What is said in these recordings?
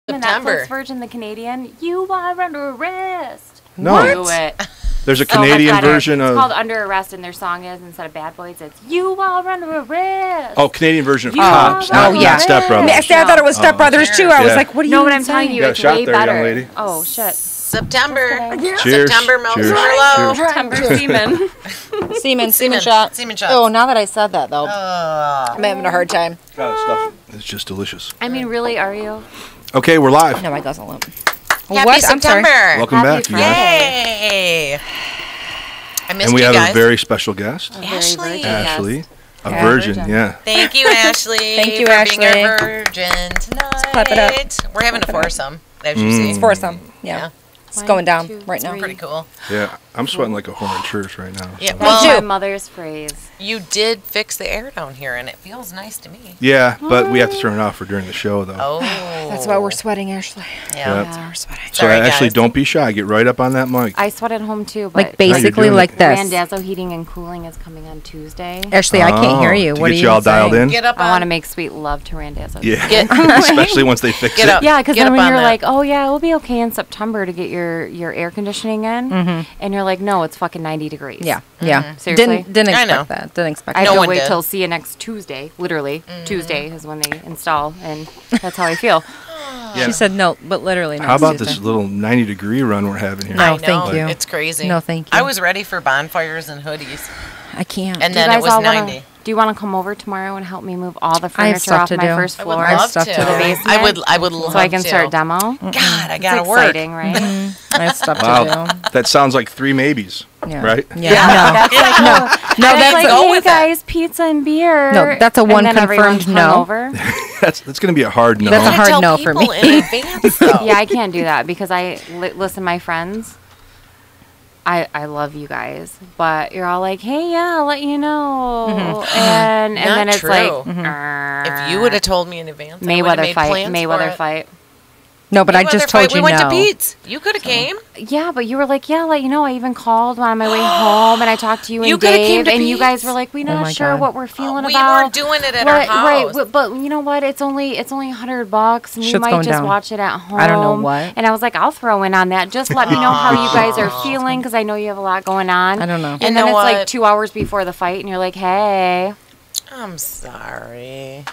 September. The Netflix version, the Canadian, you are under arrest. No. Do it. There's a Canadian version of... It's called Under Arrest, and their song is, instead of Bad Boys, it's You Are Under Arrest. Oh, Canadian version of You Cops, are not Step Brothers. I thought it was Step Brothers, too. I was like, what are you No, but I'm telling you, got a it's shot way there, young better. lady. Oh, shit. September. Cheers. September, Milfs and Cheers. Merlot. September semen. Semen shot. Semen shots. Oh, now that I said that, though, I'm having a hard time. God, stuff. It's just delicious. I mean, really, are you? Okay, we're live. No, my guzzle up. Happy September. Welcome back. Friday. Yay. I missed And we you have guys. a very special guest. Ashley. Ashley. A Yeah. virgin, Virgin. yeah. Thank you, Ashley. Thank you, for Ashley. being our virgin tonight. clap it up. We're having a foursome, as you see. It's foursome. Yeah. It's going down right now. Pretty cool. Yeah, I'm sweating like a whore in church right now. Yeah, so. well, That's my mother's phrase. you did fix the air down here, and it feels nice to me. Yeah, but we have to turn it off for during the show, though. Oh. That's why we're sweating, Ashley. Yeah. That's why we're sweating. So Sorry, Ashley, guys. don't be shy. Get right up on that mic. I sweat at home, too, but Like basically doing like it. this. Randazzo Heating and Cooling is coming on Tuesday. Ashley, I can't hear you. To What are get you you all dialed saying? in? Get up on. I want to make sweet love to Randazzo. Yeah, Get- especially once they fix Get it. up. Yeah, because Get then up when on you're that. like, oh yeah, it'll be okay in September to get your air conditioning in, and you're like, no, it's fucking 90 degrees. Yeah, yeah. Seriously? Didn't I expect know. that. Didn't expect I No have that. to one wait did. till see you next Tuesday. Literally, Tuesday is when they install, and that's how I feel. Yeah. She said no, but literally no. How about this little 90-degree run we're having here? No. I know, thank you. It's crazy. No, thank I you. was ready for bonfires and hoodies, I can't. and Do you then it guys was all 90. do you want to come over tomorrow and help me move all the I have furniture stuff off to my do. first I would floor I have love stuff to. to do. I would love so I can to. start demo? God, I It's gotta work. exciting, right? I have stuff Wow, to that sounds like three maybes, do. Yeah. right? Yeah. That's like, No, that's that's like, a, go hey with it. guys, pizza and beer. No, that's a one and then everyone confirmed come no. over. That's going to be a hard no. That's a You hard tell no for people me. in advance, though. Yeah, I can't do that because listen, my friends. I love you guys, but you're all like, hey, yeah, I'll let you know, and Not then it's true. like, If you would have told me in advance, I would've Mayweather made fight, plans for Mayweather it. fight. No, but I Mayweather just fight, told you we went to no. Pete's. You could have came. Yeah, but you were like, yeah, I'll let you know. I even called on my way home, and I talked to you and You coulda came Dave, to and you guys Pete's. were like, we're Oh not my sure God. what we're feeling We about. weren't doing it at our house. Right, but you know what? It's only $100, and you Shit's might going just down. watch it at home. I don't know what. And I was like, I'll throw in on that. Just let me know how you guys are feeling, because I know you have a lot going on. I don't know. And You then know it's like what? 2 hours before the fight, and you're like, hey. I'm sorry.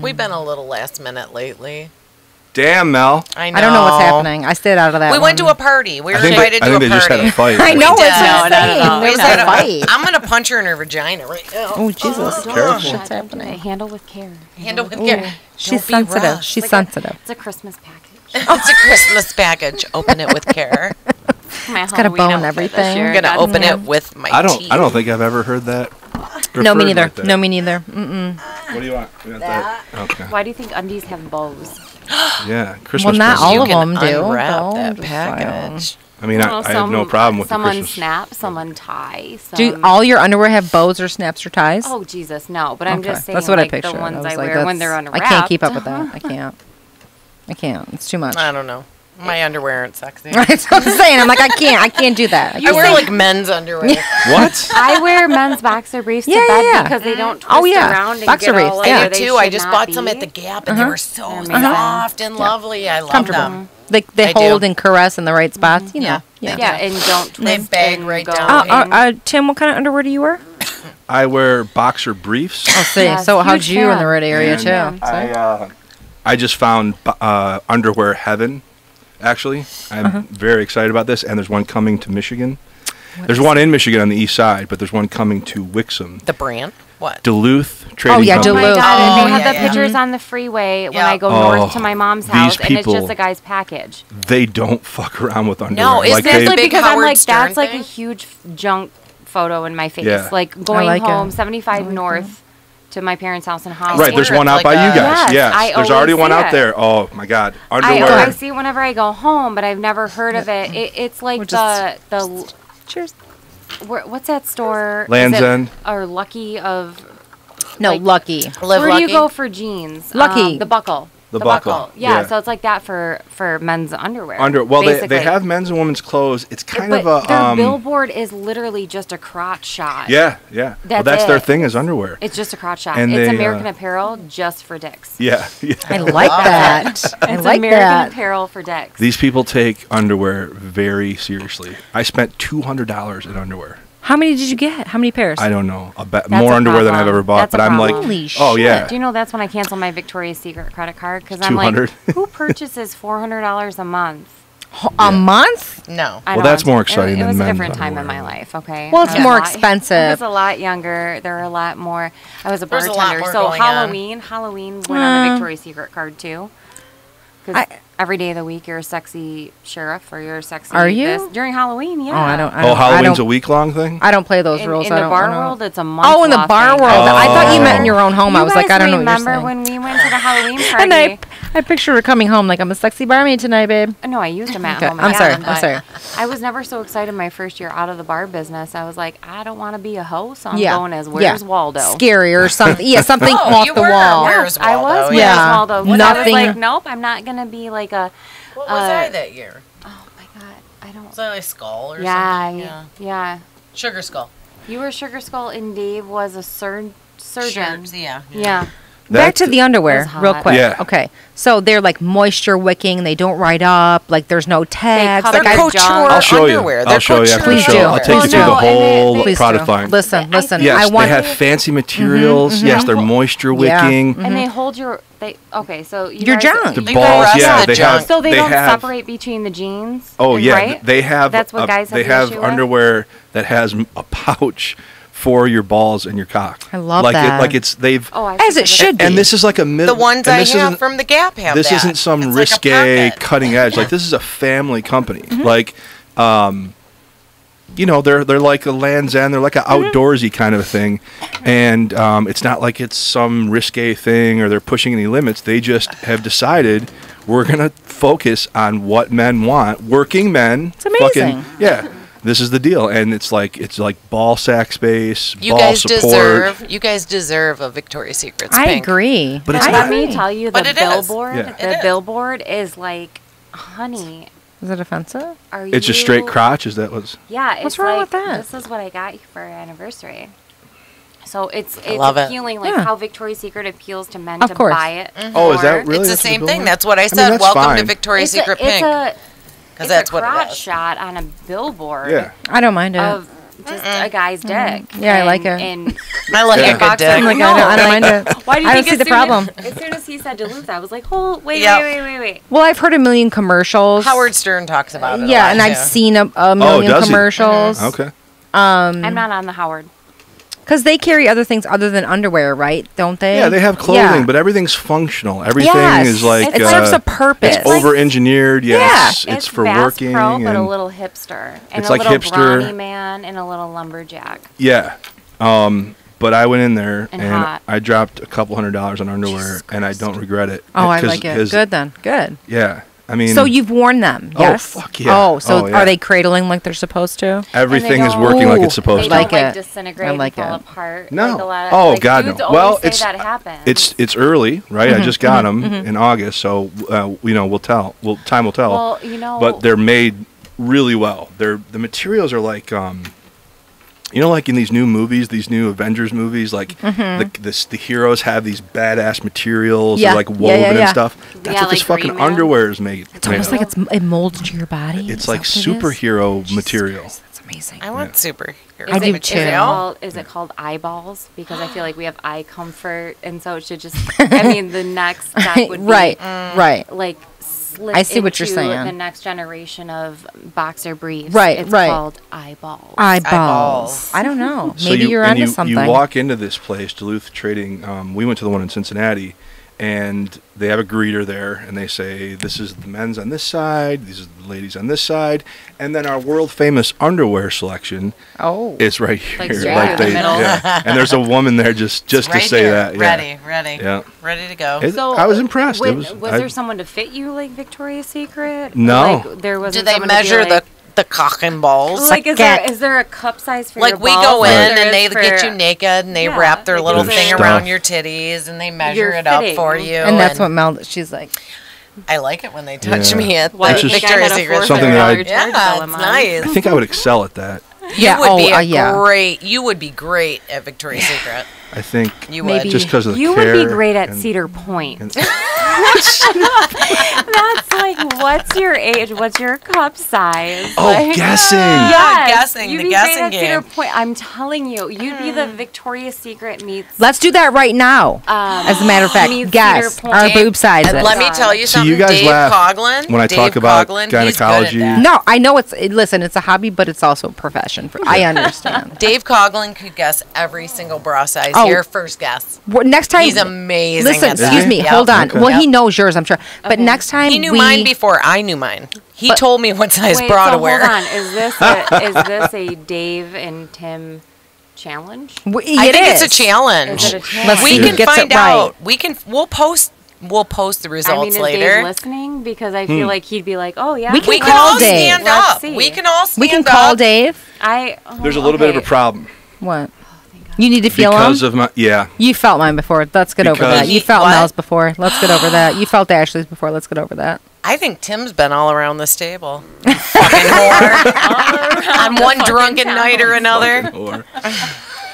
We've been a little last minute lately. Damn, Mel. I know. I don't know what's happening. I stayed out of that We went to one. a party. We were I think invited they, I to think a they just party. had a fight. I know We it's did. insane. No. There We was said, a fight. I'm gonna punch her in her vagina right now. Oh, Jesus. Careful. Shit's Don't do happening. it. Handle with care. Handle with Ooh. care. She's Don't be sensitive. rough. She's Like sensitive. It's a Christmas package. It's a Christmas package. Open it with care. It's got a bow and everything. I'm gonna open it with my I teeth. don't think I've ever heard that. No, me referred neither. like that. No, me neither. Mm-mm. What do you want? We got that. Okay. Why do you think undies have bows? Yeah, Christmas Well, not presents. all You of can them do. unwrap though. that Just package. I mean, I have no problem with the someone Christmas. snap, someone tie. Do all your underwear have bows or snaps or ties? Oh Jesus, no! But I'm Okay. just saying, That's what like, I pictured. the ones was I like, wear when that's- they're unwrapped. I can't keep up with that. I can't. I can't. It's too much. I don't know. My underwear aren't sexy. That's what I'm saying. I'm like, I can't do that. I wear like men's underwear. What? I wear men's boxer briefs Yeah, to bed yeah. because they don't twist Oh, yeah. around and Boxer get briefs, all like yeah. where I they do too. I should just not bought be. some at the Gap, and they were so They're amazing. soft and lovely. I love them. They I do. hold and caress in the right spots. You know. Yeah. Yeah, and don't twist They bag and right go down. in. Tim, what kind of underwear do you wear? I wear boxer briefs. Oh, see. Yes, So how'd huge you in the fan. right area And too? I just found underwear heaven. Actually, I'm very excited about this, and there's one coming to Michigan. There's one in Michigan on the east side, but there's one coming to Wixom, The brand? What? Duluth Trading yeah, Company. Oh my Duluth. God, and Oh, they have yeah, the yeah. pictures on the freeway when Yeah. I go Oh, north to my mom's these house, and it's people- just a guy's package. They don't fuck around with underwear. No, isn't that they, the Especially big because I'm Howard like, Stern that's like a thing? huge junk photo in my face. Yeah. Like going like it. home, 75 north to my parents' house in Holland. Right, there's Or one it's out like by a- you guys. Yes, Yes, I there's always already one see out it. there. Oh my God, I underwear. see it whenever I go home, but I've never heard of it. It's like We're just- the Cheers. what's that store? Land's Is it- End? Or Lucky of No, like- Lucky. Live where Lucky? do you go for jeans? Lucky. The Buckle. The buckle. Yeah, so it's like that for men's underwear. Well, they basically. have men's and women's clothes. It's kind But of a their billboard is literally just a crotch shot. Yeah. Well, that's their thing is underwear. It's just a crotch shot. And it's they, American Apparel just for dicks. Yeah. I like that. I It's like American that. Apparel for dicks. These people take underwear very seriously. I spent $200 in underwear. How many did you get? How many pairs? I don't know. That's More a underwear than I've problem. ever bought. That's a But I'm like, problem. Holy oh shit. yeah. Do you know that's when I cancel my Victoria's Secret credit card? Because I'm like, 200? who purchases $400 a month? A month? No. I Well, know. that's more exciting It than was a men's different time in my underwear. life, okay? Well, it's I was more a lot- expensive. I was a lot younger. There were a lot more. I was a There's a lot bartender. more So going on. Halloween went on the Victoria's Secret card too. Because every day of the week you're a sexy sheriff or you're a sexy. Are you? This. During Halloween? Yeah. Oh, I don't. Halloween's a week-long thing? I don't play those In, rules. in I the don't bar know. world, it's a month. Oh, in the bar world. I thought you meant in your own home. I was like, I don't know what you're saying. Remember when we went to the Halloween party? And I picture her coming home like, I'm a sexy barmaid tonight, babe. No, I used them at Okay, home. I'm sorry, again, I'm but sorry. I was never so excited my first year out of the bar business. I was like, I don't want to be a hoe, so I'm Yeah. going as Yeah. Where's Waldo? Scary or something. Yeah, something Oh, off you the were wall. Where's I was Waldo? Where's Yeah. Waldo. 'cause I Nothing- was like, nope, I'm not going to be like a. What was I that year? Oh my God, I don't. Was I like Skull or Yeah, something? yeah. Sugar Skull. You were Sugar Skull and Dave was a surgeon. Sure, yeah. Yeah. Back to the underwear, It was real hot. quick. Yeah. Okay. So they're like moisture wicking. They don't ride up. Like there's no tags. cover Like They're I- couture I'll show you. underwear. I'll They're show you after the Please show. do. I'll take you Well, through the no, and whole Please product do. line. Listen. I think- Yes, I they want. have fancy materials. Yes, they're moisture Yeah. wicking. And they hold your. Okay, so you Your guys- junk. The Leave the balls, rest yeah, of the they junk. have. So they don't have, separate between the jeans. Oh yeah, right? they have. That's what guys have They the have issue with? underwear that has a pouch for your balls and your cock. I love like that. like it's they've. Oh, I As see it what should be. And this is like a middle. The ones I have from the Gap have This that. isn't some It's like a risque pocket. cutting edge. Like this is a family company. Mm-hmm. Like, they're like a Land's End. They're like an Mm-hmm. outdoorsy kind of a thing, and it's not like it's some risque thing or they're pushing any limits. They just have decided we're gonna focus on what men want. Working men. It's amazing. Yeah. This is the deal, and it's like ball sack space, You ball guys support. deserve a Victoria's Secret. I agree. But it's I not- Let me agree. tell you, But the it is. billboard. Yeah. It is. Billboard is like, honey, Is it offensive? are you? It's just straight crotch. Is that what's? Yeah. It's What's wrong like, with that? This is what I got you for your anniversary. So it's love it. appealing, like Yeah. how Victoria's Secret appeals to men Of to course. buy it. Oh, is that for. really? It's the That's same the thing. billboard? That's what I mean, said. that's Welcome fine. to Victoria's Secret it's Pink. a Because that's what crotch it is. shot on a billboard. Yeah. I don't mind it. Of just a guy's dick. Yeah, I like it. And I like Yeah. a good Boxer. dick. I'm like, No, I don't mind it. why do you I think don't see the problem. As soon as he said Duluth, I was like, oh, wait. Well, I've heard a million commercials. Howard Stern talks about it. Yeah, a lot, and I've too. seen a million does he? commercials. Okay. I'm not on the Howard. Because they carry other things other than underwear, right? Don't they? Yeah, they have clothing, Yeah. but everything's functional. Everything Yes. is like it serves a purpose. It's over-engineered. Yes, It's it's for Bass working. Pro, but a and- little hipster. And It's a like little hipster. brawny man and a little lumberjack. Yeah. But I went in there And and hot. I dropped a couple $100 on underwear, and I don't regret it. Oh, I 'Cause- like it. 'cause- Good then. Good. Yeah. I mean, So you've worn them, Oh, yes? fuck yeah. Oh, so Oh, yeah. are they cradling like they're supposed to? everything is don't- working like Ooh, it's supposed They to. like don't it. like disintegrate I like and fall it. apart. No. Like a lot of, Oh, like, God, no. dudes always Well, say it's- that happens. It's early, right? Mm-hmm, I just got them in August, so we'll tell. Time will tell. Well, you know. But they're made really well. The materials are like like in these new movies, these new Avengers movies, like the heroes have these badass materials, Yeah. they're like Yeah, woven yeah, and yeah. stuff. That's Yeah, what this like fucking Green Man. underwear is made. It's almost like it molds to your body. It's Is like that what it is? superhero material. Christ, that's amazing. I want superhero. I do Is too. it called eyeballs? Because I feel like we have eye comfort, and so it should just. I mean, the next step would be right, right. like slip I see what you're into saying. the next generation of boxer briefs. Right, it's right. called eyeballs. Eyeballs. I don't know. So Maybe you're onto you, something. You walk into this place, Duluth Trading. We went to the one in Cincinnati, and they have a greeter there, and they say, "This is the men's on this side. These are the ladies on this side," and then our world famous underwear selection Oh. is right here. Like straight through the middle. Yeah. And there's a woman there just to Right say here. that. Yeah. Ready. Yeah. Ready to go. I was impressed. Was I- there someone to fit you like Victoria's Secret? No. Like, there was. Did they measure the cock and balls. Like, is there a cup size for your Like we balls? go Or in there and they is for- get you naked and they Yeah, wrap their like, little is thing there- around Stuff. your titties and they measure You're it up fitting. for you. And that's what Mel. She's like, I like it when they touch Yeah. me at Why the do you think I Victoria's had a Secret. Something that I- $400 charge Yeah, bill a it's month? nice. I think I would excel at that. yeah, You would be a yeah. great. You would be great at Victoria's Secret. I think You Maybe. would. just because of the You care would be great at and- Cedar Point. and- That's like, what's your age? What's your cup size? Oh, Like, guessing. Yes, Guessing, you'd the be guessing great at Cedar game. Point. I'm telling you, you'd be the Victoria's Secret meets. Let's do that right now. Um, As a matter of fact, meets guess Cedar our Point. boob sizes. And let me God. tell you See, something. you guys Dave laugh Coughlin, when I Dave talk about Coughlin, he's good at gynecology. that. No, I know listen, it's a hobby, but it's also a profession. I understand. Dave Coughlin could guess every single bra size. Oh. Here, first guess. Next time, He's amazing. listen, at that. excuse me, Yep. hold on. Okay. Well, he Yep. knows yours, I'm sure. But Okay. next time He knew mine before I knew mine. He told me what size Wait, bra so to wear. hold on. Is this a Dave and Tim challenge? I think it's a challenge. Is it a challenge? Let's We see who can gets find it right. out. We'll post the I results mean, is later. Dave listening? Because I feel like he'd be like, "Oh yeah, We can We can call all Dave. stand Let's up. see. We can all stand We can up. call Dave. There's a little bit of a problem What? You need to feel because him? of my You felt mine before. Let's get over Because- that. You felt What? Mel's before. Let's get over that. You felt Ashley's before. Let's get over that. I think Tim's been all around this table. Fucking whore. On one drunken night or another. or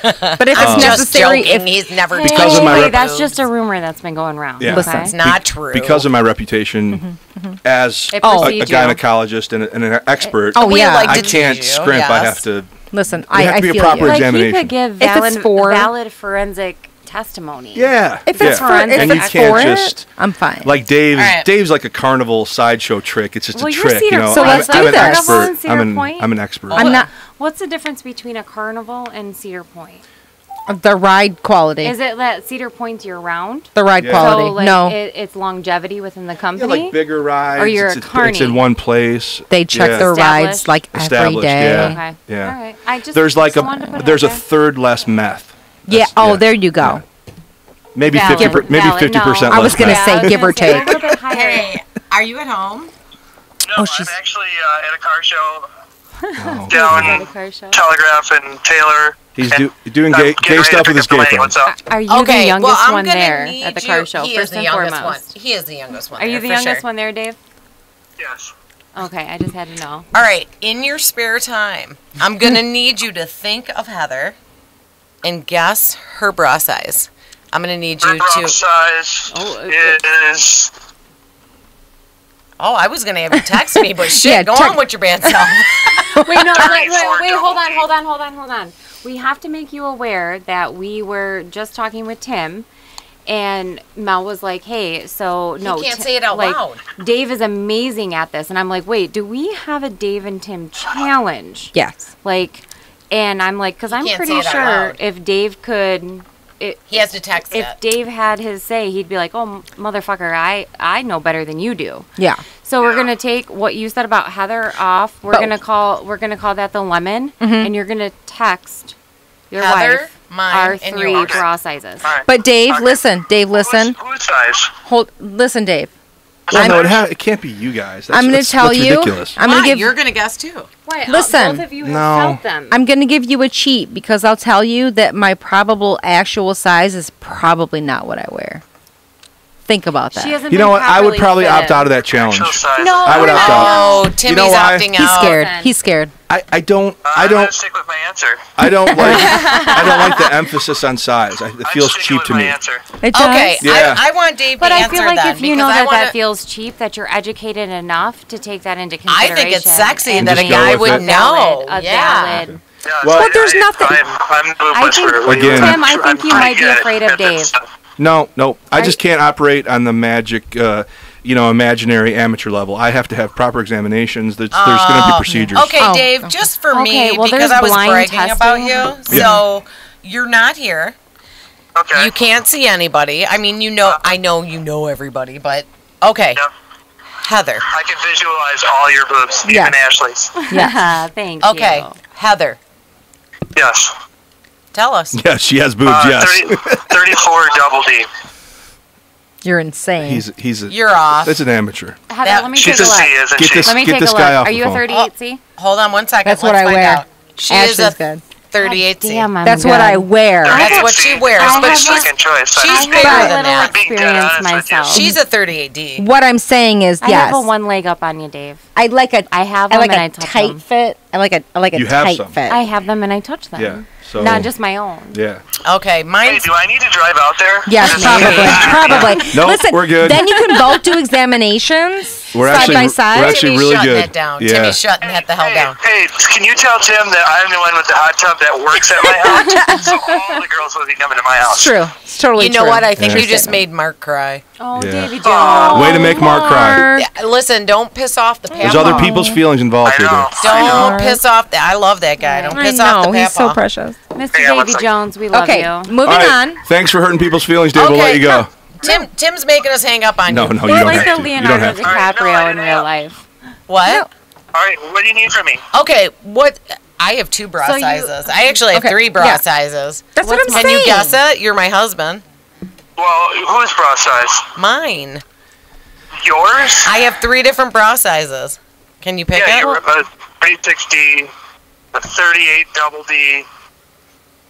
But if it's I'm just necessary, joking. He's never Because told of my me rep- that's just a rumor that's been going around. Yeah. Listen. Okay? It's not true. because of my reputation as It a precedes you. gynecologist and an expert, Oh, We yeah. like I to can't tease you, scrimp. I yes. have to. listen, There have I to be a feel proper you. Like he examination. could give If it's valid forensic testimony. Yeah. If yeah. it's for, And if and you it's can't for just it, I'm fine. like Dave's. All right. Dave's like a carnival sideshow trick. It's just Well, a you're trick, Cedar you know. So I'm, let's I'm do an this. expert. Carnival in Cedar Point? I'm an expert. I'm not What's the difference between a carnival and Cedar Point? the ride quality. Is it that Cedar Point's year round? The ride Yeah. quality. So like No, it's longevity within the Yeah, company. like bigger rides. Or you're a it's carny. in one place. they check Yeah. their Established. rides like every Established, day. yeah. Okay. Yeah. All right. I just There's like just wanted to put it there's a out there. third less meth. Yeah. That's- Oh, there you go. Maybe Valid, 50. Maybe valid. 50% No. less. I was gonna meth. say, I was give or gonna say take. a little bit higher. Hey, are you at home? No, Oh, I'm she's- actually at a car show Oh. down At a car show. Telegraph and Taylor. He's and doing I'm gay getting ready to stuff pick with his up the gay lady. friends. What's up? Are you the youngest well, I'm one gonna there need at the you- car show? He is First the and youngest foremost. one. He is the youngest one. Are you there, the for youngest sure. one there, Dave? Yes. Okay, I just had to know. All right, in your spare time, I'm gonna need you to think of Heather and guess her bra size. I'm gonna need Her you bra to. size is Oh, I was gonna have you text me, but shit, Yeah, go text- on with your bad self. Wait, no, wait, 34 hold on, double hold on, hold on, hold on. We have to make you aware that we were just talking with Tim, and Mel was like, "Hey, so no, can't say it out like, loud. Dave is amazing at this," and I'm like, "Wait, do we have a Dave and Tim challenge?" Yes. Like, and I'm like, because I'm can't pretty say it out sure loud. if Dave could. He has to text If it. Dave had his say, he'd be like, "Oh, motherfucker, I know better than you do." Yeah. So we're gonna take what you said about Heather off. We're But- gonna call that the lemon, and you're gonna text your Heather, wife mine, our and 3 yours. bra sizes. all right. But Dave, Okay. listen. Dave, listen. Whose size? Listen, Dave. Well, no, it can't be you guys. I'm going to tell that's you. ridiculous. I'm Why? going to give. You're gonna guess too. Wait, Listen. both of you have No. felt them. I'm going to give you a cheat because I'll tell you that my probable actual size is probably not what I wear. Think about that. She hasn't You know been what? I would properly probably opt fitted. out of that challenge. Actual size. No, I would opt out. Oh, You Timmy's know why? opting He's out. scared. Listen. He's scared. I don't I'm gonna stick with my answer. I don't like the emphasis on size. It I'm feels sticking cheap with to my me. Answer. It does. Okay, Yeah. I want Dave But to I answer feel like then, if you because know I that wanna- that feels cheap, that you're educated enough to take that into I consideration. think it's sexy and that a Just go guy with would it. know. A Yeah. valid. Yeah, Well, so there's nothing- I'm I boobless think, for Again- Tim, I think you might be afraid of Dave. No. I just can't operate on the magic, imaginary amateur level. I have to have proper examinations. There's going to be procedures. Okay, Oh, Dave, just for me, Okay, well, because there's I was blind bragging about testing. you. So you're not here. Okay. You can't see anybody. I mean, I know you know everybody, but okay. Yep. Heather. I can visualize all your boobs, Yeah. even Ashley's. Yeah. Thank Okay, you. Heather, Yes. tell us. Yes, she has boobs. Yes. 34 double D. You're insane. You're off. That's an amateur. Heather, That- let me She's take a a C, look. isn't Get she? this- Let me Get take this a guy look. off Are the you a phone. 38C? Hold on one second. That's what Let's I find wear. out. She is Ashley's a good. 38C. Damn, I'm That's good. what I wear. That's what she wears, I but have she's second choice. she's I bigger have a than little that. Being dead experience honest with you. myself. She's a 38D. What I'm saying is, I yes, have a one leg up on you, Dave. I like a. I have I them like and a I touch tight them. fit. I like a You have tight some. fit. I have them and I touch them. Yeah. So Not just my own. Yeah. Okay, Hey, mine's do I need to drive out there? Yes, probably. Nope, Listen, we're good. then you can both do examinations We're side actually by side. we're actually Timmy's really shutting good. it down. Yeah. Timmy's shutting it the hell down. Hey, can you tell Tim that I'm the one with the hot tub that works at my house? So all the girls will be coming to my house. It's true. It's totally You know true. what? I think Yeah. you just made Mark cry. Oh, Yeah. Davy Jones. Way to make Mark cry. Yeah, listen, don't piss off the There's papa. other people's feelings involved I here. know. Though. Don't piss off that. I love that guy. Don't I piss off the know, papa. he's so precious. Mr. Yeah, Davy what's like- Jones, we love Okay, you. moving All right. on. Thanks for hurting people's feelings, Dave. We'll Okay, let you go. Tim's making us hang up on No, you. no, you You're don't like have the to. You don't Leonardo have to. All right, no, I DiCaprio in didn't real know. life. What? All right, what do you need from me? Okay, what? I have 2 bra So you- sizes. I actually have Okay, 3 bra yeah. sizes. That's what What's I'm Can saying. you guess it? You're my husband. Well, whose bra size? Mine. Yours? I have 3 different bra sizes. Can you pick Yeah, it? you're a 36D, a 38 double D,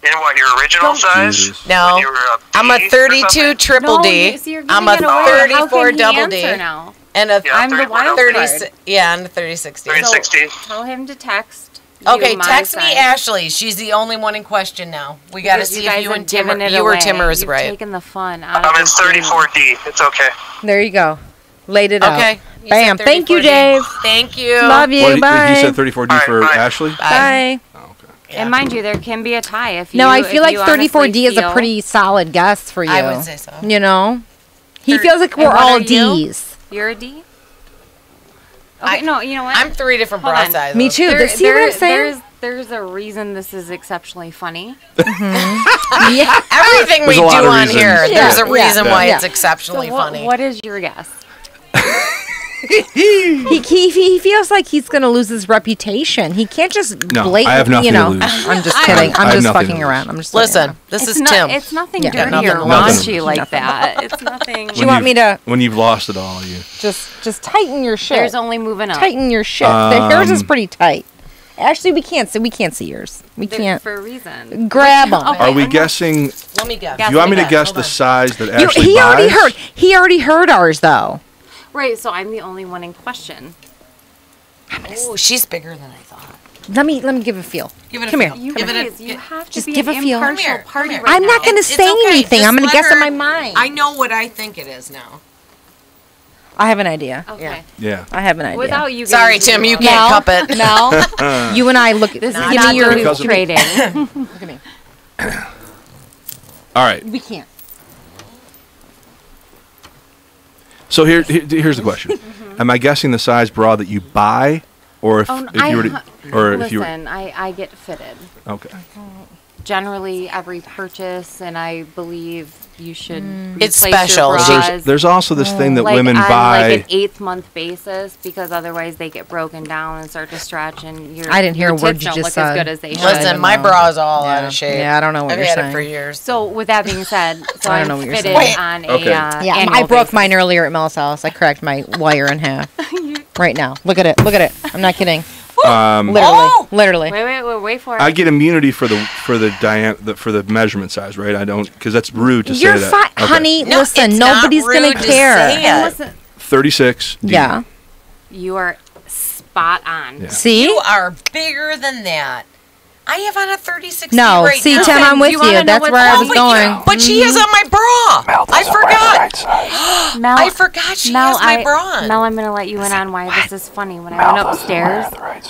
and what, your original size? Jesus. No. When you were a I'm a B or 32 something? triple D. So you're I'm giving a it away. 34 How can double he D. answer now? And a Yeah, I'm the 34 wild double D. 30. Yeah, and a 3060. 3060. Tell him to text. you Okay, my text me size. Ashley. She's the only one in question now. We got to Because see guys if you are and Tim are, giving it you or away. Tim are You've right. taken the fun out of I'm in this game. 34D. It's okay. There you go. Laid it out. Okay. You Bam. said Thank you, 34D. Dave. Thank you. Love you. What, he Bye. said 34D All right, for bye. Ashley? Bye. Oh, okay. And mind you, there can be a tie if you. No, I if feel like you 34D honestly is a feel- pretty solid guess for you. I would say so. You know? He Thir- feels like we're And what all are you? D's. You're a D. Okay, no, you know what? I'm 3 different Hold bra on. sizes. Me too. See what I'm saying? There's a reason this is exceptionally funny. Yeah. Everything we There's a lot do of on reasons. here, Yeah, there's a reason yeah. why Yeah. it's exceptionally funny. What is your guess? He feels like he's going to lose his reputation. He can't just No, blatantly, I have nothing you to know. lose. I'm just I kidding. have I'm just nothing to fucking lose. around. I'm just Listen, this is Tim. It's nothing Yeah, dirty nothing or to lose. raunchy like that. It's nothing. Do you want me to When you've lost it all, you. just tighten your shit? There's only moving up. Tighten your shit. Yours is pretty tight. Actually, we can't see yours. We They're can't for a reason. grab them. Okay. Are we I'm not- guessing? Let me guess. Guess. You want me to Hold guess on. the size that Ashley He already buys? heard. He already heard ours though. Right, so I'm the only one in question. Oh, she's bigger than I thought. Let me give a feel. Give it a Come feel. here. You Give it guys, a, you have to Just be give an a feel. impartial Come here, party come here. right I'm not now. gonna It's say okay, anything. just I'm gonna let guess in her- my mind. I know what I think it is now. I have an idea. Okay. Yeah. I have an idea. Without you. Sorry, getting Tim, you too can't involved. cup it. No, you and I look. This is Not give not me your. Duluth Because of me. trading. Look at me. All right. We can't. So here's the question: Am I guessing the size bra that you buy, or if, Oh, no, if you were to, or if you were? Listen, I get fitted. Okay. Generally, every purchase, and I believe you should. It's replace special. Your Well, bras, There's also this thing that like women on buy. like an 8th-month basis, because otherwise they get broken down and start to stretch, and your I didn't hear your a word tits you don't just look as said. good as they should. Listen, my bra's all out of shape. Yeah, I don't know what I've you're had saying. it for years. So with that being said, so I don't I'm know what you're fitted saying. on a Okay. Yeah, annual I broke basis. mine earlier at Mel's house. I cracked my wire in half. Right now. Look at it. Look at it. I'm not kidding. Literally. Oh! Literally. Wait for it. I get immunity for the for the measurement size, right? I don't, because that's rude to You're say that. fine, Okay. honey. No, listen, it's not nobody's gonna rude to care. say And it. listen, 36. D. Yeah. you are spot on. Yeah. See? You are bigger than that. I have on a 36 No. right See, now. Tim, I'm with you you. wanna know That's what's where I wrong was with going. But she has on my bra. I forgot. Mel, I forgot she has my bra on. Mel, I'm going to let you in on why this is funny. When I went upstairs,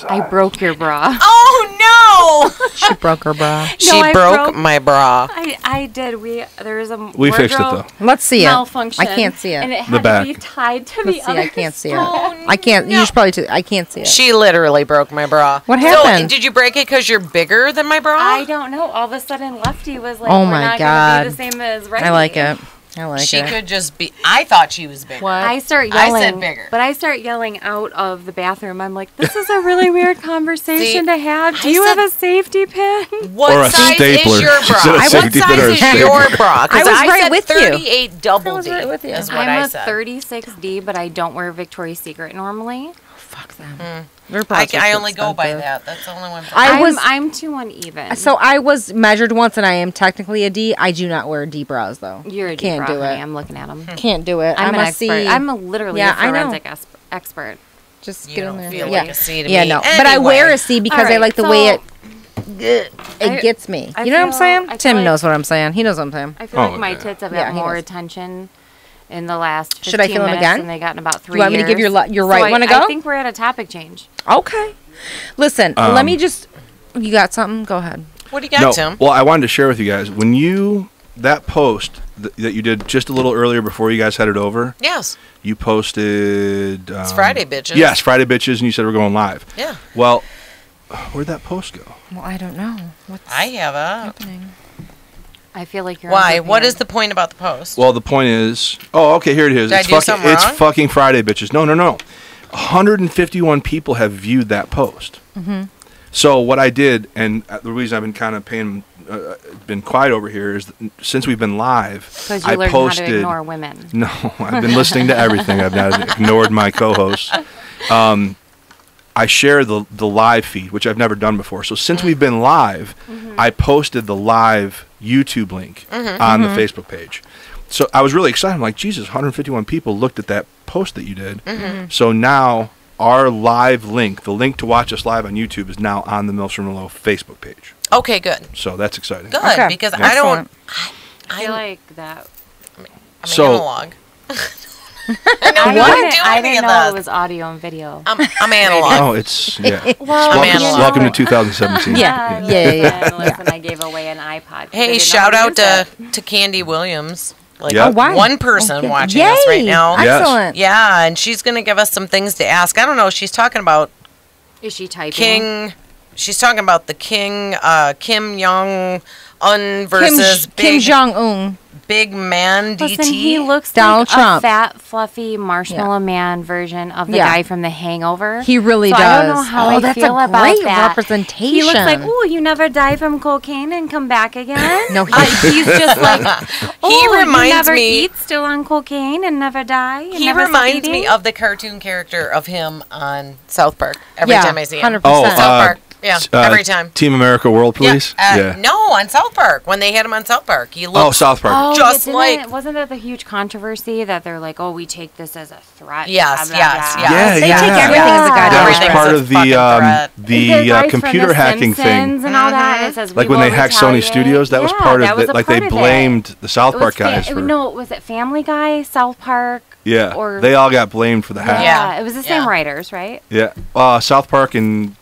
I broke your bra. Oh no! She broke her bra. She I broke broke- my bra. I did. There was a We fixed it, wardrobe though. Let's see it. malfunction. I can't see it. And it The had back. to be tied to Let's the see. other I can't see it. Oh, I can't. You should probably. I can't see it. She literally broke my bra. What So, happened? did you break it because you're bigger than my bra? I don't know. All of a sudden, Lefty was like, Oh we're my not God. going to be the same as Righty. I like it. I like She it. could just be. I thought she was bigger. What? I start I yelling. said bigger. But I start yelling out of the bathroom. I'm like, this is a really weird conversation to have. Do I you said- have a safety pin? What Or a size stapler. is your bra? Instead of What safety pin or a size is stapler. your bra? 'Cause I was right said with you. 38 double I was D. right with you. Is what I'm I a said. 36D, but I don't wear Victoria's Secret normally. Fuck them. I only go by that. That's the only one. I'm too uneven. So I was measured once, and I am technically a D. I do not wear D bras though. You're a Can't D-bra, do honey. it. I'm looking at them. Can't do it. I'm I'm an a expert. C. I'm literally Yeah, a I know. forensic expert. Just You get in don't there. feel yeah. like a C to yeah, me. no. But I wear a C because I Alright, like the way it I- gets me. I You know what I'm feel- saying? I feel Tim like- knows what I'm saying. He knows what I'm saying. I feel Oh, like my yeah. tits have Yeah, had he more does. attention in the last 15 Should I feel them minutes again? than they got in about 3 You want me to give years. your right one a go? I think we're at a topic change. Okay. Listen, let me just. You got something? Go ahead. What do you got, No, Tim? well, I wanted to share with you guys when that post that you did just a little earlier before you guys headed over. Yes. You posted. It's Friday, bitches. Yes, Friday bitches, and you said we're going live. Yeah. Well, where'd that post go? Well, I don't know. What's I have a. happening? I feel like you're Why? What unprepared. is the point about the post? Well, the point is. Oh, okay, here it is. Did I It's do fucking. something It's wrong? fucking Friday bitches. No. 151 people have viewed that post. Mm-hmm. So what I did, and the reason I've been kind of been quiet over here is that since we've been live, Because you I learned posted. how to ignore women. No, I've been listening to everything. I've not ignored my co-hosts. I share the live feed, which I've never done before. So since we've been live, I posted the live YouTube link on the Facebook page. So I was really excited. I'm like, Jesus, 151 people looked at that post that you did. So now our live link, the link to watch us live on YouTube, is now on the Milfs and Merlot Facebook page. Okay, good. So that's exciting. Good, Okay. because Yeah. I don't. I feel like that. I'm So- analog. I know I you wouldn't didn't, do I any didn't of know that. it was audio and video. I'm analog. Oh, it's yeah. Well, I'm welcome, analog. welcome to 2017. Yeah. Listen, I gave away an iPod. 'cause I Hey, didn't know shout how out use it. to Candy Williams. Like Yeah. Oh, why? one person watching Yay! us right now. Yes. Excellent. Yeah, and she's going to give us some things to ask. I don't know. She's talking about Is she typing? King. She's talking about the King, Kim Jong Un versus Kim Jong Un. big man DT. Listen, he looks Donald like Trump. a fat, fluffy marshmallow man version of the Yeah. guy from The Hangover. He really so does. I don't know how I that's feel a about great that. representation. He looks like, oh, you never die from cocaine and come back again. No, he- He's just like, oh, He reminds you never me- eat still on cocaine and never die. And He never stop reminds me eating? of the cartoon character of him on South Park. Every Yeah, time I see him. 100%. Oh, South Park. Yeah, every time. Team America World Police. No, on South Park. When they had him on South Park, he looked. Oh, South Park. Oh, Just yeah, like- wasn't that the huge controversy that they're like, oh, we take this as a threat? Yes, blah, blah, yes, blah. yes. Yeah, They yeah. take everything as a goddamn That was Everything's part a of fucking threat. The guys from computer The hacking thing. Simpsons and all that. And it says, Like we when they will hacked Sony retaliate. Studios, that was Yeah, part that of was it. a Like they part of it. blamed the South It Park was guys for. No, was it Family Guy, South Park? Yeah, or- they all got blamed for the hack. Yeah. It was the same Yeah. writers, right? Yeah, South Park and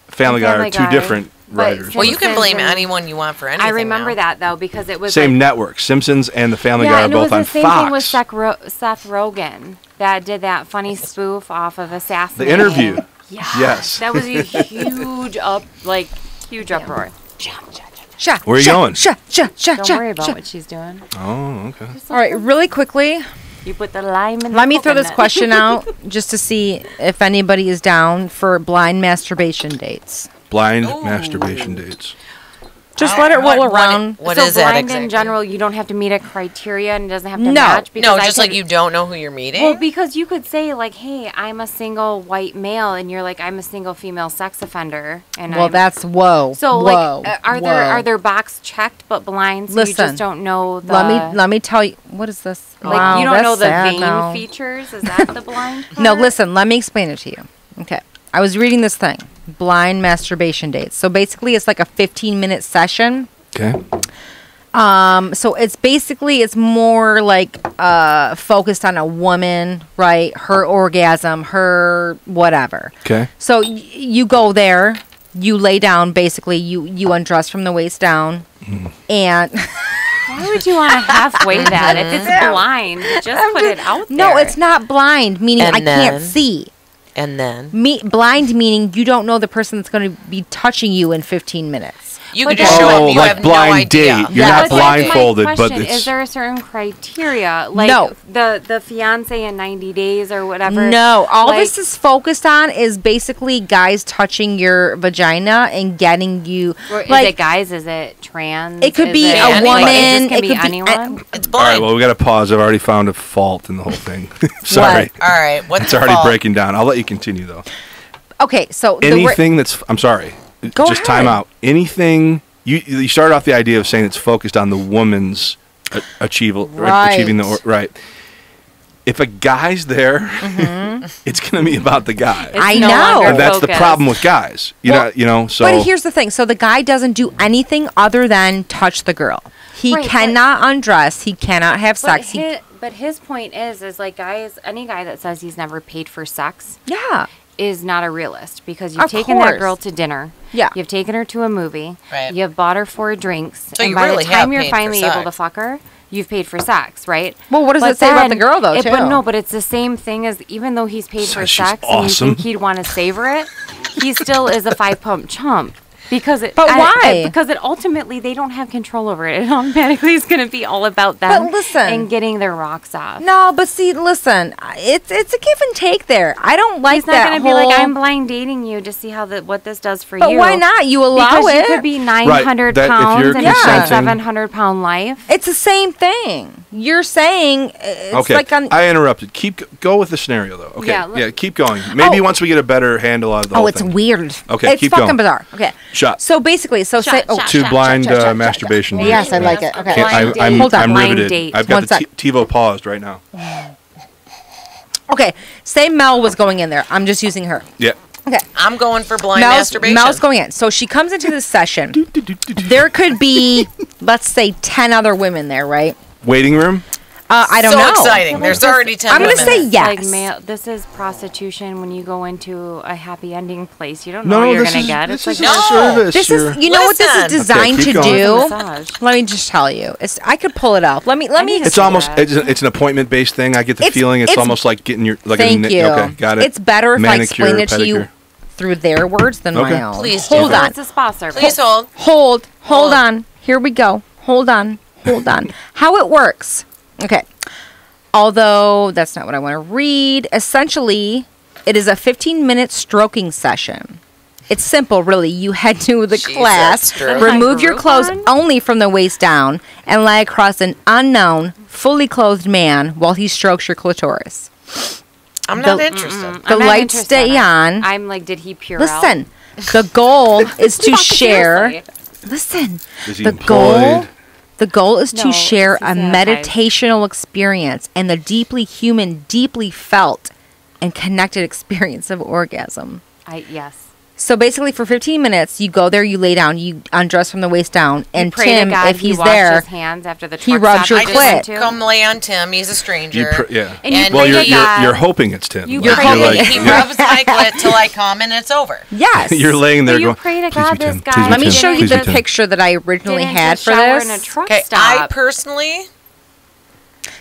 Family Guy are Family two Guy. different But writers. Well, you can blame Simpsons and- anyone you want for anything. I remember now. that though because it was Same like, network. Simpsons and the Family Guy yeah, are and it both was on the same Fox. thing with Seth Rogen that did that funny spoof off of Assassin. The Interview. Yes. That was a huge uproar. Sha, Where are you sha, going? Sha, sha, sha, Don't sha, worry about sha. what she's doing. Oh, okay. All right, really quickly, You put the lime in. let me the throw this coconut. question out just to see if anybody is down for blind masturbation dates. Blind Ooh. masturbation dates. Just let it roll around. What so is that blind exactly? in general, you don't have to meet a criteria and it doesn't have to No. match. No, I just like could- you don't know who you're meeting. Well, because you could say like, "Hey, I'm a single white male," and you're like, "I'm a single female sex offender." And Well, I'm, that's whoa. so whoa, like, are whoa. there box checked but blind? So you Listen, just don't know the. Let me tell you. What is this? Like Wow, you don't that's know the sad vein now. features. Is that the blind? No, part? listen, let me explain it to you. Okay. I was reading this thing, blind masturbation dates. So basically it's like a 15-minute session. Okay. So it's more like focused on a woman, right? Her orgasm, her whatever. Okay. So you go there, you lay down, basically you undress from the waist down, and Why would you want to halfway that if it's blind? Just put it out there. no, it's not blind, meaning And I can't then- see. and then Blind meaning you don't know the person that's going to be touching you in 15 minutes. You But can just show then- up. You like have no blind idea. date. You're not But that's my blindfolded, but question. it's Is there a certain criteria? Like No. the fiance in 90 days or whatever? No, all Like, this is focused on is basically guys touching your vagina and getting you. or is like it guys? Is it trans? it could Is be it- a like, woman. It just can it be could anyone. be. It's all right. blind. Well, we got to pause. I've already found a fault in the whole thing. Sorry, What? All right. What's it's the already fault? breaking down. I'll let you continue though. Okay, so Anything that's I'm sorry. Go just time ahead. out. Anything you started off the idea of saying it's focused on the woman's achieving the right. If a guy's there, it's going to be about the guy. It's I no know. longer And that's the focused. problem with guys. You know. So But here's the thing. So the guy doesn't do anything other than touch the girl. He Right, but- cannot undress. He cannot have sex. But his point is like guys, any guy that says he's never paid for sex Yeah. is not a realist because you've Of taken that course. girl to dinner. Yeah. You've taken her to a movie. Right. You've bought her 4 drinks. So and you by really the time have you're paid for finally able to sex. fuck her, you've paid for sex, right? Well, what does But it say about the then girl, though, too? But no, but it's the same thing as even though he's paid for Says she's sex awesome. and you think he'd want to savor it, he still is a 5-pump chump. Because it, But why? because it ultimately they don't have control over it. It automatically is going to be all about them But listen. and getting their rocks off. No, but see, listen, it's a give and take there. I don't like He's not that going to whole. be like, I'm blind dating you to see how what this does for But you. why not? You allow Because you it. could be 900 that if pounds you're and have a consenting- 700-pound life. It's the same thing. You're saying it's okay, like on. I interrupted. Go with the scenario though. Okay, Yeah, yeah, let- keep going. Maybe Oh. once we get a better handle on the Oh, whole it's thing. weird. Okay, it's keep fucking going. bizarre. Okay. Shot. So basically, say shot, Two shot, blind shot, shot, shot, masturbation. shot. Yes, I like it. Okay. Blind I'm date. Hold on. I'm Blind riveted. date. I've One got the sec. TiVo paused right now. Okay. Say Mel was going in there. I'm just using her. Yeah. Okay. I'm going for blind Mel's masturbation. going in. So she comes into this session. There could be, let's say, 10 other women there, right? Waiting room. I don't so know. exciting. There's already 10 I'm gonna women say there. yes. Like this is prostitution when you go into a happy ending place. You don't No, know what you're this going is to get. this It's is like a No. service. This You're- is, you know what this is Listen. designed Okay, to keep going. do? massage. Let me just tell you. I could pull it up. Let me. need to It's see almost that. it's an appointment based thing. I get the It's- feeling it's it's- almost like getting your like Thank a, you. Okay, got it. It's better if I explain Manicure, it to you pedicure. through their words than Okay. my own. Please hold do. on. It's a spa service. Please hold. Hold Hold. on. Here we go. Hold on. How it works. Okay. Although that's not what I want to read. Essentially, it is a 15-minute stroking session. It's simple, really. You head to the Jesus, class, Drew. remove your Groupon? clothes only from the waist down, and lie across an unknown, fully clothed man while he strokes your clitoris. I'm not The- interested. The I'm not lights interested stay in it. on. I'm like, did he pure out? Listen, the goal is to Fuck, share. seriously. Listen, Is he the goal. employed? The goal is to No, share it's a sanitized. meditational experience and the deeply human, deeply felt, and connected experience of orgasm. Yes. So basically, for 15 minutes, you go there, you lay down, you undress from the waist down, and Pray to Tim, God if he he's washed there, his hands after the he truck rubs stop your I he just went clit. to. come lay on Tim. He's a stranger. Yeah. And you well, pray you're, to you're God. you're hoping it's Tim. You You're pray Pray to like, that he yeah. rubs my clit till I come and it's over. yes, You're laying there But you going. pray to "Please God be this Tim. guy Please be Let me Tim. show you Please be the Tim." picture that I originally Get into had a for shower this. in a truck Okay, I stop. personally,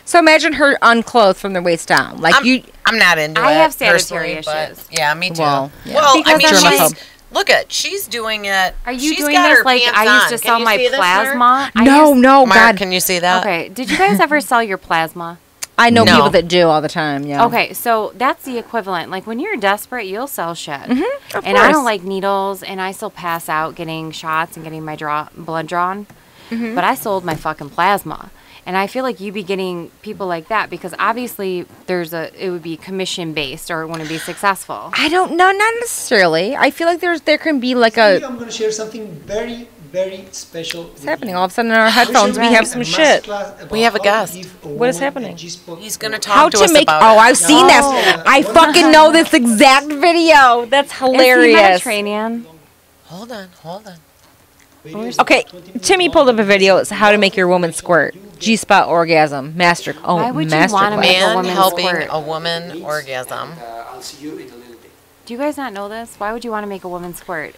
So imagine her unclothed from the waist down, like you. I'm not into I it. have sanitary personally, but issues. yeah, me too. Well, yeah. Well, I Because mean, I'm she's look at she's doing it. Are you she's doing got this her like pants I used on. to Can sell you my see this, Mark? plasma? No, no, Mark, God. can you see that? Okay. Did you guys ever sell your plasma? I know No. people that do all the time. Yeah. Okay, so that's the equivalent. Like when you're desperate, you'll sell shit. Of And I course. don't like needles, and I still pass out getting shots and getting my blood drawn. But I sold my fucking plasma. And I feel like you'd be getting people like that because obviously it would be commission based or it wouldn't be successful. I don't know, not necessarily. I feel like there can be like Today a. I'm going to share something very, very special. What's happening? All of a sudden, in our headphones, we have some shit. We have a guest. What is happening? He's gonna talk How to to us make? about Oh, it. I've seen this. Oh. I fucking know this exact video. That's Is he hilarious. Mediterranean? Hold on. Okay, Timmy pulled up a video. It's how to make your woman squirt. G-spot orgasm, master. Oh, Why would you master wanna class. make a Man woman helping squirt. a woman orgasm. I'll see you in a little bit. Do you guys not know this? Why would you want to make a woman squirt?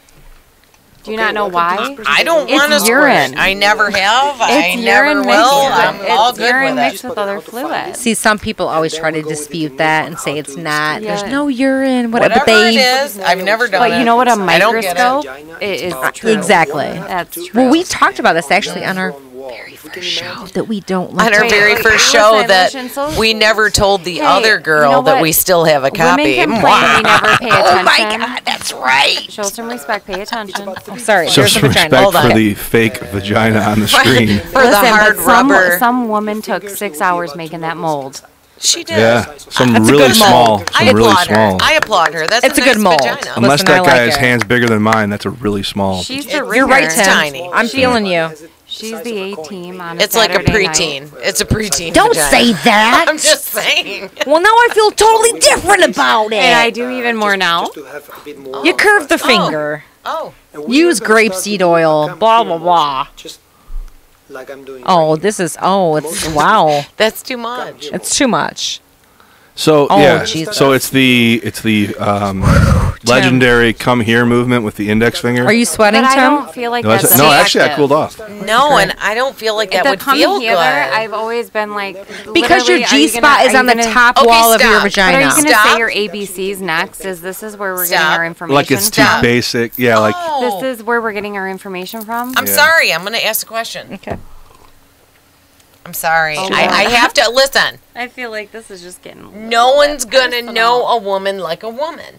Do you not know why? I don't It's want to urine. squirt. I never have. I It's never urine will. mixed I'm with, all it's good urine with mixed it. with other fluid. See, some people always try to dispute that and say it's not. Yeah. There's no urine. Whatever. Whatever But it is, I've never done it. But you know what? A I don't get microscope it. is true. Exactly. That's true. Well, we talked about this actually on our very first show that we don't like. On our Wait, very wait, first listen, show that listen, so- we never told the Hey, other you girl know that what? we still have a Women copy. complain Mwah. we never pay attention. Oh my God, that's right. Show some respect. Pay attention. I'm sorry. So There's a some vagina. respect Hold for on. the fake vagina on the screen. For the Listen, hard but some, rubber. some woman took 6 hours making that mold. She did. Yeah, some That's a really good small. mold. I Some really applaud small. her. I applaud her. That's It's a nice good mold. vagina. Unless Listen, I that guy like has it. hands bigger than mine, that's a really small. She's the You're ringer. You're right, It's Tim. tiny. I'm feeling you. She's the A team on a It's like a Saturday night. preteen. It's a preteen. Don't vagina. say that. I'm just saying. Well, now I feel totally different about And I it. do even more now. You curve the finger. Oh, Use grapeseed oil. Blah blah blah. Just like I'm doing. Oh, this is. Oh, it's wow. that's too much. It's too much. So Oh, yeah, Jesus. so it's the legendary "come here" movement with the index finger. Are you sweating, But I Tim? don't feel like No, that's no, actually, I effective. cooled off. No, and I don't feel like that The would come feel hither, good. I've always been like, Because your literally, are G you spot gonna- is are on you the gonna- top Okay, wall of your stop. But are vagina. you going to Stop. say your ABCs next? This is where we're getting Stop. our information? Like it's too Stop. basic. Yeah, like Oh. This is where we're getting our information from? I'm Yeah. sorry. I'm going to ask a question. Okay. I'm sorry. Oh, I God. have to listen. I feel like this is just getting... No one's going to know a woman like a woman.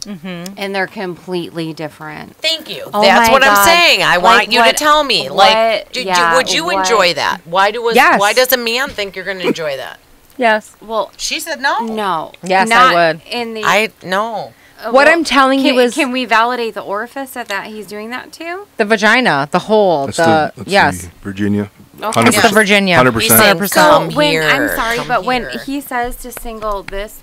And they're completely different. Thank you. Oh That's my what I'm God. saying. I Like want you what- to tell me. what- Like, yeah, would you what- enjoy that? Why Yes. Why does a man think you're going to enjoy that? Yes. Well, She said no. no. Yes, I Not would. In the, I no. What I'm telling you is Can we validate the orifice that he's doing that to? the vagina, the hole, that's the that's yes, the Virginia. Okay. it's the Virginia. 100%. 100%. Come when here, I'm sorry, come but when here. he says to signal this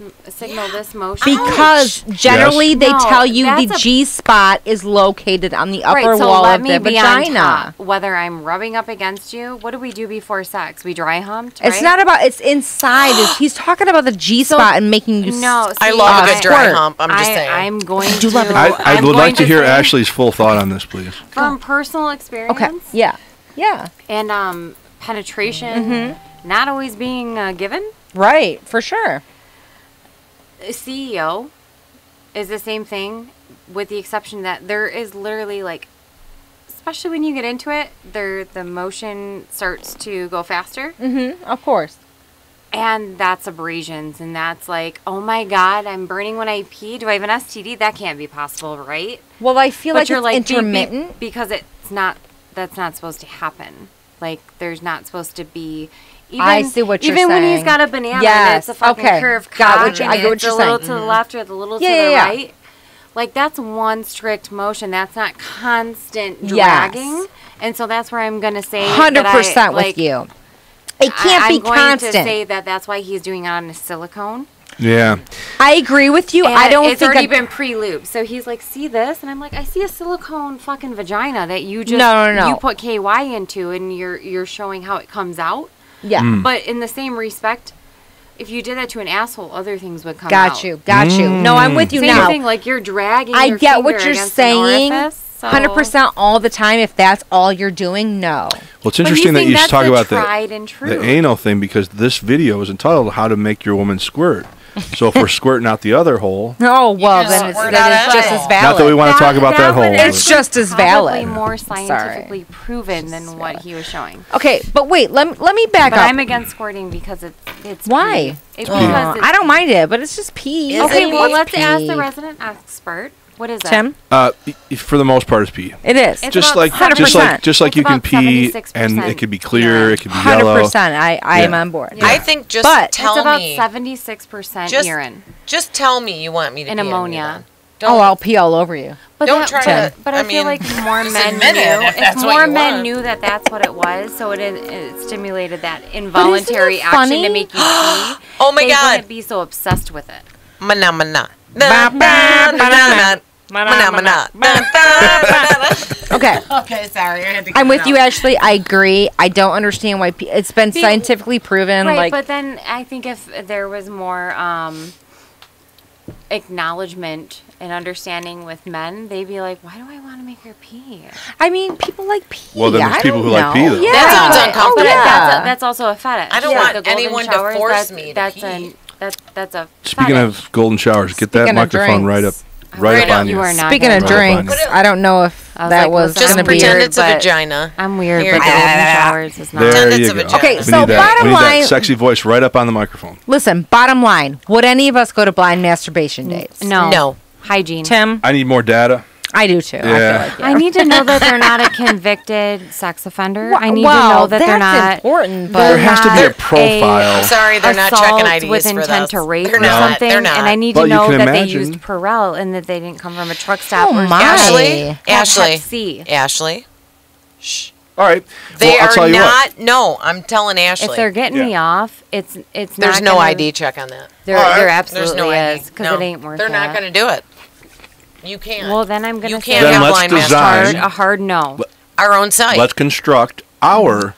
motion, Because generally they No, tell you the that's a- G spot is located on the upper right, so wall let of me the be on vagina. top. Whether I'm rubbing up against you, what do we do before sex? We dry humped. It's right? not about. It's inside. He's talking about the G spot and making you. No, I see, love a good dry squirt. hump. I'm just saying. I'm going do to. love it. I I'm would going like to hear say Ashley's full thought on this, please. from personal experience. Okay. Yeah. Yeah. And penetration not always being given. Right. For sure. A CEO is the same thing, with the exception that there is literally like, especially when you get into it, the motion starts to go faster, Of course. and that's abrasions, and that's like, oh my God, I'm burning when I pee. Do I have an STD? That can't be possible, right? Well, I feel like you're it's like beep, beep, intermittent. because it's not. That's not supposed to happen. Like there's not supposed to be. Even, I see what you're even when he's saying. got a banana and Yes, it's a fucking okay. curved Got cock what you- and I get what it's you're a little saying. to the left or the little Yeah, to the yeah, yeah. right. Like that's one strict motion. That's not constant Yes. dragging. And so that's where I'm gonna say 100% with you. It can't I'm be going constant. to say that's why he's doing it on a silicone. Yeah. I agree with you. And I don't it's think already I- been pre-lubed. So he's like, see this? And I'm like, I see a silicone fucking vagina that you just No. you put KY into and you're showing how it comes out. Yeah. But in the same respect, if you did that to an asshole, other things would come Got out. you. Got you. No, I'm with you Same now. thing, like you're dragging I your get what finger you're against an saying. orifice, so- 100% all the time. If that's all you're doing, no. Well, it's But interesting that think you that's talk the about tried and true. the anal thing because this video is entitled "How to Make Your Woman Squirt." So if we're squirting out the other hole, Oh, well, just then it's, squirt then out it's just that as valid. not that we want to talk about that hole. would but- It's just as probably valid. more Sorry. scientifically proven than what he was showing. Okay, but wait, let me back But up. I'm against squirting because it's Why? pee. It's Oh, because it's I don't mind it, but it's just pee. Is Okay, it well pee? let's ask the Pee. resident expert. What is it? Tim, For the most part, it's pee. it is. It's Just about like 100%. just like It's you can about pee 76%. and it could be clear, Yeah. it could be yellow. 100%. I am Yeah. on board. Yeah. I think just But- tell it's about me. 76% Just- urine Just tell me you want me to and pee on you ammonia. then. Don't, Oh, I'll pee all over you. But Don't that- try but- to- But I I feel mean, like more just men admit knew. it if If that's what more you men want. knew that that's what it was, so it stimulated that involuntary it action funny? to make you pee. Oh my they God. wouldn't be so obsessed with it. Mana mana. Ba- ba- ba- Okay. Okay, sorry. I had to get I'm it with out. you, Ashley. I agree. I don't understand why it's been Be- scientifically proven. Right, like, but then I think if there was more acknowledgement and understanding with men, they'd be like, why do I want to make her pee? I mean, people like pee. Well, then there's I people don't who like know. pee, though. Yeah. That sounds But uncomfortable. that's also a fetish. I don't Like want the golden anyone to showers, force me to that's pee. That's a Speaking fetish. of golden showers, get that Speaking of microphone right up, drinks. right up Right on up. you. You are not Speaking gonna of do it. drinks, Put it- I don't know if I was that like, was listen, Just going to be. pretend weird, it's a but vagina. I'm weird, Here but you the go. golden showers is not. There Pretend you it's a go. vagina. Okay, We so need that. bottom We need line- that sexy voice right up on the microphone. Listen, bottom line, would any of us go to blind masturbation dates? No. No. Hygiene. Tim? I need more data. I do too. I Yeah. feel like, yeah. I need to know that they're not a convicted sex offender. Well, I need well, to know that they're that's not. important, but- they're There has to be a not profile. I'm sorry, they're not assault checking IDs with for intent this. to rape They're or not. something. They're not. And I need But to you know can that they imagine- used Perel and that they didn't come from a truck stop Oh or my. Ashley, Hep Ashley, C. Ashley. Shh. All right. They well, I'll are tell you not. what. No, I'm telling Ashley. If they're getting me off, it's there's not no gonna- ID check on that. There, All right. there There's absolutely no ID. is because No. it ain't worth They're it. not going to do it. You can't. Well, then I'm You gonna can't say Then have let's blind design- masturbation. a hard no. Our own site. Let's construct our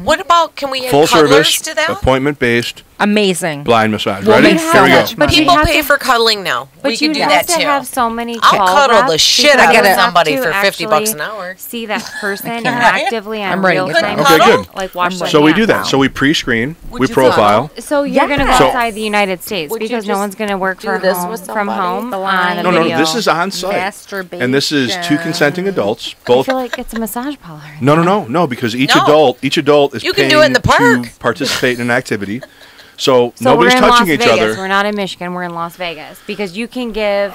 What about? Can we add full cuddlers service, to that? appointment based Amazing. blind massage. We'll Ready? make Here so we go. much money. People You'd have pay to- for cuddling now. But We can do have that to too. have so many I'll call cuddle reps the shit because out you of have somebody to for 50 bucks an actually hour. See that person Right? actively on I'm ready real to get time. that. Okay, good. Like watch their So we hand. do that. So we pre-screen, Would we you profile. So you're gonna go Yes. So- outside the United States Would you because no just one's gonna work do for this home, with from somebody? home The on line. a No, no, video. this is on site. Masturbation. And this is two consenting adults. I Both. feel like it's a massage parlor. No, because each No. adult is You can paying do it in the park. to participate in an activity. So, So nobody's we're in touching Las each Vegas. other. We're not in Michigan. We're in Las Vegas because you can give.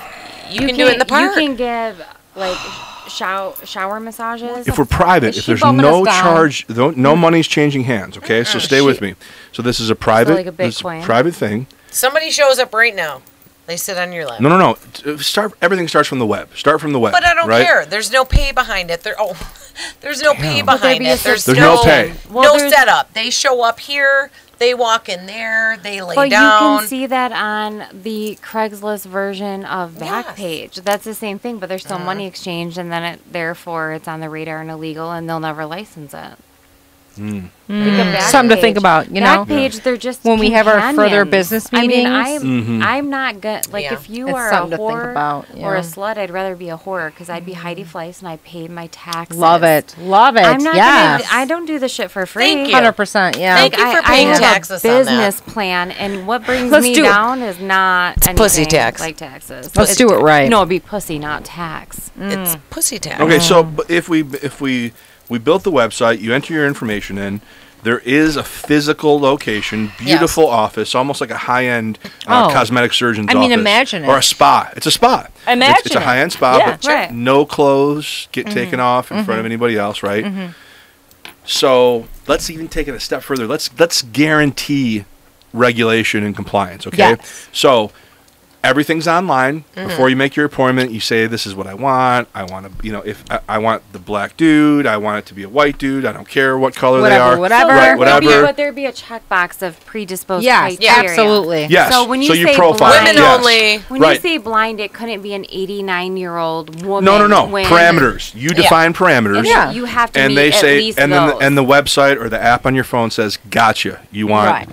You can do it in the park. You can give like shower massages. If we're private, Is if she there's bumming no us down? charge, no money's changing hands. Okay, so stay with me. So this is a private, like a this is a Bitcoin. private thing. Somebody shows up right now. They sit on your lap. No. Everything starts from the web. Start from the web. But I don't right? care. There's no pay behind it. There's no pay Would there behind be a it. There's There's no pay. Well, no there's- setup. They show up here. They walk in there. They lay But you down. can see that on the Craigslist version of Backpage. That's the same thing, but there's still money exchanged, and then therefore it's on the radar and illegal, and they'll never license it. Something to think about, you know? Backpage, they're just When we have our further companions. business I mean, meetings. I'm not good. Like, Yeah. if you It's are a something to think whore about, or yeah. a slut, I'd rather be a whore because I'd be Heidi Fleiss and I paid my taxes. Love it. Love it. I'm not yes. gonna. I don't do this shit for free. Thank you. 100%. Yeah. Thank you for I paying have taxes a on that. business plan, and what brings Let's me do it. down is not anything pussy tax. like taxes. Let's do it right. No, it'd be pussy, not tax. It's pussy tax. Okay, so but if we built the website, you enter your information in. There is a physical location, beautiful office, almost like a high-end Oh. cosmetic surgeon's I mean, office. imagine it. Or a spa. It's a spa. Imagine it's a it. high-end spa, Yeah. but Right. no clothes get taken off in front of anybody else, right? So let's even take it a step further. Let's guarantee regulation and compliance, okay? Yes. So everything's online. Before you make your appointment, you say, this is what I want. I want to, if I want the black dude, I want it to be a white dude. I don't care what color they are. Whatever. Right, whatever. Would there be a checkbox of predisposed Yes, criteria? absolutely. Yes. So when you say profile. blind- Women yes. only. When Right. you say blind, it couldn't be an 89-year-old woman. No. when- Parameters. You define parameters. And Yeah. you have to And meet they at say, least and those. then the website or the app on your phone says, "Gotcha." You want, Right.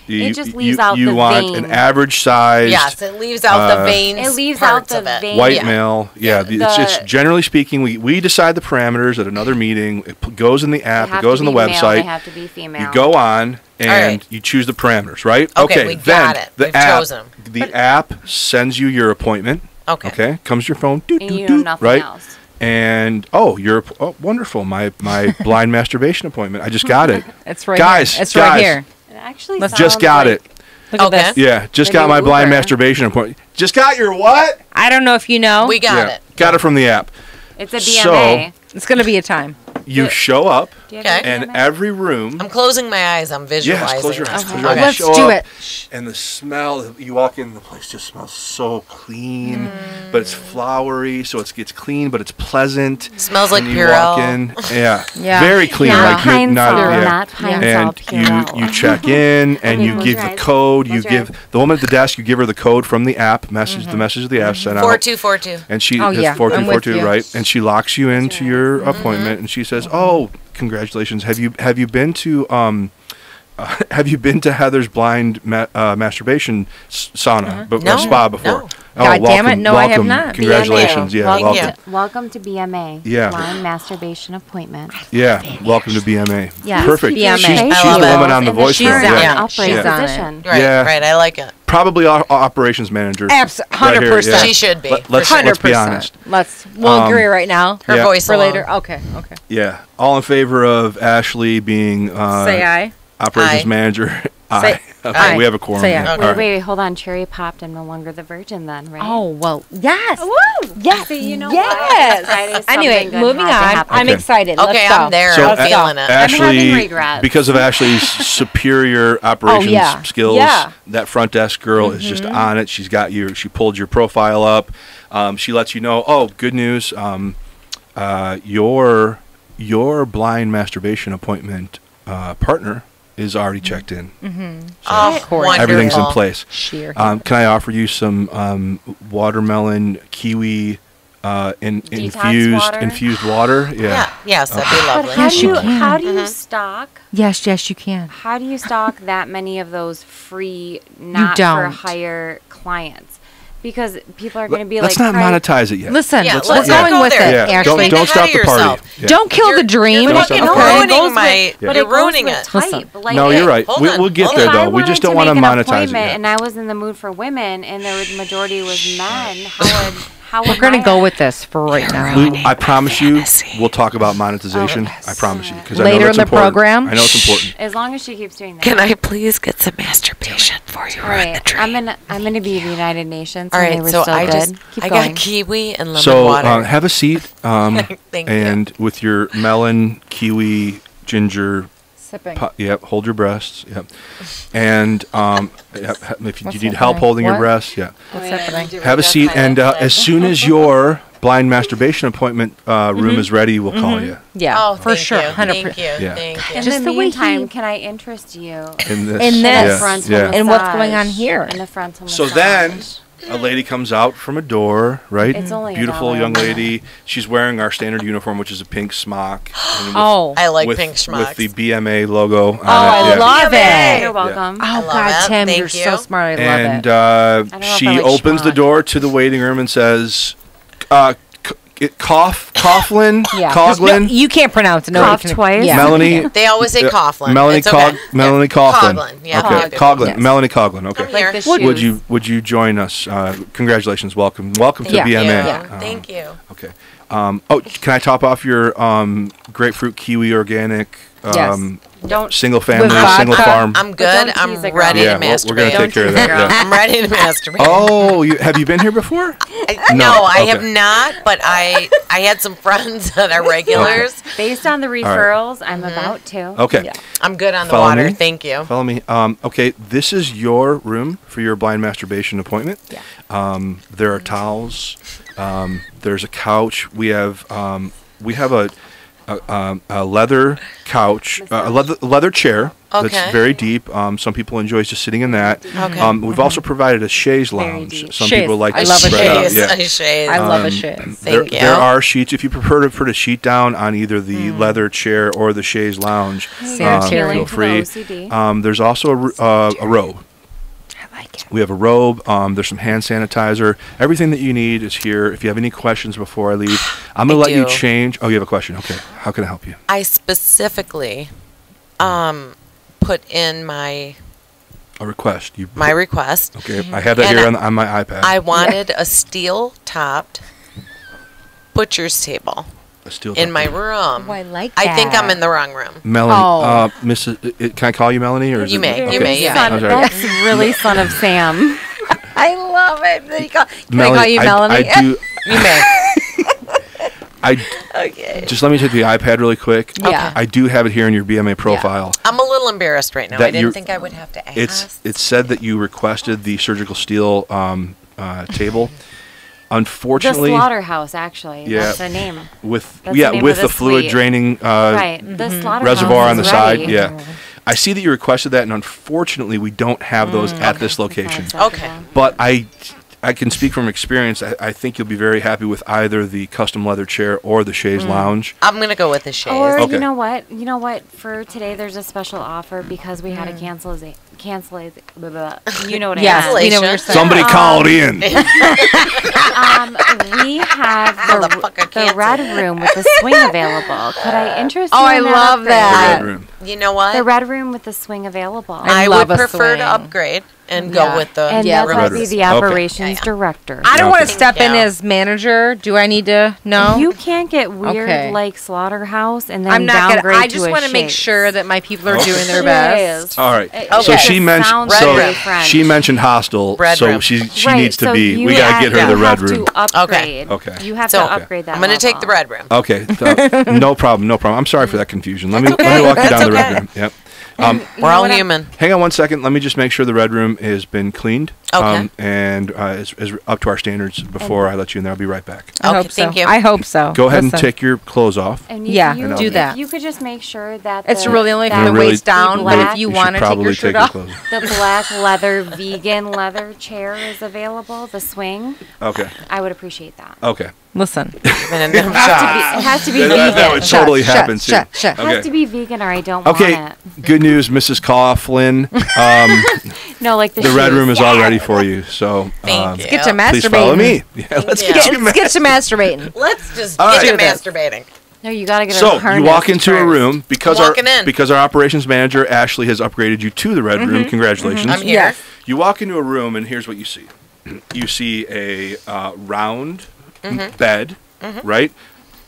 you just leaves out you the want vein. an average size. Yes, it leaves out the veins. It leaves out parts the of it. vein. White Yeah. male, yeah. It's generally speaking, we decide the parameters at another meeting. It goes in the They app. It have goes to on the be male, website. They have to be female. You go on and right. you choose the parameters, right? Okay, we then got it. The We've app, chosen 'em. The app sends you your appointment. Okay. Okay, comes to your phone. Doot, And doot, you know doot, nothing right? else. And wonderful! My blind masturbation appointment. I just got it. It's right Guys, here. It's guys. right here. It actually Let's Just sounds got like- it. Look Okay. at this. Yeah, just The got new my blind Uber. masturbation appointment. Just got your what? I don't know if you know. We got yeah, it. got it from the app. It's a So- DMA. It's going to be a time. You show up, Do you have Okay. a and DMA? every room. I'm closing my eyes. I'm visualizing. Yes, close your eyes. this. Close your eyes. Let's Show do up, it. And the smell, you walk in, the place just smells so clean, but it's flowery, so it gets clean, but it's pleasant. Smells like and you walk Purell. in, yeah, Yeah. very clean, Not like pine not, salt, yeah. not pine And salt, Purell. you check in, and Okay, you close give your the eyes. code. You Close your give the woman at the desk. You give her the code from the app. The message of the app sent out. 4242. And she Oh, that's yeah, I'm with 4242, you. right? And she locks you into your appointment, and she says, "Oh, congratulations. Have you been to have you been to Heather's blind masturbation sauna, No, spa before? no. Oh, God damn it, no, I have welcome. not. Congratulations, BMA. yeah, Welcome. welcome. Welcome to BMA. Yeah. Blind masturbation appointment. Yeah, welcome to BMA. Yeah. Perfect. BMA. She's I the love it. woman on the voice She's room. on Yeah. it. Upright She's on it. position. Right, Yeah. right. I like it. Probably our operations manager. 100%. yeah. She should be. Let's for sure. let's be honest. We'll agree right now. Her Yeah. voice For alone. later. Okay. Yeah. All in favor of Ashley being Say aye. operations Aye. manager? Aye. Say Okay, aye. we have a quorum. Say here. aye. All Wait, right. wait, hold on. Cherry popped. I'm no longer the virgin then, right? Oh well, yes. Woo! Yes. See, you know Yes. what? Friday, Anyway, something good moving had to on. happen. I'm Okay. excited. Okay, Let's go. I'm there. So I'm feeling it. Ashley, having regrets. because of Ashley's superior operations yeah. skills, Yeah. that front desk girl is just on it. She's got you. She pulled your profile up. She lets you know. Oh, good news. Your blind masturbation appointment partner is already checked in. Oh, Of course. wonderful. Everything's in place. Sheer. Can I offer you some watermelon kiwi infused water? Yeah. Yes, that'd be But lovely. how Yes, do you you can. how do you stock? Yes, you can. How do you stock that many of those free, not for don't. hire clients? Because people are going to be Let's like, not monetize it yet. Listen, Yeah, let's let's we're not going go with there. it, Yeah, Ashley. Get don't ahead stop of the party. yourself. Yeah. Don't kill the dream. Don't But stop it the goes party. with- Ruining my- but you're it goes ruining with it. type. Listen. Like, No, you're right. hold We'll on, get hold there on. though. If I We just wanted don't want to make an monetize it appointment yet. and I was in the mood for women, and the majority was men. How We're would going to my- go with this for right now. I promise you, we'll talk about monetization. I promise you, because I know Later that's in the important. program? I know it's important. As long as she keeps doing that. Can I please get some masturbation for you? All right, I'm gonna be the United Nations. All and they right, were so still I good. just Keep I going. got kiwi and lemon So water. have a seat, Thank you. and with your melon, kiwi, ginger. Sipping. Yep, hold your breasts. Yep, and if you What's need help happening? holding your What? breasts, yeah. What's happening? Have a seat, and as soon as your blind masturbation appointment room is ready, we'll call you. Yeah, Oh, for thank sure. you. 100%. Thank you. Yeah. Thank you. In Just the the way meantime, he- can I interest you In this, In in this. a frontal yeah. massage? And what's going on here? In a frontal So massage. then a lady comes out from a door, right? It's only Beautiful $1 young a minute. lady. She's wearing our standard uniform, which is a pink smock. and with- Oh. I like with, pink with schmucks. the BMA logo on it. I yeah. love it. You're welcome. Oh, love God, it. Tim, Thank you're you. so smart. I love And it. don't know if she I like opens the schmuck. door to the waiting room and says, Coughlin? Yeah. Coughlin? No, you can't pronounce it. No, Cough you can- twice? Yeah. Melanie? They always say Coughlin. Melanie It's okay. Melanie Yeah. Coughlin. Coughlin. Yeah. Okay, Coughlin. Coughlin. Yes. Melanie Coughlin. Okay. I'm here. Like the Would shoes. you join us? Congratulations. Welcome to Yeah. BMA. Yeah. Thank you. Okay. Can I top off your grapefruit kiwi organic Yes. Don't. single family, With single vodka? farm? I'm But good. don't I'm tease a girl. ready Yeah, to well, masturbate. we're gonna take care of that. Don't tease a Yeah. I'm ready to masturbate. Oh, have you been here before? No, I Okay. have not, but I had some friends that are regulars. Based on the referrals, I'm about to. Okay. Yeah. I'm good on the Follow water. me. Thank you. Follow me. Okay, this is your room for your blind masturbation appointment. Yeah. There are towels. There's a couch. We have a leather couch, a leather chair Okay. that's very deep. Some people enjoy just sitting in that. Okay. We've also provided a chaise Very lounge. deep. Some Chaise. people like I to love a spread out. Shays. Yeah. A shays. I love a shit. Thank you. There are sheets if you prefer to put a sheet down on either the Hmm. leather chair or the chaise lounge. Sanitary. Feel To the free. OCD. There's also a robe. I like it. We have a robe. There's some hand sanitizer. Everything that you need is here. If you have any questions before I leave, I'm going to let you do. change. Oh, you have a question. Okay. How can I help you? I specifically put in my A request. You request. Okay. I have that And here on my iPad. I wanted a steel-topped butcher's table A steel in top. my room. Oh, I like I think that. I'm in the wrong room. Melanie. Oh. Mrs. Can I call you Melanie or is You it- may. okay. You may. You Son, may. I'm sorry. that's really son of Sam. I love it. Can Melanie, I call you Melanie? I do. You may. Okay. Just let me take the iPad really quick. Yeah. I do have it here in your BMA profile. I'm a little embarrassed right now. That I didn't you're- think I would have to ask. It said that you requested the surgical steel table. The Unfortunately, slaughterhouse, actually. Yeah. That's the name. with That's the name with of the the fluid suite. draining Right. The slaughterhouse reservoir on the is side. ready. Yeah, I see that you requested that, and unfortunately, we don't have those at this location. That's Okay. acceptable. But I I can speak from experience. I think you'll be very happy with either the custom leather chair or the chaise lounge. I'm going to go with the chaise. Or Okay. you know what? You know what? For today, there's a special offer because we had a cancel. Blah, blah. You know what I Yes, mean? we know what you're saying. Somebody called in. We have Motherfucker the red room with the swing available. Could I interest you Oh, I in that love upgrade? that. The red room. You know what? The red room with the swing available. I I love would a prefer to swing. upgrade and Yeah. go with the And Yeah, that red might be room. the Okay. operations Yeah. director. I don't want to Okay. step in Yeah. as manager. Do I need to know? You can't get weird Okay. like slaughterhouse and then I'm not downgrade gonna. I to just a want to make Shays. sure that my people are Okay. doing their best. All right. It So just she mentioned. sounds So very French. she mentioned hostel. Red so room. she Right, needs to so be. you We gotta get her the you red have room. To upgrade. Okay. You have So, to upgrade that. I'm going to take the level. red room. Okay. No problem. No problem. I'm sorry for that confusion. Let me walk you That's down the red okay. room. Yep. You We're know all what I'm- human. Hang on one second. Let me just make sure the red room has been cleaned. Okay. And is up to our standards before I let you in there. I'll be right back. I Okay, hope so. thank you. I hope so. Go ahead and Listen. take your clothes off. And Yeah, you, do that. If you could just make sure that It's the, really only that from the really- waist down, but if you should want to take probably your shirt your off. clothes the black leather vegan leather chair is available, the swing, Okay. I would appreciate that. Okay. Listen. Been in them It shots. has to be That vegan. would totally Shut, happen shut, too. shut. It has Okay. to be vegan or I don't Okay. want it. Good news, Mrs. Coughlin. No, like the The red shoes. room is all ready for you. So Thank you. Get to please masturbating. follow me. Yeah, let's you. get you. Let's get to masturbating. Let's just All get right. you Do this. masturbating. No, you gotta get a So you harness walk into a first. room because Walking in. our operations manager Ashley has upgraded you to the red room. Congratulations. I'm here. Yes. You walk into a room and here's what you see. You see a round bed, right?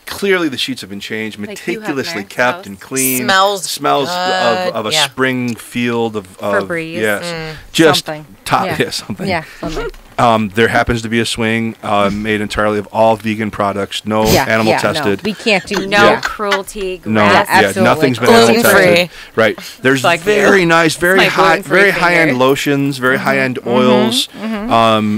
Clearly the sheets have been changed, Like Hugh meticulously Hefner's kept house. and clean. Smells good, of a yeah. spring field of Febreze. yes, just Something. top Yeah. yeah, something. Yeah. Something. There happens to be a swing made entirely of all vegan products, no Yeah. animal yeah, tested. No. We can't do No Yeah. cruelty, No, grass. Yeah, absolutely. nothing's been animal Gluten-free. tested. Right. There's Like very nice, very my high, gluten-free very high end finger. lotions, very high end oils.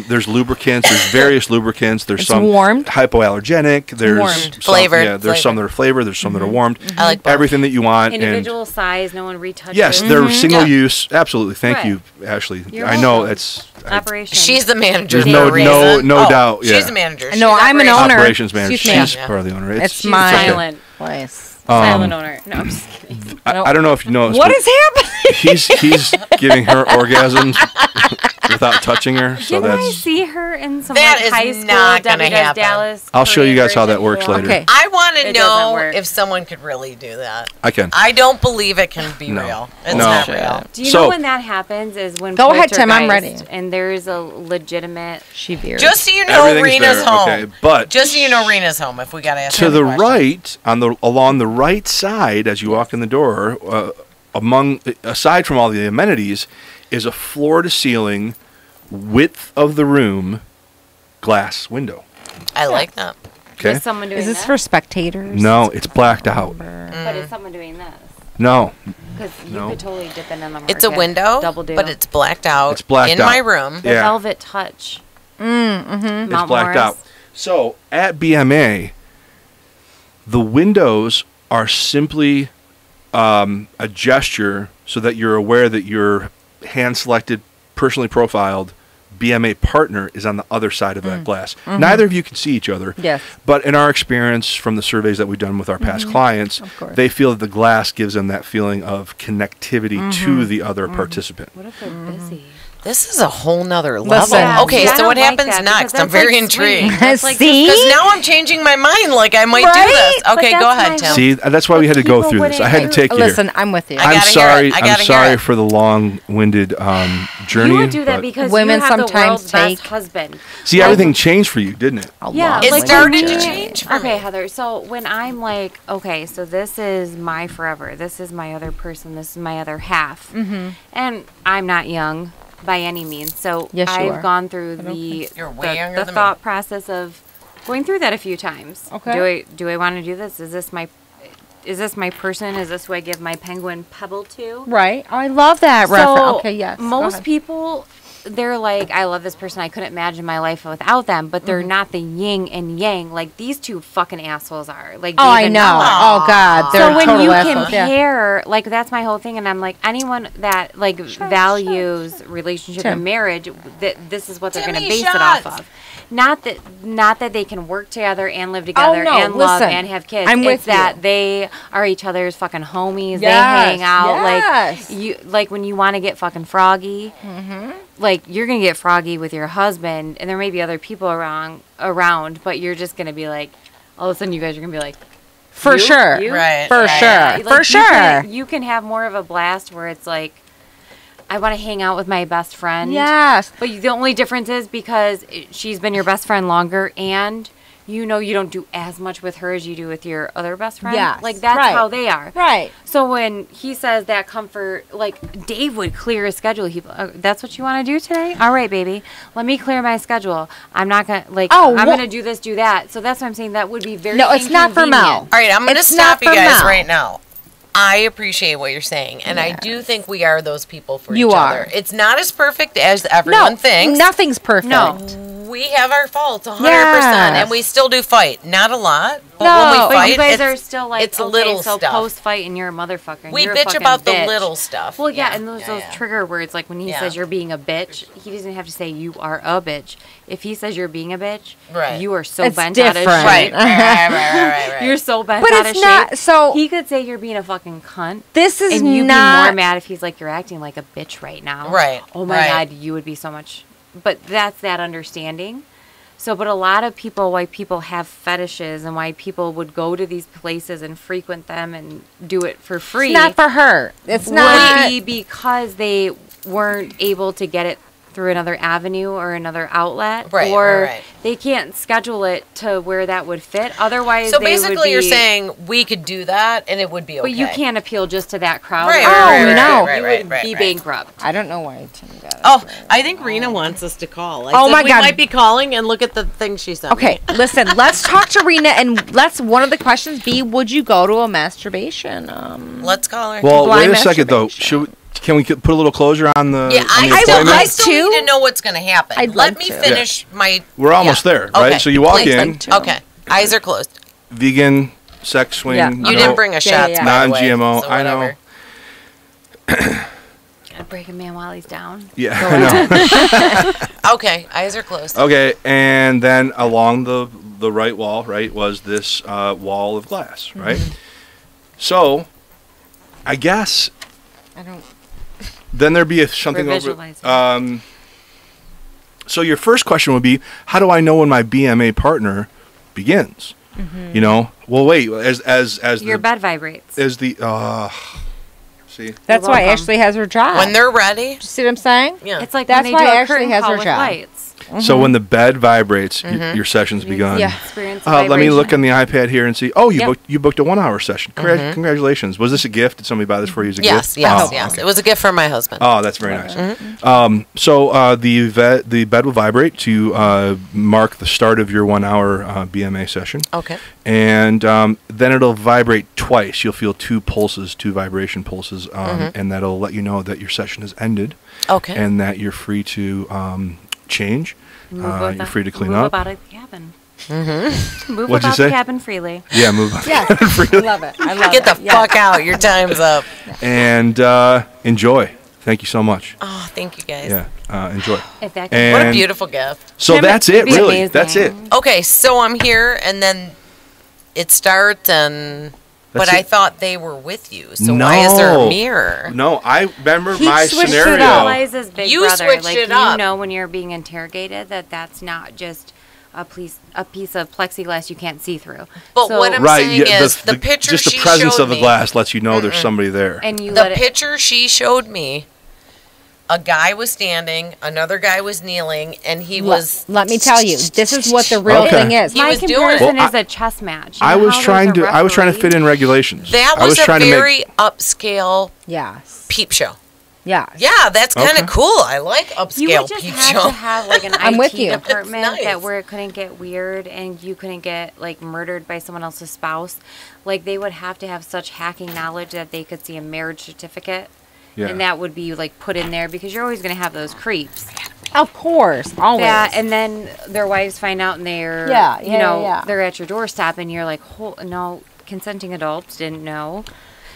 There's lubricants. There's various lubricants. There's It's some warmed. hypoallergenic. There's warmed. some, Flavored. Yeah, there's some that are flavored. There's some that are warmed. I like both. Everything that you want. Individual size, no one retouches. And yes, they're single Yeah. use. Absolutely. Thank Right. you, Ashley. You're I know welcome. it's. Operation. She's the manager. There's for no- a reason. no doubt, yeah. She's the manager. No, She's I'm an operations. owner. Operations manager. Excuse me. She's Yeah. part of the owner. It's She's my silent. place. Silent owner. No, I'm just kidding. I don't know if you noticed. What but is happening? He's giving her orgasms without touching her. So Didn't I that's. see her in some That like, is high school not gonna WS happen. Dallas? I'll show you guys how that Korean works version later. film? Okay. I want to It doesn't know work. if someone could really do that. I can. I don't believe it can be No. real. It's No. not real. Do you So- know when that happens? Is when Go ahead, Tim, I'm poltergeist ready. And there's a legitimate. She veered. Just so you know, Everything's Rena's there, home. okay, but- just so you know, Rena's home. If we gotta ask To her the question. right, along the right side, as you walk in the door, aside from all the amenities, is a floor-to-ceiling, width of the room, glass window. I like that. Okay. Is someone doing Is this this? for spectators? No, it's blacked out. But is someone doing this? No, Because you No. could totally dip in the market. It's a window, Double do. but it's blacked out. It's blacked in out. my room. the yeah. velvet touch. It's Mount blacked Morris. out. So at BMA, the windows are simply a gesture so that you're aware that your hand-selected, personally profiled BMA partner is on the other side of that glass. Neither of you can see each other. Yes. But in our experience from the surveys that we've done with our past clients, course. they feel that the glass gives them that feeling of connectivity to the other participant. What if they're busy? This is a whole nother level. Listen. Yeah, Okay, see, I so what don't like happens that next? because I'm that's very like swinging. intrigued. That's like See? Because now I'm changing my mind. Like I might do Right? this. But Okay, go that's ahead, my Tim. whole- See, that's why we had to go through this. I had to take you Listen, here. I'm with you. I I'm gotta hear sorry. it. I I'm gotta hear sorry it. for the long-winded journey. You would do that but- because Women you have the sometimes world's take- best husband. see, everything changed for you, didn't it? A Yeah, lot. It like started when to you- change for Okay, me. Heather. So when I'm like, okay, so this is my forever. This is my other person. This is my other half. Mm-hmm. And I'm not young by any means. So Yes, you I've are. gone through the You're way younger the than me. thought process of going through that a few times. Okay. Do I want to do this? Is this my person? Is this who I give my penguin pebble to? Right. I love that So reference. Okay, yes. Go most ahead. people they're like, I love this person. I couldn't imagine my life without them. But they're not the yin and yang like these two fucking assholes are. Like, Oh, Dave I and know. Noah. Oh, God. They're So when total you assholes. Yeah. compare, like, that's my whole thing, and I'm like, anyone that like values relationship Tim. and marriage, this is what they're going to Timmy base shots. it off of. Not that they can work together and live together no, and love listen. and have kids. I'm it's with that you. they are each other's fucking homies. Yes, They hang out yes. like you, like when you want to get fucking froggy. Like you're gonna get froggy with your husband, and there may be other people around, but you're just gonna be like, all of a sudden you guys are gonna be like, For you? sure. You? Right. For right. sure. Like, For sure. You can have more of a blast where it's like, I want to hang out with my best friend. Yes. But the only difference is because she's been your best friend longer, and you know you don't do as much with her as you do with your other best friend. Yes, Like, that's right. how they are. Right. So when he says that comfort, like, Dave would clear his schedule. That's what you want to do today? All right, baby. Let me clear my schedule. I'm not going to, like, Oh, I'm well- going to do this, do that. So that's what I'm saying. That would be very No, it's not for Mel. inconvenient. All right, I'm going to It's stop not you for guys Mel. right now. I appreciate what you're saying, and I do think we are those people for You each are. other. It's not as perfect as everyone thinks. Nothing's perfect. No. We have our faults 100%, Yes. and we still do fight. Not a lot, but No. when we But fight, But you guys it's, are still like, it's okay, little so stuff. post-fight and you're a motherfucker. and We you're a bitch fucking about the bitch. little stuff. Well, yeah, and those yeah. trigger words, like when he Yeah. says you're being a bitch, he doesn't have to say you are a bitch. If he says you're being a bitch, Right. you are so It's bent out of shape. different. Right, right. You're so bent But out it's of not- shape. so- he could say you're being a fucking cunt. This is And you'd be not. more mad if he's like, you're acting like a bitch right now. Right, Oh my right. God, you would be so much. But that's that understanding. So, but a lot of people, why people have fetishes and why people would go to these places and frequent them and do it for free. It's not for her. It's would not. be because they weren't able to get it through another avenue or another outlet, Right, or right. they can't schedule it to where that would fit. Otherwise, So they would basically, you're be- saying we could do that, and it would be okay. but you can't appeal just to that crowd. Right, or right, right, no. right, you right, would right, be right. bankrupt. I don't know why Tim got it. Oh, I think Rena wants us to call. I Oh said my we God. might be calling, and look at the thing she sent Okay, me. listen. Let's talk to Rena, and let's. One of the questions be: would you go to a masturbation? Let's call her. Well, Blind wait a second though. masturbation. Can we put a little closure on the? Yeah, on the I appointment? still like need to. to know what's going to happen. I'd Let like me to. finish my... We're almost there, right? Okay, So you walk please. in, Like to. Okay, eyes are closed. vegan, sex swing. Yeah. You no, didn't bring a shot, yeah. by the way, Non-GMO, so I know. whatever. Gotta break a man while he's down. Yeah, I know. Okay, eyes are closed. Okay, and then along the right wall, right, was this wall of glass, right? So, I guess I don't. then there'd be something We're over. visualizing. So your first question would be, how do I know when my BMA partner begins? You know, well, wait, as Your the bed vibrates. as the see. That's You're why welcome. Ashley has her job. When they're ready, See what I'm saying? yeah. It's like That's when why they do a Ashley curtain has call her with job. lights. So when the bed vibrates, your session's begun. Yeah. Experience the Let me look vibration. on the iPad here and see. Oh, Yep. you booked a 1 hour session. Congratulations. Was this a gift? Did somebody buy this for you as a Yes, gift? yes, Oh, yes. okay. It was a gift from my husband. Oh, that's very nice. So the bed will vibrate to mark the start of your 1 hour BMA session. Okay. And then it'll vibrate twice. You'll feel two vibration pulses, and that'll let you know that your session has ended Okay. and that you're free to change. You're free to clean move up. about the cabin. Move What'd you about say? the cabin freely. Yeah, move on. Yeah. I love it. I love Get it. the fuck out. Your time's up. And enjoy. Thank you so much. Oh, thank you guys. Yeah, enjoy. If that And- What a beautiful gift. So Tim, that's it'd it, be really. That's it. amazing. Okay, so I'm here, and then it starts, and... That's But I it. thought they were with you, so why is there a No. mirror? No, I remember He my switched it scenario. up. Realizes Big You Brother. switched Like it you up. know when you're being interrogated that that's not just a piece of plexiglass you can't see through. But So- what I'm Right, saying yeah, is the picture just the she presence showed of the me, glass lets you know there's somebody there. and you the let it. picture she showed me, a guy was standing, another guy was kneeling, and he was... Let me tell you, this is what the real Okay. thing is. He My was doing it. comparison Well, is a chess match. You I know was how trying there's to a fit referee? in regulations. That I was a trying to very upscale Yes. peep show. Yes. Yeah, that's kind of Okay. cool. I like You upscale would just peep have show. to have like an I'm with IT you. department It's nice. that where it couldn't get weird and you couldn't get like murdered by someone else's spouse. Like they would have to have such hacking knowledge that they could see a marriage certificate Yeah. And that would be like put in there because you're always going to have those creeps. Of course, always. Yeah, and then their wives find out and they're, they're at your doorstep and you're like, no, consenting adults didn't know.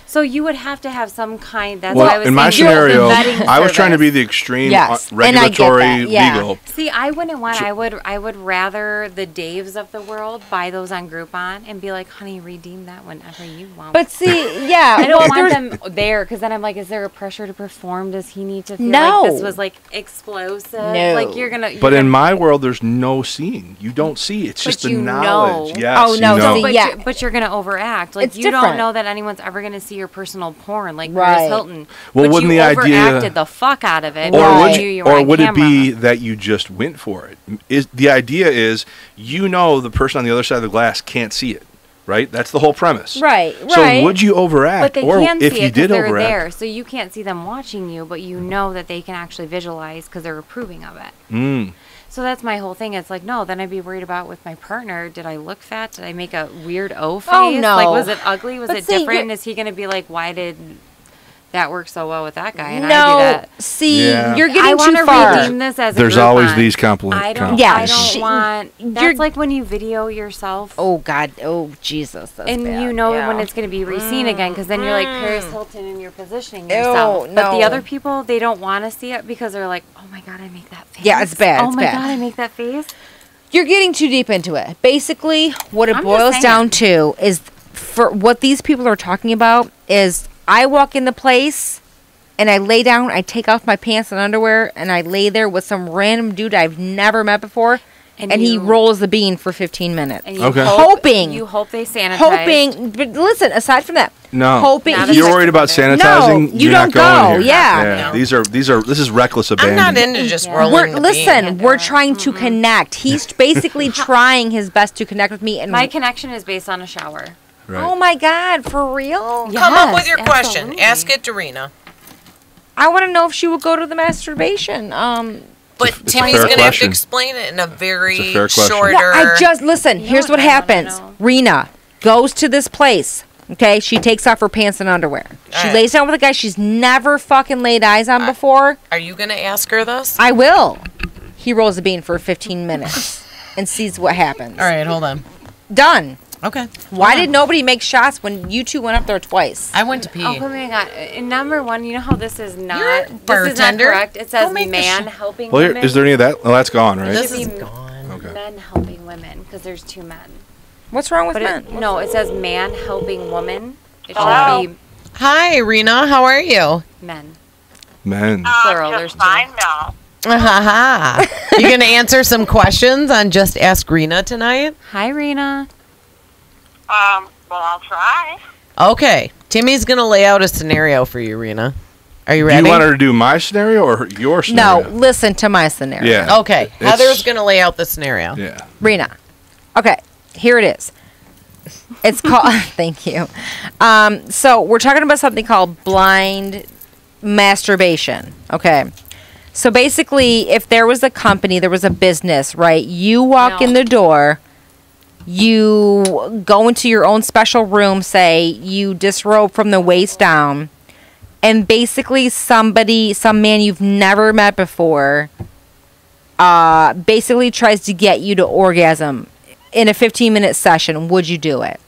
So you would have to have some kind. That's why I was in saying my scenario, I was trying to service. be the extreme Yes, and I get regulatory that, yeah. legal. See, I wouldn't want. I would rather the Daves of the world buy those on Groupon and be like, "Honey, redeem that whenever you want." But see, yeah, I don't want them there because then I'm like, is there a pressure to perform? Does he need to feel No. like this was like explosive? No. Like you're gonna. But in my world, there's no seeing. You don't see. It's But just the you knowledge. know. Yes, Oh, no, you know. see, But, yeah. but you're gonna overact. Like It's you different. don't know that anyone's ever gonna see your personal porn, like Right. Paris Hilton. Well, but wouldn't you the idea- overacted the fuck out of it. Or Right. would, you or were on would it camera. be that you just went for it? Is the idea is the person on the other side of the glass can't see it, right? That's the whole premise. Right, So right. would you overact, But they or can if see you it because did they're overact? there, so you can't see them watching you, but you know that they can actually visualize because they're approving of it. Mm. So that's my whole thing. It's like, no, then I'd be worried about with my partner. Did I look fat? Did I make a weird O face? Oh, no. Like, was it ugly? Was But it see, different? you're- Is he going to be like, why did that work so well with that guy? And I do no, that. see, Yeah. you're I getting want too to far. redeem this as There's a always Groupon. these I complications. don't. Yeah, I don't she- want. you're- That's like when you video yourself. Oh God, oh Jesus, that's And bad. you know yeah. when it's going to be re-seen again because then you're like Paris Hilton and you're positioning yourself. Ew, But the no. other people, they don't want to see it because they're like, oh my God, I make that face. Yeah, it's bad, Oh it's my bad. God, I make that face. You're getting too deep into it. Basically, what it I'm just boils saying. down to is for what these people are talking about is I walk into place and I lay down, I take off my pants and underwear, and I lay there with some random dude I've never met before, and he you- rolls the bean for 15 minutes. And you Okay. Hoping. You hope they sanitize. Hoping, but listen, aside from that, No, hoping Not you're a worried about sex offender. sanitizing. No, you you're not don't go, going here. yeah. No. This is reckless I'm abandon. not into just Yeah. rolling the listen, bean. we're trying to connect. He's basically trying his best to connect with me. And My connection is based on a shower. Right. oh my God, for real? Come up with Yes, your question. absolutely. Ask it to Rena. I want to know if she would go to the masturbation. But It's a Timmy's fair going to have to question. explain it in a very It's a fair question. shorter. No, I just listen. Here's what what I wanna happens. know? Rena goes to this place. Okay, she takes off her pants and underwear. She Alright. lays down with a guy she's never fucking laid eyes on before. Are you going to ask her this? I will. He rolls a bean for 15 minutes and sees what happens. All right, hold on. Done. Okay. Why did nobody make shots when you two went up there twice? I went to pee. Oh my God! And number one, you know how this is You're a not. This is not bartender. correct. It says Go make the man sh- helping Well, here, women. is there any of that? Oh, that's gone, right? This should is be gone. Okay. men helping women because there's two men. What's wrong with But men? no, it says man helping woman. It should Hello? be Hi, Rena. How are you? men. Men. Plural, there's Just two. fine now. Ha You going to answer some questions on Just Ask Rena tonight? Hi, Rena. Well, I'll try. Okay. Timmy's going to lay out a scenario for you, Rena. Are you Do ready? you want her to do my scenario or your No, scenario? listen to my scenario. Yeah. Okay. It's- Heather's going to lay out the scenario. Yeah. Rena. Okay, here it is. It's called. Thank you. So we're talking about something called blind masturbation. Okay. So basically, if there was a company, there was a business, right? You walk No. in the door. You go into your own special room. Say you disrobe from the waist down, and basically some man you've never met before, basically tries to get you to orgasm in a 15-minute session. Would you do it?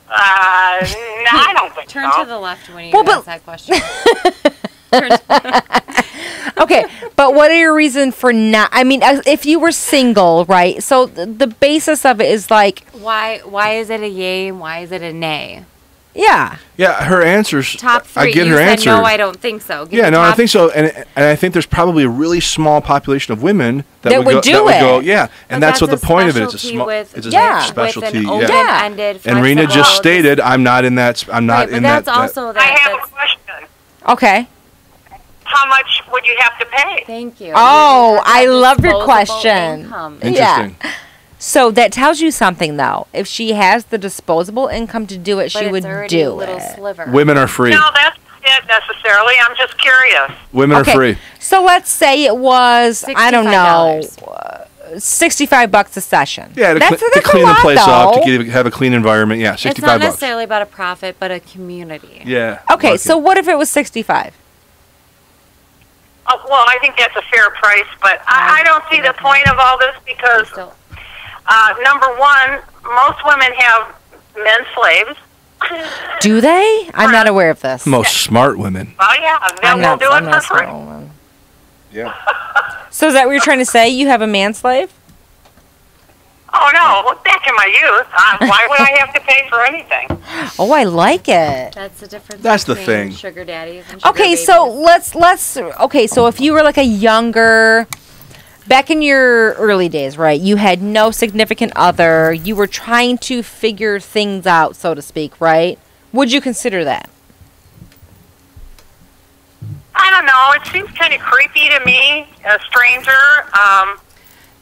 No, I don't think Turn so. to the left when you Well, ask but- that question. Okay, but what are your reason for not? I mean, if you were single, right? So the basis of it is like, Why is it a yay and why is it a nay? yeah, Yeah, her answers. Top three. I get you her said answer. no, I don't think so. Give Yeah, me no, I top- think so, and I think there's probably a really small population of women that That would would go, do that would go, it. yeah, But and that's what the a point of it is. It's a specialty small, with- it's a Yeah. specialty. With an Yeah. open-ended, And Rena just flexible- stated, I'm not in that. I'm not Right, but in that's that. also I that. have a That's, question. okay. How much would you have to pay? thank you. Oh, You have I love your disposable question. income. Interesting. So that tells you something, though. If she has the disposable income to do it, But she it's would already a do little it. sliver. Women are free. No, that's it necessarily. I'm just curious. Women are free. So let's say it was, I don't know, $65. $65 a session. Yeah, that's to a clean lot, the place up, though. to have a clean environment. Yeah, $65. It's not necessarily about a profit, but a community. Yeah. Okay, like so it. what if it was 65? Well, I think that's a fair price, but I don't see the point of all this because, Still, number one, most women have men slaves. Do they? I'm not aware of this. Most smart women. Well, yeah, they will do I'm it not for free. smart. Yeah. So is that what you're trying to say? You have a manslave? Oh, no, look back in my youth. Why would I have to pay for anything? Oh, I like it. that's the difference. That's the between thing. Sugar daddies and sugar Okay, babies. so let's okay, so if you were like a younger back in your early days, right? You had no significant other, you were trying to figure things out, so to speak, right? Would you consider that? I don't know. It seems kind of creepy to me, a stranger.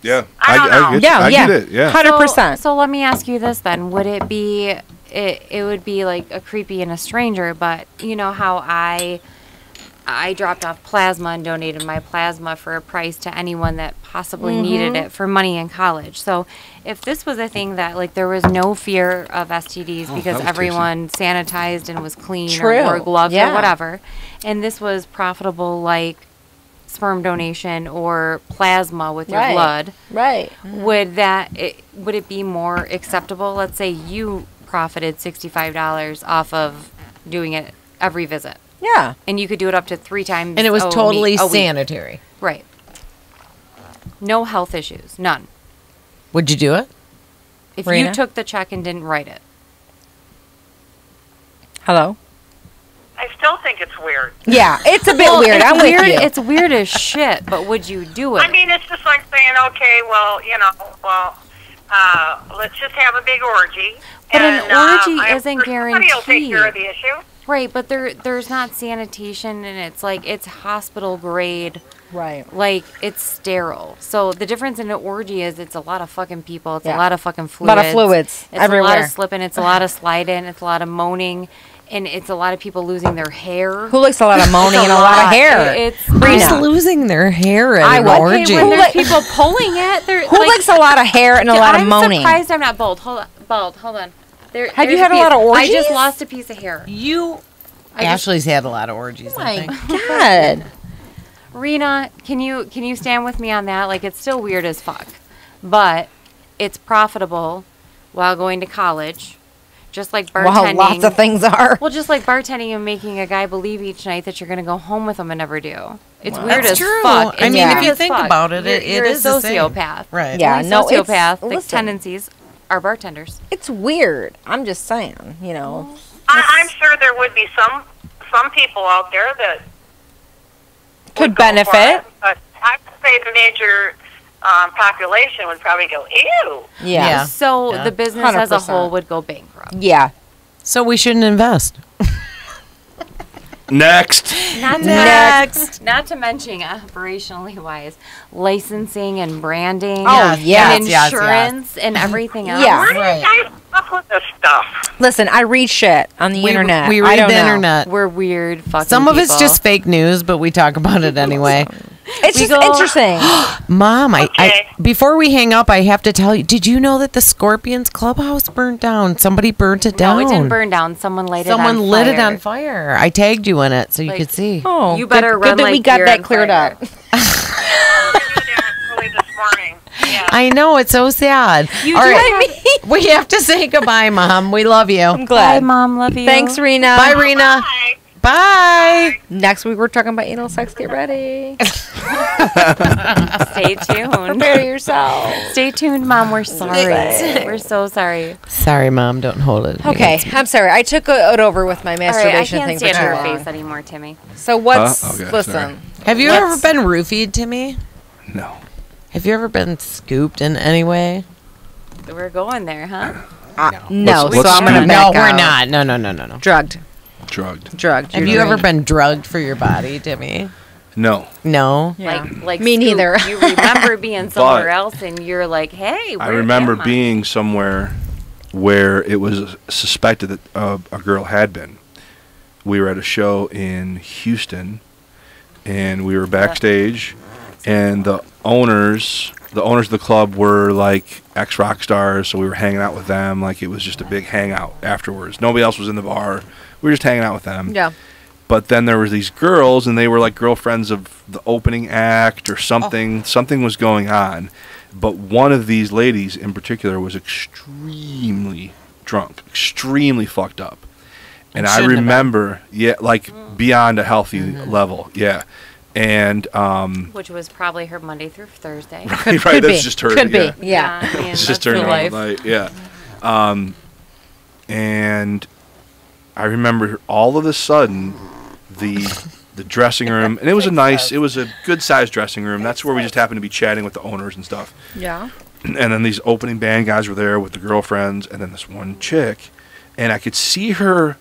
Yeah. I don't know. I get it. Yeah. 100%. So let me ask you this then: would it be? It would be like a creepy and a stranger, but you know how I dropped off plasma and donated my plasma for a price to anyone that possibly needed it for money in college. So if this was a thing that like there was no fear of STDs because that was everyone sanitized and was clean True. or wore gloves Yeah. or whatever, and this was profitable like sperm donation or plasma with your blood, Right. would it be more acceptable? Let's say you profited $65 off of doing it every visit. Yeah. And you could do it up to 3 times. And it was totally a week. sanitary. Right. No health issues. None. Would you do it? If Rina? you took the check and didn't write it. Hello? I still think it's weird. Yeah, it's a bit weird. I'm weird, with you. It's weird as shit, but would you do it? I mean, it's just like saying, okay, well, let's just have a big orgy. But an orgy isn't Somebody will take care of the issue. Right, but there's not sanitation, and it's like it's hospital grade. Right. Like, it's sterile. So the difference in an orgy is it's a lot of fucking people. It's Yeah. a lot of fucking A fluids. lot of fluids It's a lot everywhere. of slipping. It's a lot of sliding. It's a lot of moaning. And it's a lot of people losing their hair. Who likes a lot of moaning and a lot of hair? It's Who's Rina. losing their hair at I an would. orgy? Okay, when Who there's like- people pulling it, they're Who like, likes a lot of hair and a lot of moaning? I'm surprised I'm not bald. Hold on. Have you there's had a lot of I just orgies? lost a piece of hair. Ashley's had a lot of orgies, I think. God. Rena, can you stand with me on that? Like, it's still weird as fuck, but it's profitable while going to college, just like bartending. Well, lots of things are. Well, just like bartending and making a guy believe each night that you're going to go home with him and never do. It's weird That's as true. fuck. I It's mean, weird if you as think fuck. about it, you're it a is the same. sociopath. Right. Yeah, Only no, it's- sociopathic listen. tendencies are bartenders. It's weird. I'm just saying, you know. I'm sure there would be some people out there that Could would go for benefit. it, but I'd say the major population would probably go, ew. Yeah. Yeah. So Yeah. the business as a 100%. whole would go bankrupt. Yeah. So we shouldn't invest. Next. Not to mention, operationally wise, licensing and branding. Oh, Yes, yeah. And yes, insurance and everything else. Yeah. Where do Right. you guys come up with this stuff? Listen, I read shit on the internet. We I read don't the know. internet. We're weird fucking Some of it's people. just fake news, but we talk about it anyway. It's We just go- interesting. Mom, I Okay. before we hang up, I have to tell you. Did you know that the Scorpions Clubhouse burnt down? Somebody burnt it down. No, it didn't burn down. Someone lit it on fire. Someone lit it on fire. I tagged you in it so you Like- could see. Oh, You better good, run good that we like got you're that on cleared fire. up. I knew that early this morning. Yeah. I know, it's so sad. You All do right, we have to say goodbye, Mom. We love you. I'm Bye, glad. Mom. Love you. Thanks, Rena. Bye, Rena. Bye. Bye. Next week we're talking about anal sex. Get ready. Stay tuned. Prepare yourself. Stay tuned, Mom. We're sorry. We're so sorry. Sorry, Mom. Don't hold it. Okay, I'm sorry. I took it over with my All right, I masturbation can't thing for stand too your long. face anymore, Timmy. So what's? Okay, listen. sorry. Have you Let's- ever been roofied, Timmy? No. Have you ever been scooped in any way? We're going there, huh? No, Let's so I'm gonna scoop. back No, we're out. not. No. Drugged. Drugged. Have you ever been drugged for your body, Timmy? No. No. Yeah. Like Me Scoop, neither. You remember being somewhere But- else, and you're like, "Hey, I where remember am I?" being somewhere where it was suspected that a girl had been. We were at a show in Houston, and we were backstage, and the owners the owners of the club were like ex-rock stars, so we were hanging out with them. Like, it was just a big hangout afterwards. Nobody else was in the bar. We were just hanging out with them. Yeah. But then there were these girls, and they were like girlfriends of the opening act or something. Something was going on. But one of these ladies in particular was extremely drunk, extremely fucked up. And I remember, like beyond a healthy level, And which was probably her Monday through Thursday. right, that's just her. Could be, yeah. I mean, It's just her normal night, and I remember all of a sudden the dressing room, and it was a good sized dressing room. That's where we just happened to be chatting with the owners and stuff. Yeah. And then these opening band guys were there with the girlfriends, and then this one chick, and I could see her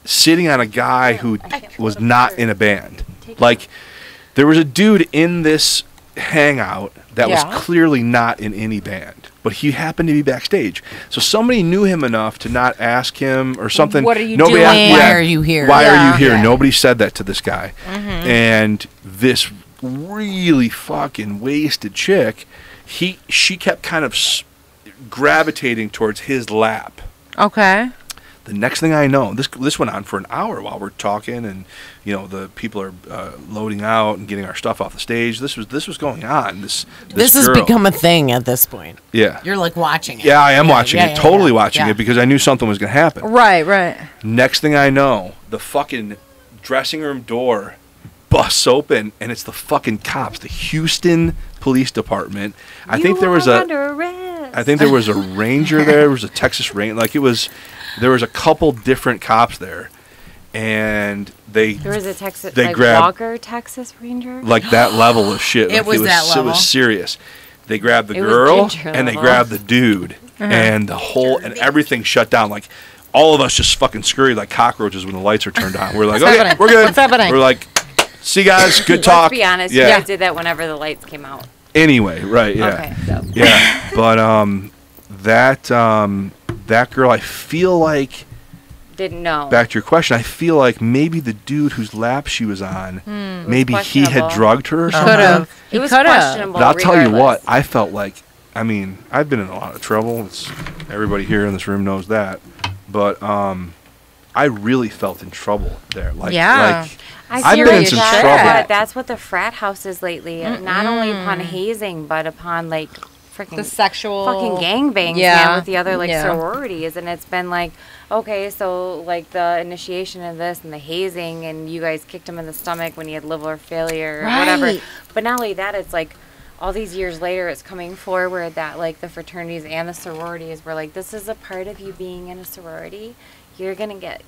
sitting on a guy who was not in a band. Like, there was a dude in this hangout that was clearly not in any band, but he happened to be backstage. So somebody knew him enough to not ask him or something. What are you doing? Why are you here? Why are you here? Nobody said that to this guy. And this really fucking wasted chick, she kept kind of gravitating towards his lap. Okay. The next thing I know, this went on for an hour while we're talking, and the people are loading out and getting our stuff off the stage. This was going on. This has become a thing at this point. Yeah, you're like watching it. Yeah, I am watching it. Totally watching it because I knew something was going to happen. Right. Next thing I know, the fucking dressing room door busts open, and it's the fucking cops, the Houston Police Department. I think there was a ranger there. There was a Texas Ranger. There was a couple different cops there, and there was a Texas, they grabbed Walker Texas Ranger, like that level of shit. It was that level. It was serious. They grabbed the girl and they grabbed the dude, and and everything shut down. Like, all of us just fucking scurried like cockroaches when the lights are turned on. We're like, okay, we're good. What's happening? We're like, see you guys, good talk. Let's be honest, you guys did that whenever the lights came out. Anyway, right? Yeah. Okay. So. Yeah, but that girl, I feel like, didn't know. Back to your question, I feel like maybe the dude whose lap she was on, maybe he had drugged her or something. Could have. It was questionable. But I'll tell you what, I felt like, I mean, I've been in a lot of trouble. Everybody here in this room knows that. But I really felt in trouble there. I've been in some trouble. That's what the frat house is lately. Not only upon hazing, but upon freaking the sexual fucking gangbangs, man, with the other sororities. And it's been like, okay, so the initiation of this and the hazing, and you guys kicked him in the stomach when he had liver failure or whatever. But not only that, it's like all these years later, it's coming forward that the fraternities and the sororities were like, this is a part of you being in a sorority. You're gonna get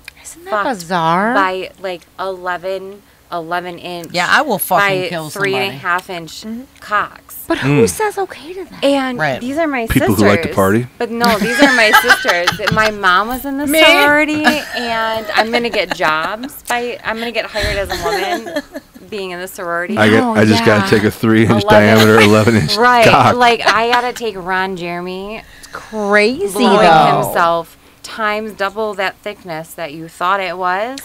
bizarre by 11-inch. Yeah, I will fucking kill somebody. 3.5-inch cocks. But who says okay to that? And these are my sisters. People who like to party. But no, these are my sisters. My mom was in the sorority, and I'm gonna get jobs I'm gonna get hired as a woman being in the sorority. I just gotta take a 3-inch diameter, 11-inch cock. I gotta take Ron Jeremy. It's crazy blowing himself times double that thickness that you thought it was.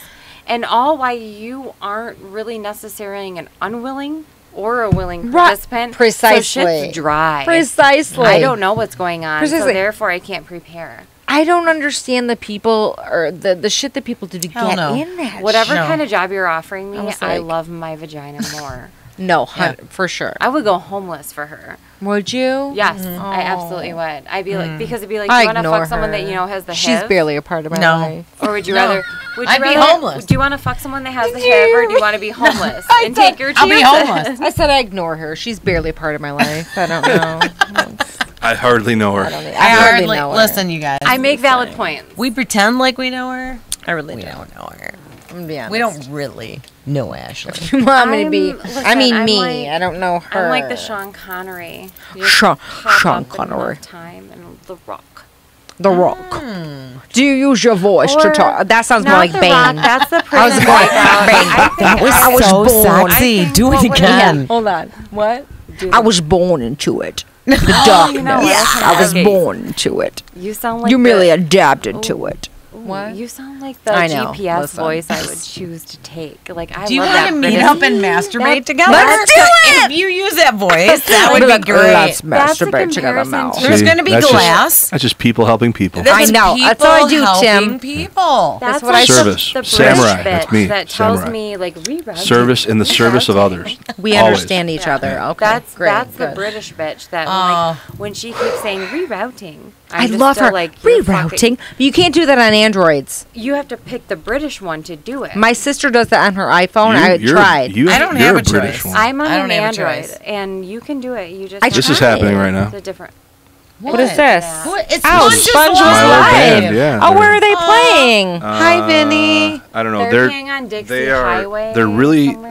And all why you aren't really necessarily an unwilling or a willing participant. Precisely. So shit's dry. Precisely. I don't know what's going on, so therefore I can't prepare. I don't understand the people or the shit that people do to get in that. Whatever kind of job you're offering me, I love my vagina more. No, for sure. I would go homeless for her. Would you? Yes, I absolutely would. I'd be like, because it'd be like, do you want to fuck someone that has the HIV? She's barely a part of my life. Or would you rather? I'd be homeless. Do you want to fuck someone that has the HIV, or do you want to be homeless and take your chances? I'll be homeless. I said I ignore her. She's barely a part of my life. I don't know. I hardly know her. I hardly know her. Listen, you guys. I make valid points. We pretend like we know her. I really don't know her. I'm gonna be honest. We don't really know Ashley. I mean, I don't know her. I'm like the Sean Connery. Sean Connery. Time and The Rock. The Rock. Do you use your voice to talk? That sounds more like Bane. Rock, that's the person. I was going Bane. That was so sexy. Do it again. Hold on. What? I was born into it. The darkness. I was born into it. You sound like you merely adapted to it. What? You sound like the I know. GPS Listen. voice I would choose to take. Like, I Do you love want that to meet British- up and masturbate together? Let's do it! If you use that voice, that would be Like, great. Let's That's a masturbate together, comparison Mel. to- There's going to be that's glass. That's just people helping people. I know. That's all I do, helping Tim. people. That's what I- Service. The British Samurai. bitch That's me. That tells Samurai. me, like, rerouting. Service in the service of others. We Always. understand each other. Okay, That's great. that's the good. British bitch that Oh. when she keeps saying rerouting. I I'm just love still her. Like, you're Rerouting. fucking- You can't do that on Androids. You have to pick the British one to do it. My sister does that on her iPhone. I You're- tried. I don't you're have a a British choice. one. I'm on I don't an have a Android, choice. and you can do it. You just I have This to- is happening right now. It's a different. What is this? What? It's Oh, Sponge Sponge was My old live. band, yeah. Oh, where are they playing? Hi, Vinny. I don't know. They're playing on Dixie they are. Highway. They're really. somewhere.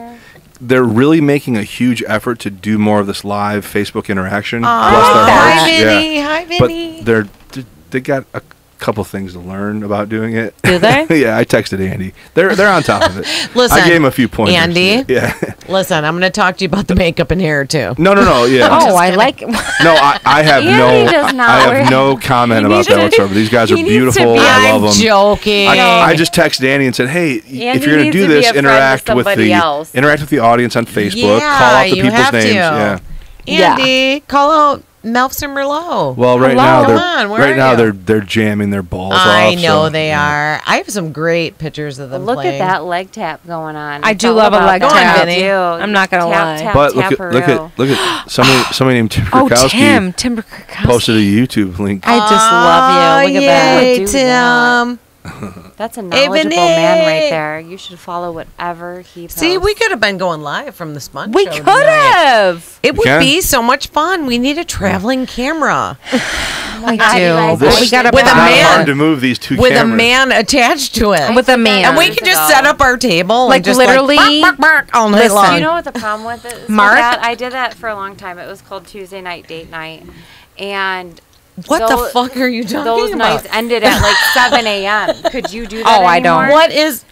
They're really making a huge effort to do more of this live Facebook interaction. I Bless like their that. hearts. Hi, Yeah. Vinny. Hi, Vinny. But they got a couple things to learn about doing it. Do they? Yeah, I texted Andy. They're on top of it. Listen, I gave him a few pointers. Andy. Yeah. Listen, I'm going to talk to you about the makeup and hair, too. No. Yeah. Oh, I like. No, I have Andy does not I wear- have no comment He about needs that to- whatsoever. These guys are he needs to beautiful. be- I love I'm them. joking. I just texted Andy and said, "Hey, if Andy you're going to needs do to be this, a friend interact with with somebody the else. interact with the audience on Facebook. Yeah, Call out the you people's have names. to. Yeah. Andy, call out Milfs and Merlot. Well, right Hello. now Come on, where are you? they're jamming their balls off. I know so, they yeah. are. I have some great pictures of them Look playing. at that leg tap going on. I It's do all love a about leg that. tap. I do. I'm not gonna lie. Tap, But tap, look at somebody named Tim Oh, Krakowski Tim Krakowski. posted a YouTube link. I just love you. Look at Yay, Do Tim. That's a Hey, knowledgeable Vinny. man right there. You should follow whatever he posts. See, we could have been going live from the Sponge that. We Show could tonight. have. It would can. be so much fun. We need a traveling camera I God, you guys, This- We got a With a It's not man. hard to move these two with cameras. a man attached to it. with a man. And we can just set up our table Like, and just literally- bark, bark, bark all night Listen. long. Do you know what the problem with it is? Mark? With that? I did that for a long time. It was called Tuesday night date night, and what the those- fuck are you talking those about? nights ended at like 7 a.m. Could you do that? Oh, I don't. anymore? What is?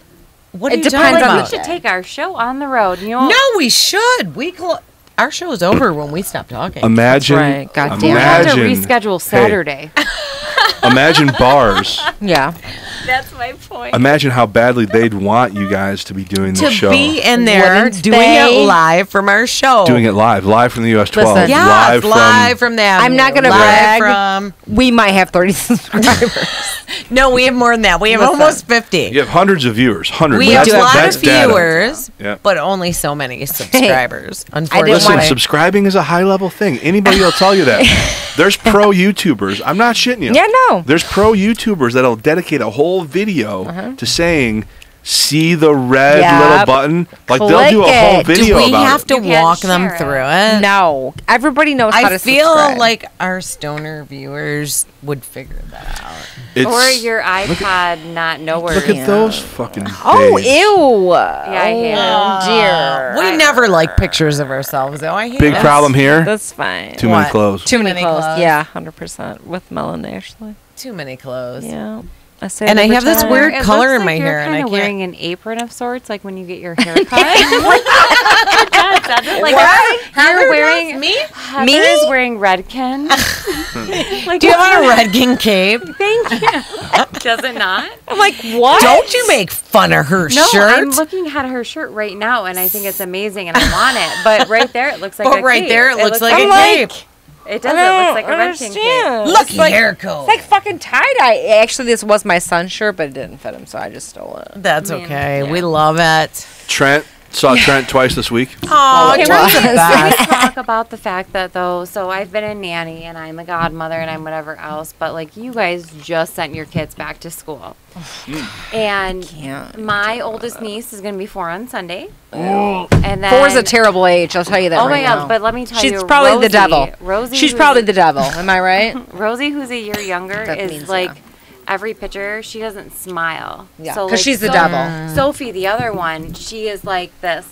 What are It you depends talking on about? We should take our show on the road. You know? No, we should. Our show is over when we stop talking. Imagine, That's right. God damn it. We'll have to imagine, reschedule Saturday. imagine bars. Yeah. That's my point. Imagine how badly they'd want you guys to be doing to this show. be in there Women's doing Day. it live from our show. Doing it live from the US 12. Listen. Yes, live from that. I'm not gonna live brag. from. We might have 30 subscribers. No, we have more than that. We have Listen. almost 50. You have hundreds of viewers. Hundreds. We have That's- a lot that's of data. viewers, Yeah. but only so many subscribers. I didn't Unfortunately, Listen, wanna- subscribing is a high level thing. Anybody will tell you that. There's pro YouTubers. I'm not shitting you. Yeah, no. There's pro YouTubers that'll dedicate a whole video to saying, "See the red Yep. little button." Like they'll do a Click whole it. video do we about have it. to You can't walk them share it. through it? No. Everybody knows how I to feel subscribe. like our stoner viewers would figure that out. It's, Or your iPod not know where. look at those fucking. Oh, babes. ew. Yeah, I hate Oh, dear. We never like pictures of ourselves, though. I hate Big it. problem here. That's fine. Too many What? clothes. Too many clothes. clothes. Yeah, 100% with Melon Ashley. Too many clothes. Yeah. I say And it I every have this time. weird It color looks in my like hair, you're and I kinda can't. wearing an apron of sorts, like when you get your hair cut. Like Heather you're wearing does? Me? Heather Me? is wearing Redken. Like, Do you have a Redken cape? Thank you. Does it not? I'm like, what? Don't you make fun of her No, shirt? I'm looking at her shirt right now, and I think it's amazing, and I want it. But right there, it looks like But a right cape. there, it looks like I'm a like, cape. It does. I It don't looks like a Redken cape. understand. Lucky like, hair coat. It's like fucking tie-dye. Actually, this was my son's shirt, but it didn't fit him, so I just stole it. That's I mean, okay. yeah. We love it. Trent saw Trent twice this week. Oh, Okay, Trent's the Can best. we talk about the fact that though? So I've been a nanny and I'm a godmother and I'm whatever else. But like you guys just sent your kids back to school, and Can't. my oldest niece is going to be 4 on Sunday. And then 4 is a terrible age. I'll tell you that Oh right my now. God! But let me tell She's you, probably Rosie, the devil. Rosie, She's who's- probably the devil. Am I right? Rosie, who's a year younger, That is means, like yeah. every picture she doesn't smile. Yeah, So, 'cause like, she's the So- devil. Sophie, the other one, she is like this.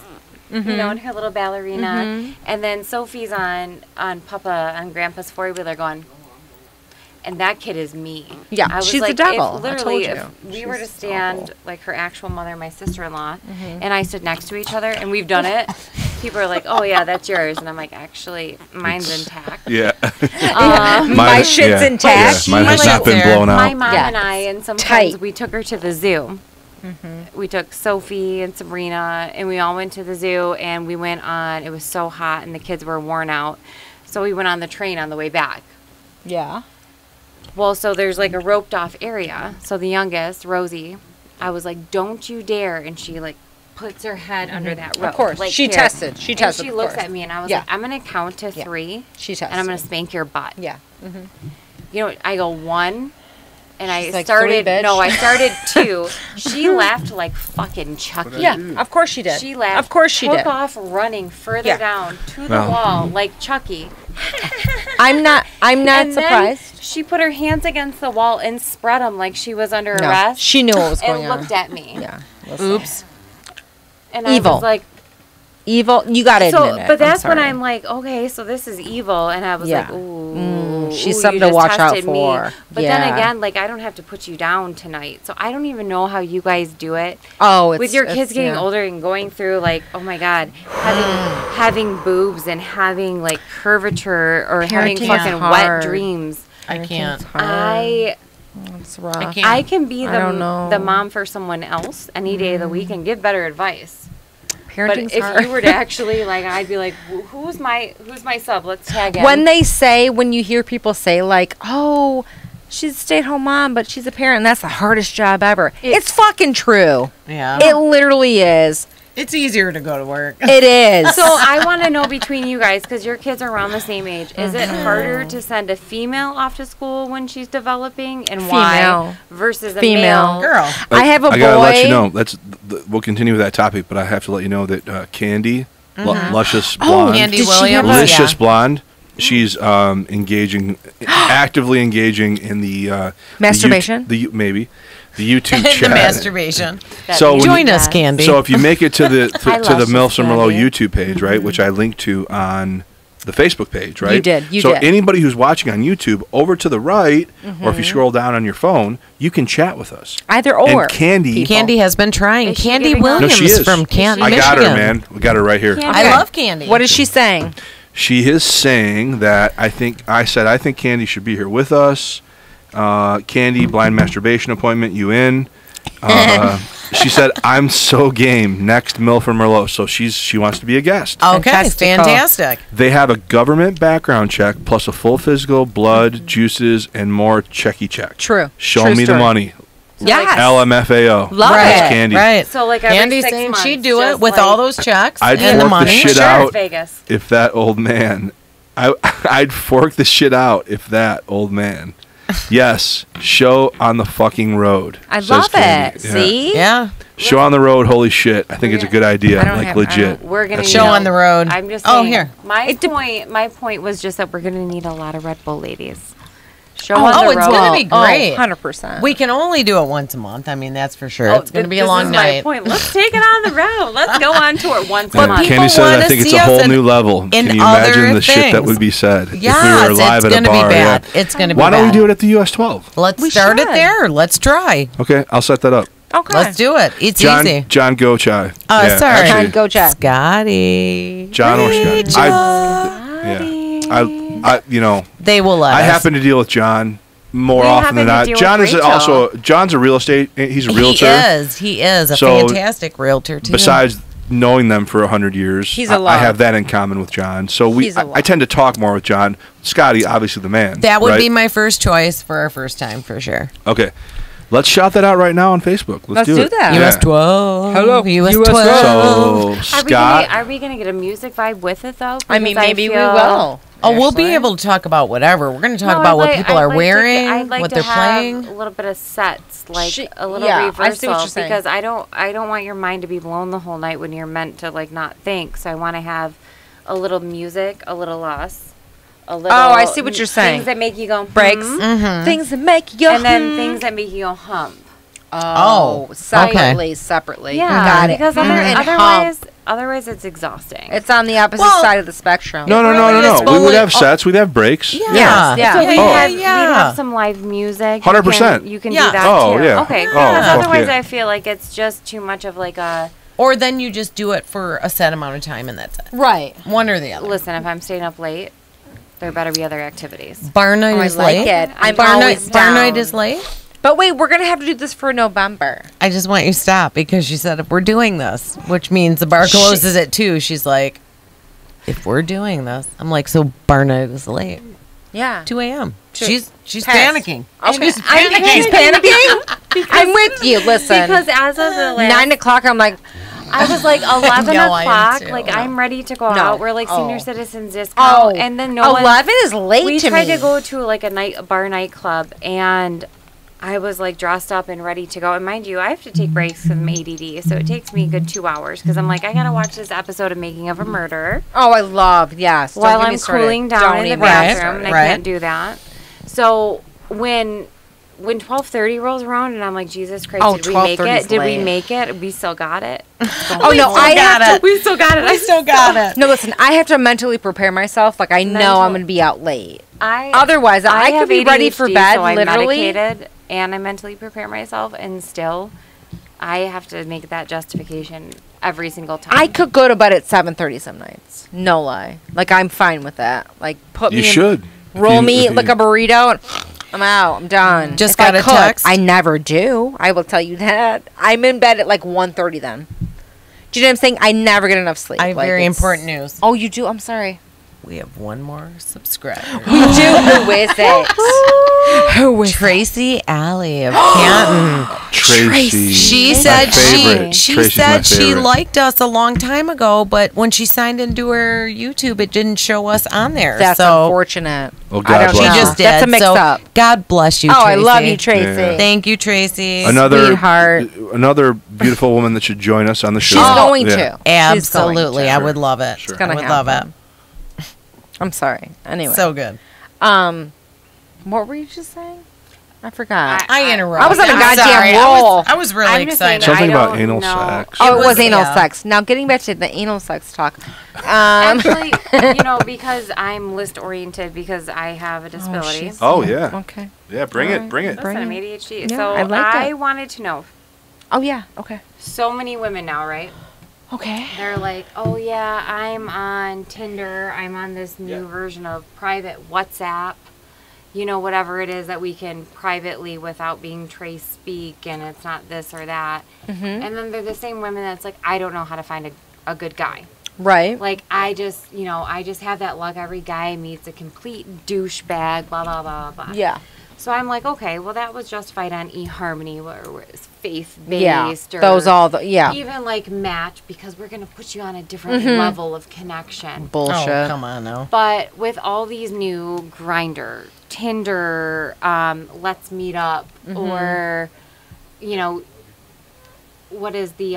You know, in her little ballerina, and then Sophie's on Papa on Grandpa's 4-wheeler going, and that kid is me. Yeah, I was she's the like, devil. If, I literally, told if you. we were to She's stand awful. like her actual mother, my sister-in-law, and I stood next to each other, and we've done it, people are like, "Oh yeah, that's yours," and I'm like, "Actually, mine's intact." Yeah. My shit's intact. Yeah, mine has not been blown out. My mom and I and some friends, Tight. we took her to the zoo. We took Sophie and Sabrina, and we all went to the zoo, and we went on. It was so hot, and the kids were worn out, so we went on the train on the way back. Yeah. Well, so there's like a roped off area. So the youngest, Rosie, I was like, "Don't you dare!" And she like puts her head under that rope. Of course. like She here. tested. She tested. And she of looks course. at me, and I was Yeah. like, "I'm gonna count to 3, She tested. and I'm gonna spank your butt." Yeah. You know, I go 1, and I She's like, started. 3, bitch. No, I started 2. She laughed like fucking Chucky. Yeah. Of course she did. She laughed. Of course she took did. off running further Yeah. down to the Well. wall like Chucky. I'm not And surprised. then she put her hands against the wall and spread them like she was under No, arrest. she knew what was and going on. looked at me. Yeah. Oops. And Evil. I was like, Evil. You got to admit so, it. but that's when sorry. I'm like, okay, so this is evil. And I was Yeah. like, ooh, she's ooh, something you to just watch out tested me. for. But Yeah. then again, like, I don't have to put you down tonight. So I don't even know how you guys do it. Oh, With your kids getting older and going through, like, oh my God, having boobs and having, like, curvature or having Parenting is fucking hard. wet dreams. I can't. It's rough. I can't. I can be I don't know. the mom for someone else any day of the week and give better advice. But Parenting's if hard. you were to actually, like, I'd be like, who's my sub? Let's tag in. When you hear people say, like, oh, she's a stay-at-home mom, but she's a parent, and that's the hardest job ever. It's fucking true. Yeah. It literally is. It's easier to go to work. It is. So I want to know between you guys, because your kids are around the same age, is it harder to send a female off to school when she's developing, and why Female. versus a Female. male? Girl. I have a I gotta let boy- you know. We'll continue with that topic, but I have to let you know that Candy, luscious blonde, Candy Did she Williams. have a- delicious Yeah. blonde. She's actively engaging in the Masturbation? The YouTube The chat. masturbation. So when Join you- us, Candy. So if you make it to the I to the love Milfs and this Merlot Candy. YouTube page, right, which I linked to on the Facebook page, right? You did, you so did. anybody who's watching on YouTube, over to the right, or if you scroll down on your phone, you can chat with us. Either or. And Candy, Candy has been trying. Is she Candy giving up? no, Williams she is. from Canton, I Michigan. got her, man. We got her right here. Candy. I love Candy. What is she saying? She is saying that I think Candy should be here with us. Candy, blind masturbation appointment, you in? She said, I'm so game. Next, Milf and Merlot. So she wants to be a guest. Okay, Fantastical. fantastic. They have a government background check plus a full physical, blood, juices, and more checky check. True. Show True me the story. money. Yes. LMFAO. Love That's it. Candy. Right. So, like, every Candy's 6 saying months, she'd do it just with like- all those checks I'd and the fork the money. shit Sure, out Vegas. if that old man. I'd fork the shit out if that old man. Yes, show on the fucking road. I says love Candy. it. Yeah. See? Yeah. Show on the road, holy shit. I think it's a good idea. I don't Like have- legit. We're gonna That's Show it. on the road. I'm just Oh, saying. here. My point was just that we're gonna need a lot of Red Bull ladies. Show Oh, on the it's road. gonna be great. 100%. We can only do it once a month. I mean, that's for sure. Oh, It's going to be this a long is night. My point. Let's take it on the road. Let's go on tour once a Yeah, month. people Candy said, I wanna think it's see a us whole in- new level. in Can you imagine other the shit that things. would be said if we Yes, were live it's at a going to be bar? bad. Yeah. It's going to be Why bad. don't we do it at the US 12? Let's We start it should. there. Let's try. Okay, I'll set that up. Okay. Let's do it. It's easy. John Gochai. Sorry. John Gochai. Scotty. John or Rachel. I you know, They will let I us. happen to deal with John more We often than happen to not. deal John with is Rachel. also John's a real estate. He's a realtor. He is a So, fantastic realtor, too. Besides knowing them for 100 years, He's a I love. have that in common with John. So He's a I love. tend to talk more with John. Scotty, obviously the man. that would right? be my first choice for our first time, for sure. Okay, let's shout that out right now on Facebook. Let's do it. that. Yeah. US 12. Hello, US US 12. So Are we, Scott, are we gonna get a music vibe with it though? I mean, Because maybe we feel- will. Oh, we'll be Ashley. able to talk about whatever. We're going to talk No, about I'd what like- people I'd are like to wearing, I'd like what to they're have playing. a little bit of sets, like a little yeah, I reversal, see what you're saying. because I don't want your mind to be blown the whole night when you're meant to like not think. So I want to have a little music, a little us, a little. Oh, I see what you're saying. Things that make you go Breaks. hmm, Things that make you and then things that make you go hump. Oh, separately, separately. Yeah, Got it. because And otherwise it's exhausting. it's on the opposite Well, side of the spectrum. no. It's We only- would have sets. We'd have breaks. Yeah. Yeah. So we Oh. we'd have some live music. 100%. You can Yeah. do that Oh, too. yeah. Okay. Oh, Because fuck otherwise, yeah. I feel like it's just too much of like a Or then you just do it for a set amount of time and that's it. Right. One or the other. Listen, if I'm staying up late, there better be other activities. Bar night I is like late. it. I'm bar always night, bar night down. is late. But wait, we're going to have to do this for November. I just want you to stop because she said if we're doing this, which means the bar closes at 2, she's like, if we're doing this, I'm like, so bar night is late. Yeah. 2 a.m. She's Pass. panicking. Okay. She's panicking. She's panicking? I'm with you. Listen. Because as of the last 9 o'clock, I'm like, I was like 11 No, I am o'clock. too. Like I'm ready to go No. out. We're like senior Oh. citizens discount, oh. and then no one. 11 is late We to tried me. to go to like a bar nightclub, and I was like dressed up and ready to go. And mind you, I have to take breaks from ADD, so it takes me a good 2 hours because I'm like I gotta watch this episode of Making of a Murderer Oh, I love, yes. Don't while get me I'm started. cooling down Don't in the even bathroom, and I Right. can't do that. So when 12:30 rolls around, and I'm like, Jesus Christ, Oh, did we make 12:30 it? is Did we late. make it? We still got it. Oh, no, I have to. We still got it. I still got it. No, listen, I have to mentally prepare myself. Like, I know I'm going to be out late. Otherwise, I could have be ready for ADHD, bed, so I'm literally. medicated, and I mentally prepare myself, and still, I have to make that justification every single time. I could go to bed at 7:30 some nights. No lie. Like, I'm fine with that. Like, put You me in, should. roll me like a burrito, and I'm out. I'm done. Just If got I a cook, text? I never do. I will tell you that. I'm in bed at like 1:30 then. Do you know what I'm saying? I never get enough sleep. I have Like, very it's- important news. Oh, you do? I'm sorry. We have one more subscriber. We do. Who is it? Who is Tracy Alley of Canton. Tracy. She My said favorite. she Tracy's my said she favorite. liked us a long time ago, but when she signed into her YouTube, it didn't show us on there. That's so unfortunate. Well, I God don't she bless know. her. just did. That's a mix-up. So God bless you, Oh, Tracy. I love you, Tracy. Yeah. Thank you, Tracy. Sweetheart. Another beautiful woman that should join us on the show. She's going Yeah. to. She's going Absolutely, to. I would love it. Sure. It's gonna I would love it. happen. I'm sorry. Anyway. So good. What were you just saying? I forgot. I interrupted. I was on a I'm goddamn sorry. roll. I was really I'm just saying excited. that Something I about don't anal know. sex. Oh, it was was- anal yeah. sex. Now, getting back to the anal sex talk. Actually, because I'm list oriented because I have a disability. she's- Oh, yeah. Okay. Yeah, bring it. Bring it. Listen, I'm Bring ADHD. Yeah, so I like I that. wanted to know. Oh, yeah. Okay. So many women now, right? Okay. They're like, oh yeah, I'm on Tinder. I'm on this new version of private WhatsApp. You know, whatever it is that we can privately without being trace speak, and it's not this or that. Mm-hmm. And then they're the same women that's like, I don't know how to find a good guy. Right. Like, I just have that luck. Every guy meets a complete douchebag, blah, blah, blah, blah. Yeah. So I'm like, okay, well, that was justified on eHarmony, where it's faith-based. Yeah. Or Those all the, yeah. even like Match, because we're going to put you on a different Mm-hmm. level of connection. Bullshit. Oh, come on now. But with all these new Grindr, Tinder, Let's Meet Up, Mm-hmm. or, what is the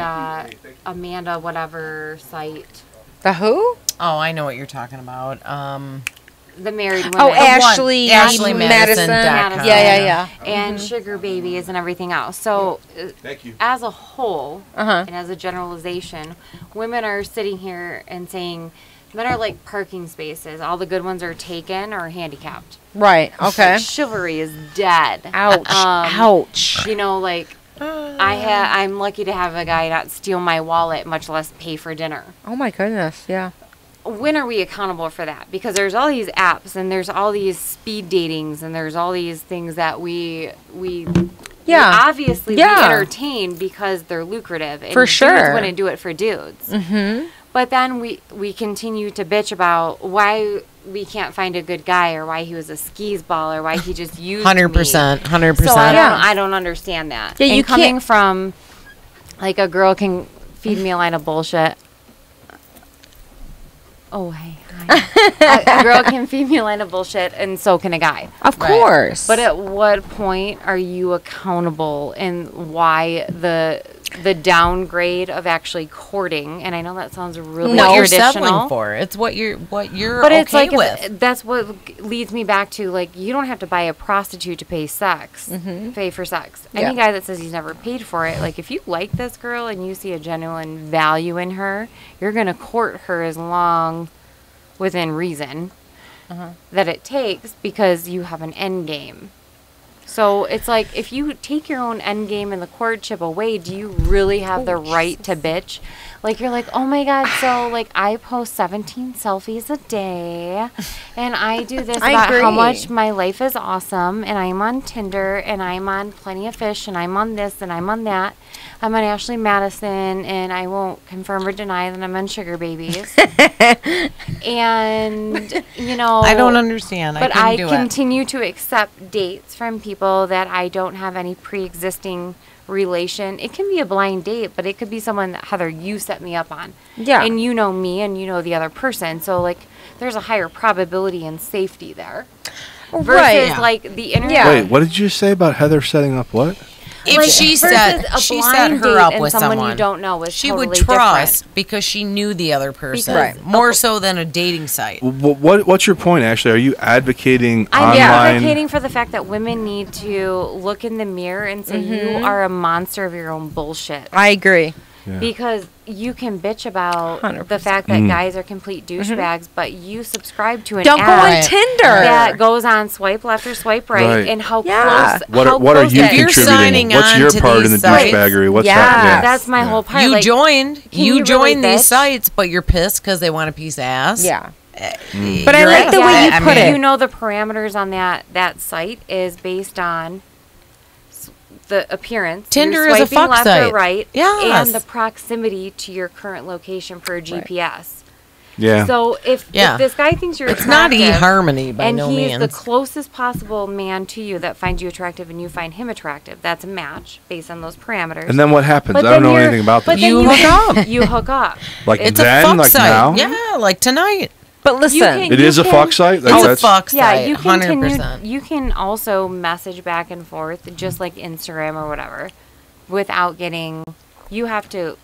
Amanda whatever site? The who? Oh, I know what you're talking about. The Married Women. Oh, Ashley Ashley Madison. Madison.com. Yeah. And Sugar Babies and everything else. So, Thank you. as a whole, Uh-huh. and as a generalization, women are sitting here and saying men are like parking spaces. All the good ones are taken or handicapped. Right. Okay. Like, chivalry is dead. Ouch. Ouch. You know, like I'm lucky to have a guy not steal my wallet, much less pay for dinner. Oh, my goodness. Yeah. When are we accountable for that? Because there's all these apps and there's all these speed datings and there's all these things that we Yeah. obviously Yeah. we entertain because they're lucrative. And For sure. Dudes wouldn't do it for dudes. Mm-hmm. But then we continue to bitch about why we can't find a good guy or why he was a skis ball or why he just used 100%. 100%. So Yeah. I don't understand that. Yeah, and you coming can't- from like a girl can feed me a line of bullshit. Oh, hey. Hi. A girl can feed me a line of bullshit, and so can a guy. Of Right. course. But at what point are you accountable, and why the downgrade of actually courting? And I know that sounds really what you're traditional. settling for. It's what you're But okay it's like with. that's what leads me back to, like, you don't have to buy a prostitute to pay pay for sex. Yeah. Any guy that says he's never paid for it, like, if you like this girl and you see a genuine value in her, you're gonna court her as long within reason that it takes, because you have an end game. So it's like, if you take your own end game in the courtship away, do you really have the right to bitch? Like, you're like, oh my God, so like I post 17 selfies a day and I do this about how much my life is awesome, and I'm on Tinder and I'm on Plenty of Fish and I'm on this and I'm on that. I'm on Ashley Madison and I won't confirm or deny that I'm on Sugar Babies. And, you know. I don't understand. But I continue to accept dates from people that I don't have any pre-existing relation. It can be a blind date, but it could be someone that, Heather, you set me up on. Yeah. And you know me and you know the other person. So, like, there's a higher probability and safety there. Versus, like, the internet. Yeah. Wait, what did you say about Heather setting up what? If like, she versus set a she blind set date her up and with someone someone you don't know is she totally would trust different. because she knew the other person Because- more so than a dating site. What's your point, Ashley? Are you advocating I'm online? advocating for the fact that women need to look in the mirror and say, you are a monster of your own bullshit. I agree. Yeah. Because you can bitch about 100%. the fact that guys are complete douchebags, but you subscribe to an Don't go ad on Tinder. that goes on swipe left or swipe right, and how Yeah. close. What are you If you're contributing? signing What's on your to part in the these sites- douchebaggery? What's Yeah. that? That's my whole part. You like, joined you really joined these bitch? sites, but you're pissed because they want a piece of ass. Yeah. Mm. But I You're like the way you I put mean, it. You know, the parameters on that site is based on the appearance. Tinder You're is a swiping fuck left site. or right, Yes. and the proximity to your current location per GPS. Yeah. So if this guy thinks you're It's not attractive, eHarmony by and no he's means. the closest possible man to you that finds you attractive and you find him attractive, that's a match based on those parameters. And then what happens? But I don't then know you're- anything about but this. then You hook up. You hook up. Like It's then, a fuck like site. now. Yeah, like tonight. But listen, can- It You is a can- fuck site. It's a That's fuck site. Yeah, you can 100%. you can also message back and forth just like Instagram or whatever without getting. You have to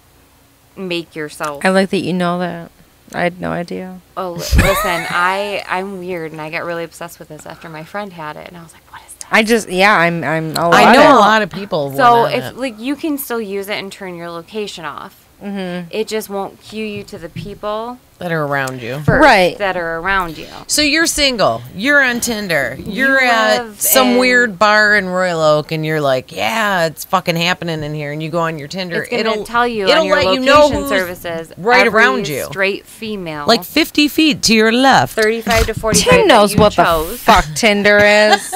make yourself. I like that you know that. I had no idea. Oh, listen, I'm weird and I got really obsessed with this after my friend had it and I was like, what is that? I'm all I about know it. a lot of people. So want if it. like you can still use it and turn your location off. Mm-hmm. It just won't cue you to the people that are around you. first Right. that are around you. So you're single. You're on Tinder. You're You at live some in- weird bar in Royal Oak, and you're like, "Yeah, it's fucking happening in here." And you go on your Tinder. It's going to tell you it'll on your let location you know who's services right every around you. straight female, like 50 feet to your left. 35 to 45 Tim knows that you what chose the fuck Tinder is.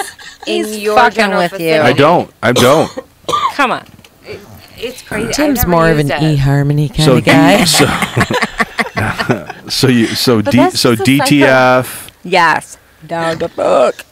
in He's your fucking general with you. vicinity. I don't. Come on. It's crazy. I've Tim's never more of an used it. eHarmony kind So of guy. that's just a DTF, Yes. Down the book.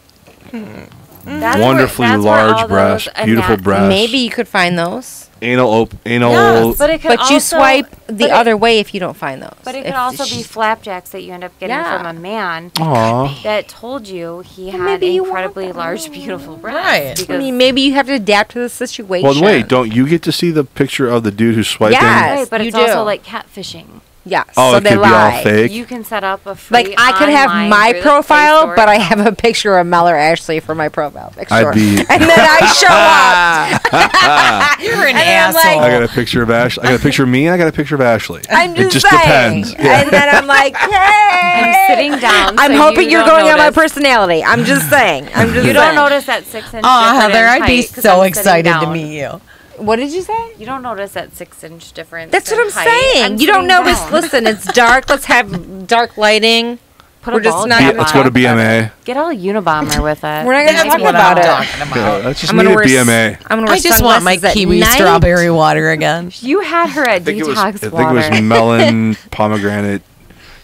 That's wonderfully that's where large all breasts, those beautiful breasts, Maybe you could find those. anal. Yes, But it could But also, you swipe the but it- other way if you don't find those. But it could If also be she- flapjacks that you end up getting Yeah. from a man Aw. that told you he had maybe you want incredibly them. large, beautiful breasts. Right. I Because, mean, maybe you have to adapt to the situation. Well, wait, don't you get to see the picture of the dude who's swiping? Yes. right, but you it's also do. like catfishing. Yes. Oh, so it they could be all lie. fake. You can set up a free Like I could have online my through the Play profile, Store but I account. have a picture of Mel or Ashley for my profile picture. I'd be. and then I show up. You're an And I'm like- asshole. I got a picture of Ashley. I got a picture of me, and I got a picture of Ashley. I'm just it just saying. depends. Yeah. And then I'm like, hey. I'm sitting down. I'm so hoping you you're don't going on my notice- personality. I'm just saying. I'm just You saying. don't notice that 6 inch. Oh, difference Heather, in I'd be height 'cause so I'm sitting excited to down. meet you. What did you say? You don't notice that 6 inch difference. That's in what I'm height. saying. I'm You don't sitting notice. down. Listen, it's dark. Let's have dark lighting. Put we're a just ball not cap gonna Let's on. go to BMA. Get all Unabomber with it. We're not going to That's talk what about I'm it. talking about. Yeah, let's just I'm meet gonna at wear BMA. I'm gonna wear I just want my sunglasses at kiwi night. strawberry water again. You had her at I think it was. I detox think water. it was melon, pomegranate,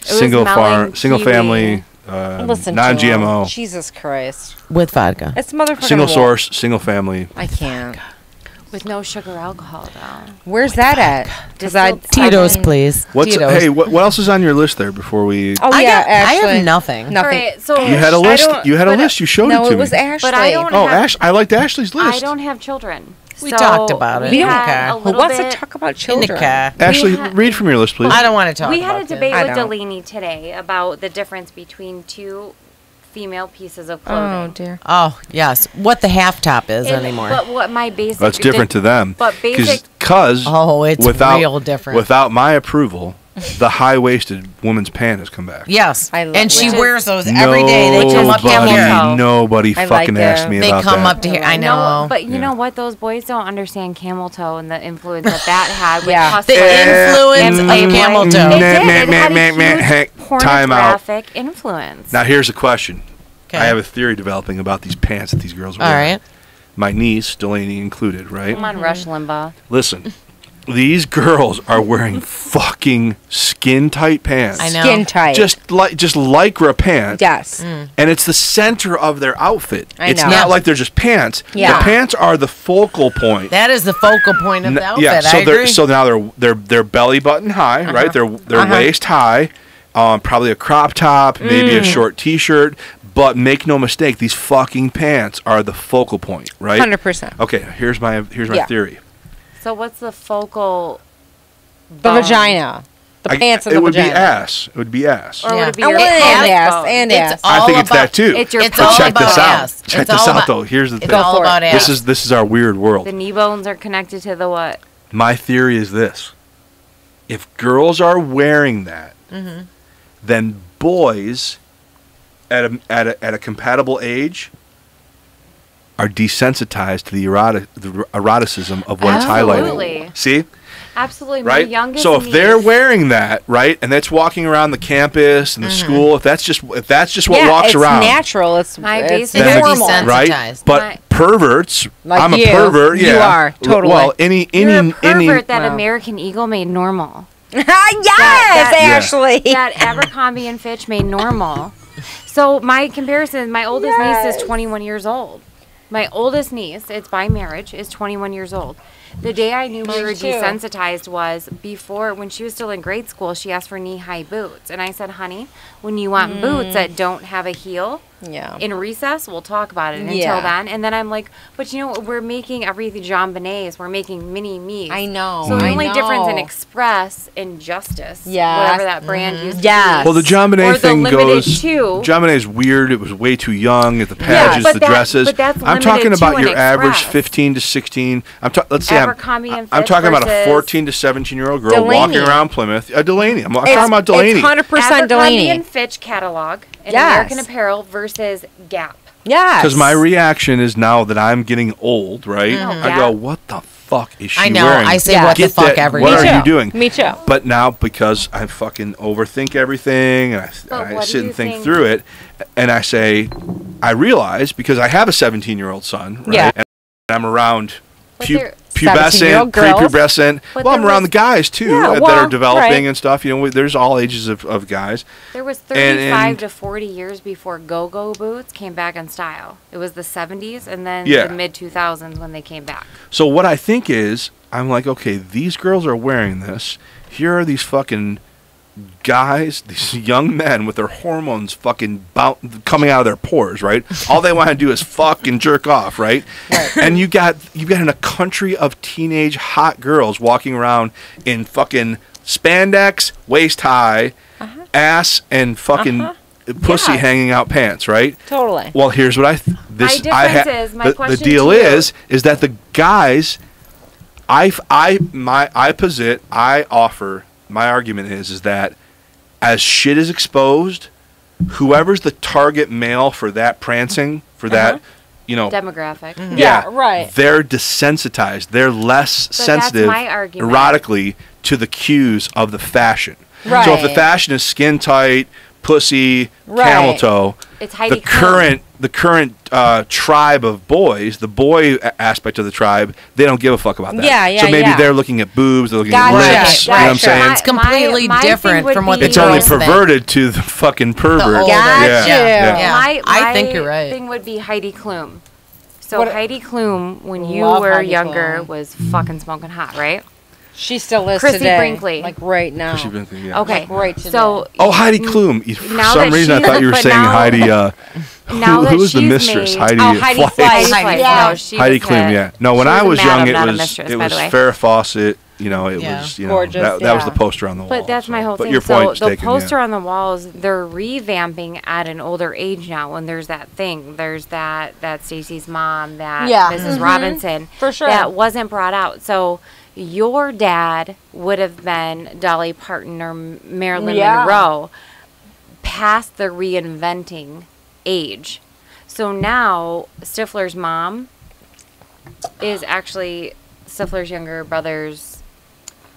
was single melon, single kiwi. family, Listen to non-GMO, him. Jesus Christ. With vodka. It's motherfucking single wa- source, single family. I can't. With no sugar alcohol, though. Where's that at? Because I Distilled Tito's, fucking- please. What's Tito's. hey? What else is on your list there before we? Oh I yeah, got- I have Ashley. nothing. Nothing. All right, so You had a I list. don't- You had a but- list. You showed No, it to it was me. Ashley. But I don't Oh, have, I liked Ashley's list. I don't have children. We So talked about it. We We don't had care. a Who Who little wants bit, to talk about In the children? car. Ashley, had- read from your list, please. I don't want to talk We about had a kids. debate I with don't. Delaney today about the difference between two female pieces of Oh clothing. dear. Oh, yes. What the half top is And anymore. But what my basic That's different to them. But basic Because Oh, it's without real different. without my approval, the high-waisted woman's pant has come back. Yes, I love and she that. wears those every day. They come up to here. Nobody I fucking like asked it. me They about come that. up to here. I know. No, but you know what? Those boys don't understand camel toe and the influence that had with Yeah. hustlers. The influence and of Playboy. camel toe. It did. It had Hey, a huge time out. pornographic influence. Now here's a question. Okay. I have a theory developing about these pants that these girls wear. All right. My niece, Delaney included, right? Come on, Rush Limbaugh. Listen, these girls are wearing fucking skin-tight pants. I know. Skin tight. Just lycra pants. yes. Mm. And it's the center of their outfit. I It's know. not Yeah. like they're just pants. Yeah. The pants are the focal point. That is the focal point of the outfit. Yeah, so I agree. so now they're belly button high, right? They're waist high, probably a crop top, maybe a short T-shirt. But make no mistake, these fucking pants are the focal point, right? 100%. Okay, here's my Yeah. theory. So what's the focal? The vagina. The pants of it the would vagina. be ass. It would be ass. Or Yeah. would it be I your want and ass ass bone? and It's ass. I all think it's about- that too. It's your It's But all check about this out. ass. Check It's this all out about- though. Here's the It's thing. all for it. about ass. This is our weird world. The knee bones are connected to the what? My theory is this: if girls are wearing that, then boys at a compatible age are desensitized to the eroticism of what Absolutely. it's highlighting. See? Absolutely. Right? My youngest So if niece, they're wearing that, right, and that's walking around the campus and the school, if that's just what Yeah, walks it's around, natural. It's My it's basic- They're normal. desensitized. right? Sensitized. But My- perverts, Like I'm a you. pervert. You Yeah, are, totally. Well, any you're a pervert that Wow. American Eagle made normal. yes, That- Ashley. That Abercrombie and Fitch made normal. So my comparison, my oldest niece is 21 years old. My oldest niece, it's by marriage, is 21 years old. The day I knew we were too. desensitized was before, when she was still in grade school, she asked for knee-high boots. And I said, honey, when you want boots that don't have a heel, Yeah. in recess, we'll talk about it. And Yeah. until then, and then I'm like, but you know what? We're making everything Jean Benet's. We're making mini me's. I know. So the I only difference in know. Express and Justice, Yes. whatever that brand used to Yes. be. Well, the John Or Bonet the thing limited goes. to- John Bonet's weird. It was way too young at the patches, but the that- dresses. but that's I'm talking limited about to your an average Express. 15 to 16. Let's say Abercrombie and I'm Fitch talking about a versus 14 to 17-year-old girl Delaney. walking around Plymouth. Delaney. I'm talking about It's Delaney. 100% Abercrombie Delaney. and Fitch catalog and Yes. American Apparel versus Gap. Yes. Because my reaction is now that I'm getting old, right? I go, what the fuck is she I know. wearing? I say Yeah. what the Get fuck that- every What day. are too. you doing? Me too. But now, because I fucking overthink everything, and But I what do sit you and think think- through it, and I say, I realize, because I have a 17-year-old son, right? Yeah. And I'm around But they're- pubescent, 17-year-old girls. prepubescent. But Well, I'm there around the was- guys, too, Yeah, that well, are developing right. and stuff. You know, there's all ages of guys. There was And- 35 to 40 years before go-go boots came back in style. It was the 70s and then Yeah. the mid-2000s when they came back. So what I think is, I'm like, okay, these girls are wearing this. Here are these fucking guys, these young men with their hormones fucking coming out of their pores, right? All they want to do is fuck and jerk off, right? And you got in a country of teenage hot girls walking around in fucking spandex, waist high, ass and fucking pussy Yes. hanging out pants, right? Totally. Well, here's what my My the question deal to you- is that the guys, I offer, my argument is that as shit is exposed, whoever's the target male for that prancing, for that, you know, Demographic. Yeah, right. they're desensitized. They're less that's sensitive my argument. erotically to the cues of the fashion. Right. So if the fashion is skin tight, pussy, Right. camel toe, It's Heidi the Klum. current tribe of boys, the boy aspect of the tribe, they don't give a fuck about that. Yeah, yeah, So maybe yeah. they're looking at boobs, they're looking Gotcha, at lips. You know what I'm gotcha. saying? It's completely my thing different would from what be- It's only girls think. perverted to the fucking pervert. older. Gotcha. Yeah. My I think you're right. thing would be Heidi Klum. So What- Heidi Klum, when you Love were Heidi younger, Klum. was fucking smoking hot, right? She still is Chrissy today. Brinkley. Like right now. She's been thinking, yeah. Okay. Like right today. So Oh, Heidi Klum. For now some that reason, I she's- thought you were but saying now- Heidi. now Who that was the she's mistress? made- Heidi. Oh, Heidi Fleiss. Fleiss. Heidi Yeah. Klum, she Heidi was Klum, hit. yeah. No, when She I was a was young, madam, it not a was mistress, it by was the way. Farrah Fawcett. You know, it Yeah. was, you know, Gorgeous, that was the yeah. poster on the wall. But that's my so- whole but thing. your So point's the taken, poster yeah. on the walls, they're revamping at an older age now. When there's that thing, there's that Stacey's mom, that Yeah. Mrs. Robinson, For sure. that wasn't brought out. So your dad would have been Dolly Parton or Marilyn Monroe past the reinventing age. So now Stifler's mom is actually Stifler's younger brother's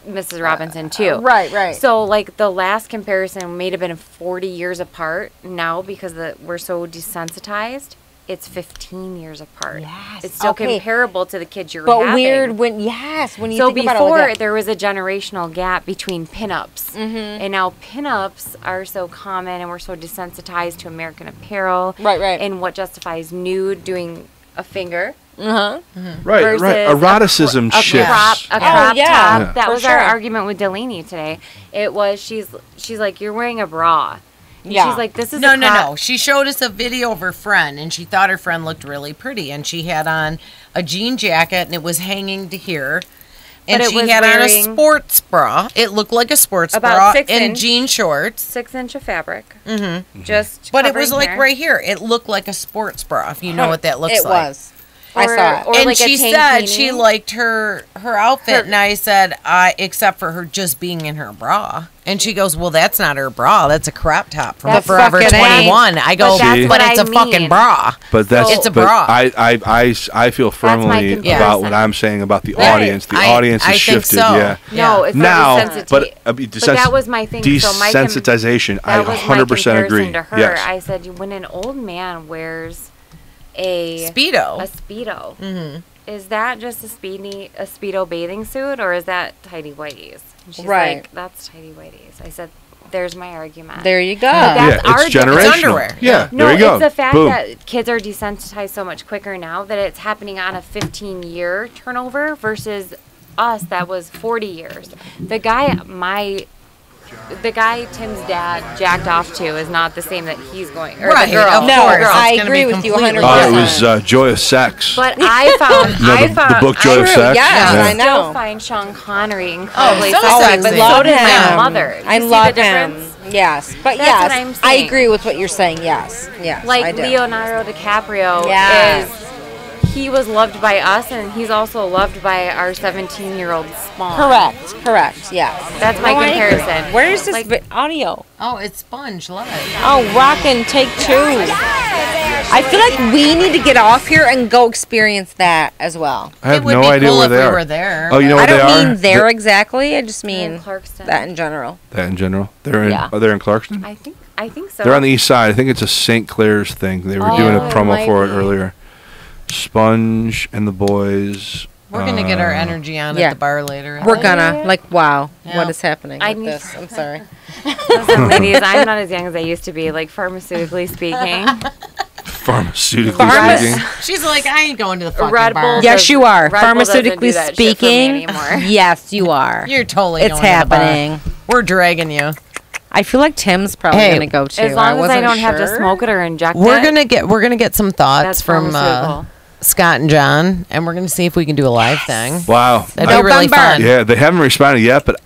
Mrs. Robinson too. Right. So like the last comparison may have been 40 years apart. Now because we're so desensitized, it's 15 years apart. Yes. It's still comparable to the kids you're But having. weird when you So think about it like before that. there was a generational gap between pinups, and now pinups are so common, and we're so desensitized to American Apparel, Right. and what justifies nude, doing a finger. Right. Versus Eroticism a shifts. crop top. Yeah. That For was sure. our argument with Delaney today. It was she's like, you're wearing a bra. And Yeah. she's like, this is No. She showed us a video of her friend, and she thought her friend looked really pretty, and she had on a jean jacket, and it was hanging to here. And But it she was had on a wearing sports bra. It looked like a sports about bra 6 and inch. jean shorts. 6 inch of fabric. Just But it was covering like here. right here. It looked like a sports bra, if you know what that looks It like. was. I saw it. Or And like she a tank said beanie. she liked her outfit, and I said, except for her just being in her bra. And she goes, well, that's not her bra. That's a crop top from That's Forever fucking 21. I go, But that's See? what but it's I a fucking mean. bra. But that's It's a but bra. I feel firmly comparison. about what I'm saying about the Right. audience. The I audience has think shifted. so. Yeah. No, it's Now, not but that was my thing. So my desensitization. I that was my 100% agree. comparison to her. Yes. I said, when an old man wears a Speedo. Speedo, is that just a Speedo bathing suit, or is that tidy whities? And she's Right. like, that's tidy whities. I said, there's my argument. There you go. That's Yeah, our it's difference. generational. It's underwear. Yeah, No, there you go. it's the fact Boom. that kids are desensitized so much quicker now that it's happening on a 15-year turnover versus us that was 40 years. The guy Tim's dad jacked off to is not the same that he's going, or Right, the girl. of No, course, it's I gonna agree be with you completely 100%. It was Joy of Sex. But I found, the book Joy of True, Sex. yes, Yeah. I know. still find Sean Connery incredibly so sexy, sexy. but I so love did my him. mother. I You see love the him. difference? Yes, but That's what I'm yes, I saying. agree with what you're saying. Yes, I Like do. Leonardo DiCaprio Yes. he was loved by us, and he's also loved by our 17-year-old Spawn. Correct. Yes. That's my Oh, I agree. comparison. Where is this Like- audio? Oh, it's Sponge Live. Oh, rockin' take two. I feel like we need to get off here and go experience that as well. I have It would no be idea cool where if they we are. were there. Oh, you know I where they don't are? mean there exactly. I just mean In Clarkston. that in general. That in general. They're in. Yeah. Are they in Clarkston? I think so. They're on the east side. I think it's a St. Clair's thing. They were doing a Oh, promo might for it be. earlier. Sponge and the boys. We're going to get our energy on yeah. at the bar later. I We're think. gonna wow, Yeah. what is happening I with need- this? I'm sorry. Listen, ladies, I'm not as young as I used to be, like pharmaceutically speaking. Pharmaceutically Pharma- speaking. She's like, I ain't going to the fucking Red bar. Bull Yes, you are. Red Bull doesn't do Pharmaceutically that shit for me speaking, anymore. yes, you are. You're totally It's going to the bar. happening. We're dragging you. I feel like Tim's probably Hey, gonna go too. As long as I wasn't don't have to sure. smoke it or inject We're it. gonna get some thoughts That's from pharmaceutical. Scott and John, and we're gonna see if we can do a live thing. Wow. That'd be really November. fun. Yeah, they haven't responded yet, but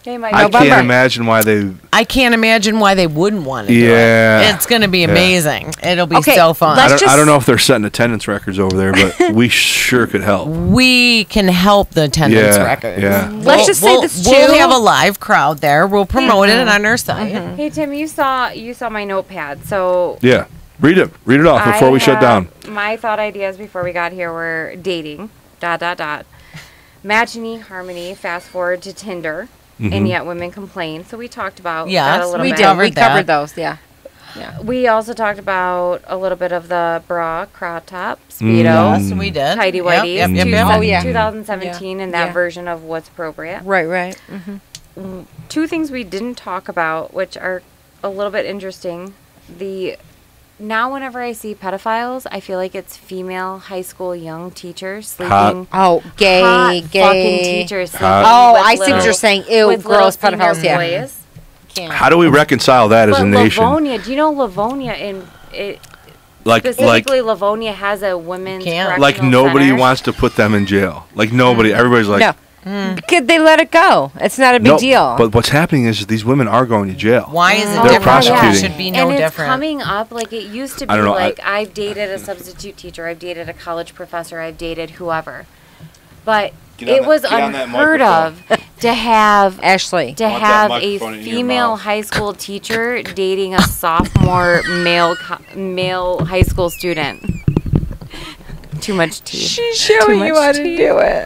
They might I November. can't imagine why they. I can't imagine why they wouldn't want to do Yeah. it. It's gonna be amazing. It'll be Okay, so fun. let's I don't know if they're setting attendance records over there, but we sure could help. We can help the attendance Yeah, record. yeah. Let's just say this We'll too. have a live crowd there. We'll promote it on our site. Hey Tim, you saw my notepad. So Yeah. Read it off before we shut down. My thought ideas before we got here were dating, ... Matching harmony, fast forward to Tinder, and yet women complain. So we talked about that Yes, a little we bit. did. We Covered that. covered those. Yeah. We also talked about a little bit of the bra, crop top, Speedo, Yes, we did. tidy Yep, whities, yep, yep, yep. Oh, yeah. 2017, and that Yeah. version of what's appropriate. Right. Two things we didn't talk about, which are a little bit interesting. Now whenever I see pedophiles, I feel like it's female high school young teachers sleeping. Oh, gay, Hot gay. fucking teachers. sleeping Oh, with I see what little- you're saying. Ew, with gross little pedophiles. senior Yeah. boys. How do we reconcile that as But a nation? Livonia, do you know Livonia Like specifically Livonia has a women's Can't. like correctional nobody center? wants to put them in jail. Like nobody. Everybody's like, No. Because they let it go. It's not a big no. deal. But what's happening is these women are going to jail. Why is it They're different? prosecuting. It should be no and it's different. coming up like it used to be. I don't know, Like I've dated a substitute teacher, I've dated a college professor, I've dated whoever. But it was unheard of to have Ashley. to Want that have a microphone in your female mouth. high school teacher dating a sophomore male high school student. Too much teeth. She's showing you how to do it.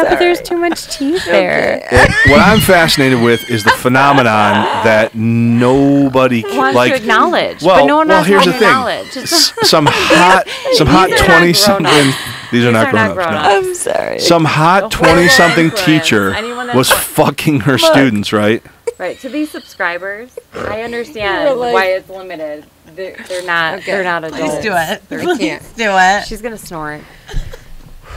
But there's too much teeth there. What I'm fascinated with is the phenomenon that nobody Wants like. to acknowledge, Well, but no one wants here's to the thing. acknowledge. Some hot These are not 20-something. grown-ups. These are not grown ups. grown-ups. No. I'm sorry. Some hot 20-something influence. teacher Anyone that's was fucking her students, right? Right, to these subscribers, I understand why it's limited. They're not adults. Please do it. I can't. Do it. She's gonna snort.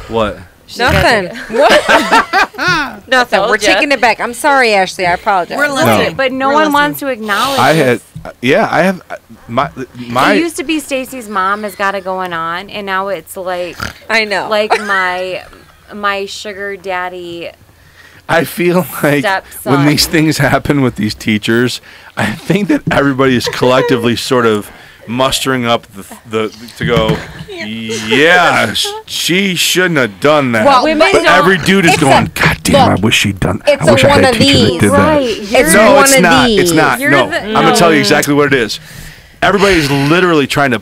What? Nothing. What? Nothing. We're Told ya. taking it back. I'm sorry, Ashley. I apologize. We're listening. But no We're one listening. wants to acknowledge. I had, this. I have my It used to be Stacy's mom has got it going on, and now it's like I know. my sugar daddy. I feel like Stepson. when these things happen with these teachers, I think that everybody is collectively sort of mustering up the to go, yeah, she shouldn't have done that. Well, Women but don't- every dude is it's going, a- God damn, look, I wish she'd done. it's I wish a I had one a of teacher that these. did Right. that. You're No, one it's of not. these. It's not. You're No, the- I'm gonna tell you exactly what it is. Everybody's literally trying to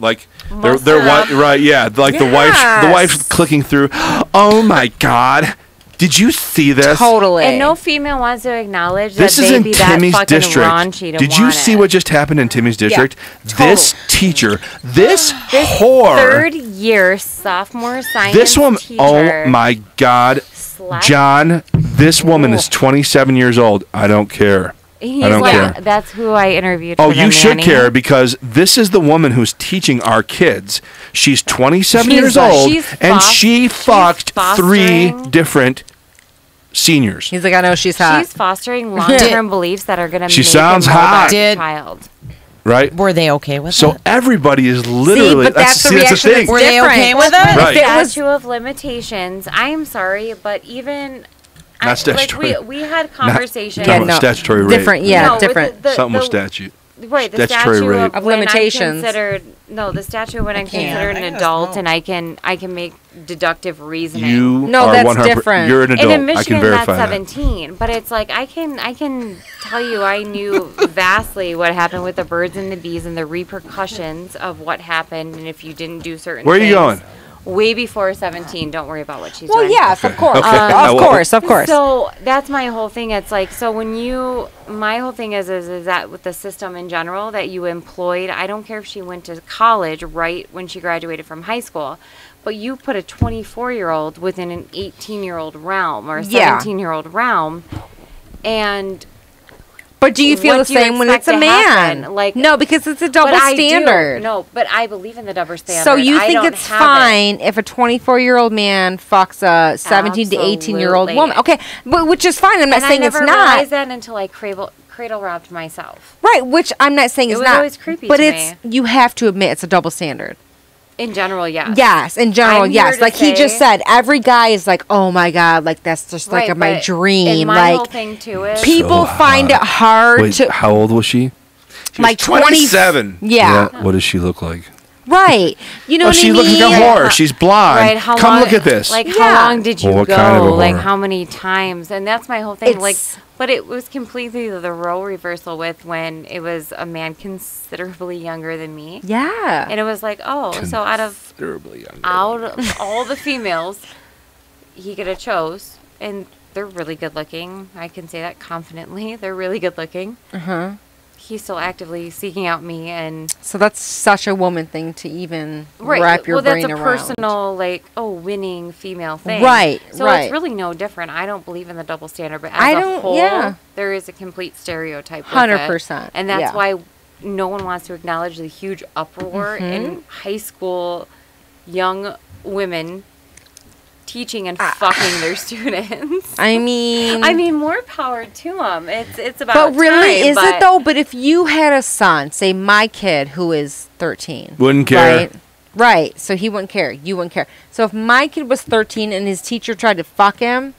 like they're Muster up. right, yeah, like the wife's clicking through. Oh my God, did you see this? Totally. And no female wants to acknowledge This that is they in be that Timmy's fucking district. raunchy to Did you want see it. what just happened in Timmy's district? This teacher, this whore, Third year sophomore science this woman. teacher Oh my God, slept- John, this woman is 27 years old. I don't care. He's I don't like, care. That's who I interviewed. Oh, for the you should nanny. care because this is the woman who's teaching our kids. She's 27 years old, she's and she she's fucked 3 fostering- different seniors. He's like, I know she's hot. She's fostering long-term beliefs that are going to She make sounds him mold hot. as a child. Right? Were they okay with So it? everybody is literally. but that's the see, reaction thing. Were they okay different. with it? Right. If it was Statute of limitations. I'm sorry, but even Not statutory. we had conversations. Talking about statutory rape. different. Yeah, No, with different. Something with statute. Right, the Statutory statute rape. Of when limitations. The statute when I'm can't. considered I an gotta adult smoke. and I can make deductive reasoning. You No, are that's 100%. different. You're an And adult. in Michigan, I can verify that's that. 17. But it's like I can tell you I knew vastly what happened with the birds and the bees and the repercussions of what happened and if you didn't do certain Where are things. you going? Way before 17. Don't worry about what she's Well, doing. yes, of course. Okay. I Of will- course, of course. So that's my whole thing. It's like, so when my whole thing is that with the system in general that you employed, I don't care if she went to college right when she graduated from high school, but you put a 24-year-old within an 18-year-old realm or a Yeah. 17-year-old realm. And But do you feel the what do you same when it's expect a to man? happen? Like, no, because it's a double but I do. standard. No, but I believe in the double standard. So you I think don't it's have it. fine if a 24-year-old man fucks a 17 to 18-year-old Absolutely. woman? Okay, but which is fine. I'm not And saying I it's never not. realized that until I cradle robbed myself. Right, which I'm not saying It is was not. always creepy but to it's you have to admit it's a double standard. In general, yes. Yes, in general, I'm here yes. to Like he just say- said, every guy is like, "Oh my God, like that's just like Right, my but- dream." And my whole Like thing too is people So find it hard Wait, to how old was she? She like was 27. Yeah. What does she look like? Right. You know Oh, what she I looks mean? like a whore. She's blonde. right. How Come long, look at this. Like Yeah. how long did you Well, what go? kind of a Like whore? how many times? And that's my whole thing. Like, It's- but it was completely the role reversal with when it was a man considerably younger than me. Yeah. And it was like, oh, so out of Considerably younger. all the females, he could have chose, and they're really good looking. I can say that confidently. They're really good looking. Uh-huh. He's still actively seeking out me, and So that's such a woman thing to even right. wrap your well, brain that's a around. personal, like, winning female thing. Right, So right. it's really no different. I don't believe in the double standard, but as I a don't- whole, yeah. there is a complete stereotype. 100%, and that's yeah. why no one wants to acknowledge the huge uproar Mm-hmm. in high school young women teaching and fucking their students. I mean, more power to them. It's about. but really, time, is but it though? But if you had a son, say my kid who is 13, Wouldn't care. right? Right. So he wouldn't care. You wouldn't care. So if my kid was 13 and his teacher tried to fuck him,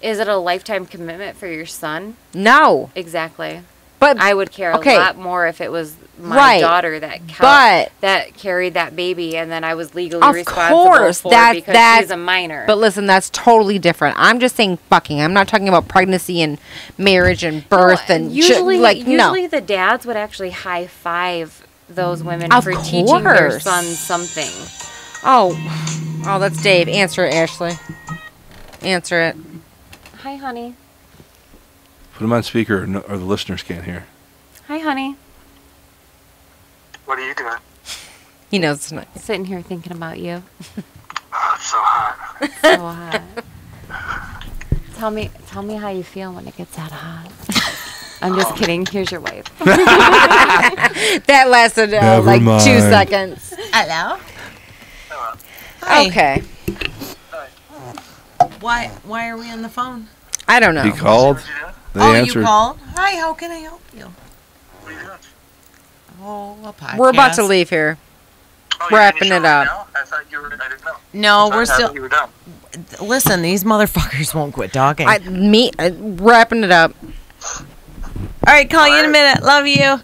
Is it a lifetime commitment for your son? no. Exactly. But I would care okay. a lot more if it was my Right. daughter that that carried that baby, and then I was legally Of responsible course, for that's because she's a minor. But listen, that's totally different. I'm just saying fucking. I'm not talking about pregnancy and marriage and birth and usually, no. the dads would actually high five those women Of for teaching their course. sons something. Oh, that's Dave. Answer it, Ashley. Answer it. Hi, honey. Put them on speaker, or the listeners can't hear. Hi, honey. What are you doing? He knows it's not. Sitting here thinking about you. Oh, it's so hot. So hot. Tell me how you feel when it gets that hot. I'm just kidding. Here's your wife. That lasted like mind. 2 seconds. Hello. Hi. Okay. Why are we on the phone? I don't know. He called. They Oh, answered. you called? Hi, how can I help you? What are you doing? Oh, a podcast. We're about to leave here. Oh, you're Wrapping in your it show up. right now? I thought you were. I didn't know. No, I we're thought still. You were done. Listen, these motherfuckers won't quit talking. Wrapping it up. All right, call you in a minute. Love you.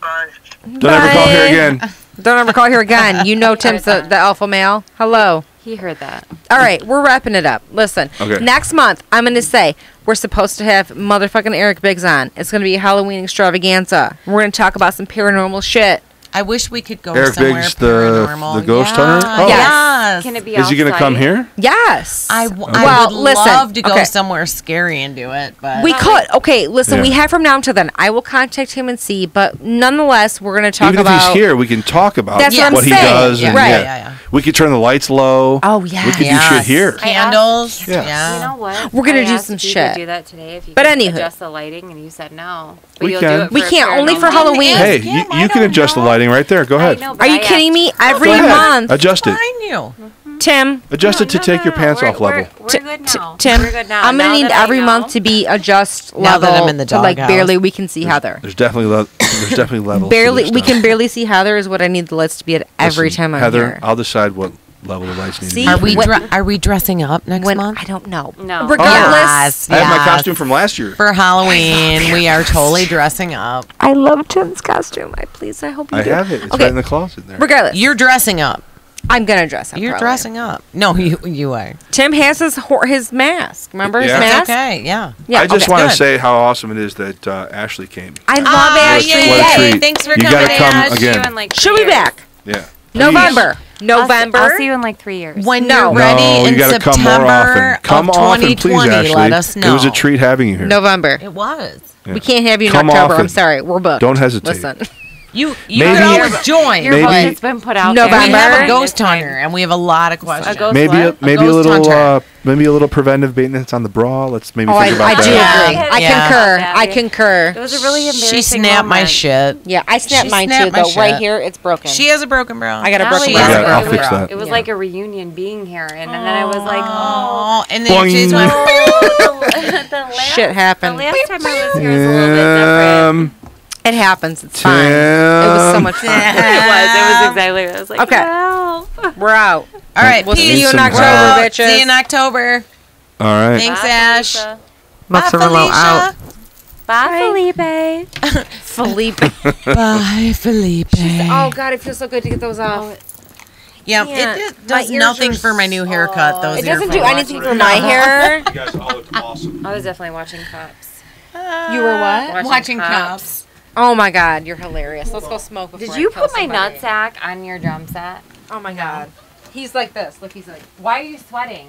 Bye. Don't ever call here again. Don't ever call here again. You know Tim's the alpha male. Hello. He heard that. All right, we're wrapping it up. Listen, Okay. next month, I'm going to say we're supposed to have motherfucking Eric Biggs on. It's going to be a Halloween extravaganza. We're going to talk about some paranormal shit. I wish we could go Eric somewhere Biggs, paranormal. the ghost hunter? Oh. Yes. Can it be Is he going to come here? Yes. I Well, would listen, love to go okay. somewhere scary and do it, but We could. Okay, listen, Yeah. we have from now until then. I will contact him and see, but nonetheless, we're going to talk Even about... if he's here, we can talk about That's what I'm what he saying. does. Yeah, And right. yeah. We could turn the lights low. Oh, yeah. We could do Yes. shit here. Candles. Yeah. Yeah. You know what? We're gonna I do asked some if you shit. could do that today if you But could anywho. adjust the lighting, and you said no. But We you'll can. do it We for can't, only for paranormal. Halloween. Hey, Kim, I you can don't adjust the know. lighting right there. Go I ahead. know, but Are you I kidding me? Every Go ahead. month, Adjust it. Fine, you. Tim, Adjust it to take your pants We're- off level. We're good now. Tim, We're good now. I'm going Now to need that I every know. month to be adjust Now level that I'm in the to like doghouse. barely we can see Heather. There's definitely levels. to Barely, this we stuff. can barely see Heather is what I need the lights to be at every Listen, time I'm Heather, here. I'll decide what level the lights need See? to Are be. we When- are we dressing up next When month? I don't know. No. Regardless, I have my costume from last year. For Halloween, we are totally dressing up. I love Tim's costume. I hope you I do. have it. It's Okay. right in the closet there. Regardless, You're dressing up. I'm gonna dress up. You're probably. dressing up. No, you are. Tim has his mask. Remember his Yeah. mask? It's okay. Yeah. Yeah. I just okay. want to Good. say how awesome it is that Ashley came. I love Ah, Ashley. yay. What a Yay. treat. Thanks for You coming, gotta come Ash. I'll see you again. in like 3 She'll be years. back. Yeah. November. I'll see you in like 3 years. When No. you're ready No, in you gotta come more often. September Come of often, 2020, please, Ashley. let us know. It was a treat having you here. November. It was. Yeah. We can't have you in Come October. often. I'm sorry. We're booked. Don't hesitate. Listen. You Maybe- could always join. Your Maybe- vote has been put out November. We there. have a It's ghost fine. hunter, and we have a lot of questions. A ghost Maybe what? maybe a ghost little hunter. maybe a little preventive maintenance on the bra. Let's maybe Oh, think about I do that. agree. I Yeah. concur. Yeah. I concur. It was a really embarrassing She snapped my moment. shit. Yeah, I snapped She mine snapped too, my though. Right shit. here, it's broken. She has a broken bra. I got a That broken was- bra. Yeah, I'll it fix was- that. It was Yeah. like a reunion being here, and then I was like, Oh, and then Boing. she just went. the last, Shit happened. The last time I was here was a little bit different. It happens. It's fine. It was so much fun. It was exactly. I was like, Okay. help. We're out. All right, We'll peace. see you in Some October, help. bitches. See you in October. All right. Thanks, Bye, Ash. Felicia. Bye, Felicia. Bye, Felipe. Felipe. Bye, Felipe. Oh, God, it feels so good to get those off. Yeah, can't. it My does ears nothing are for my new haircut. Those It doesn't earphones. do anything for my hair. You guys all look awesome. I was definitely watching Cops. You were what? Watching Cops. Oh, my God. You're hilarious. Let's go smoke before Did I you kill put my somebody. nutsack on your drum set? Oh, my God. He's like this. Look, he's like... Why are you sweating?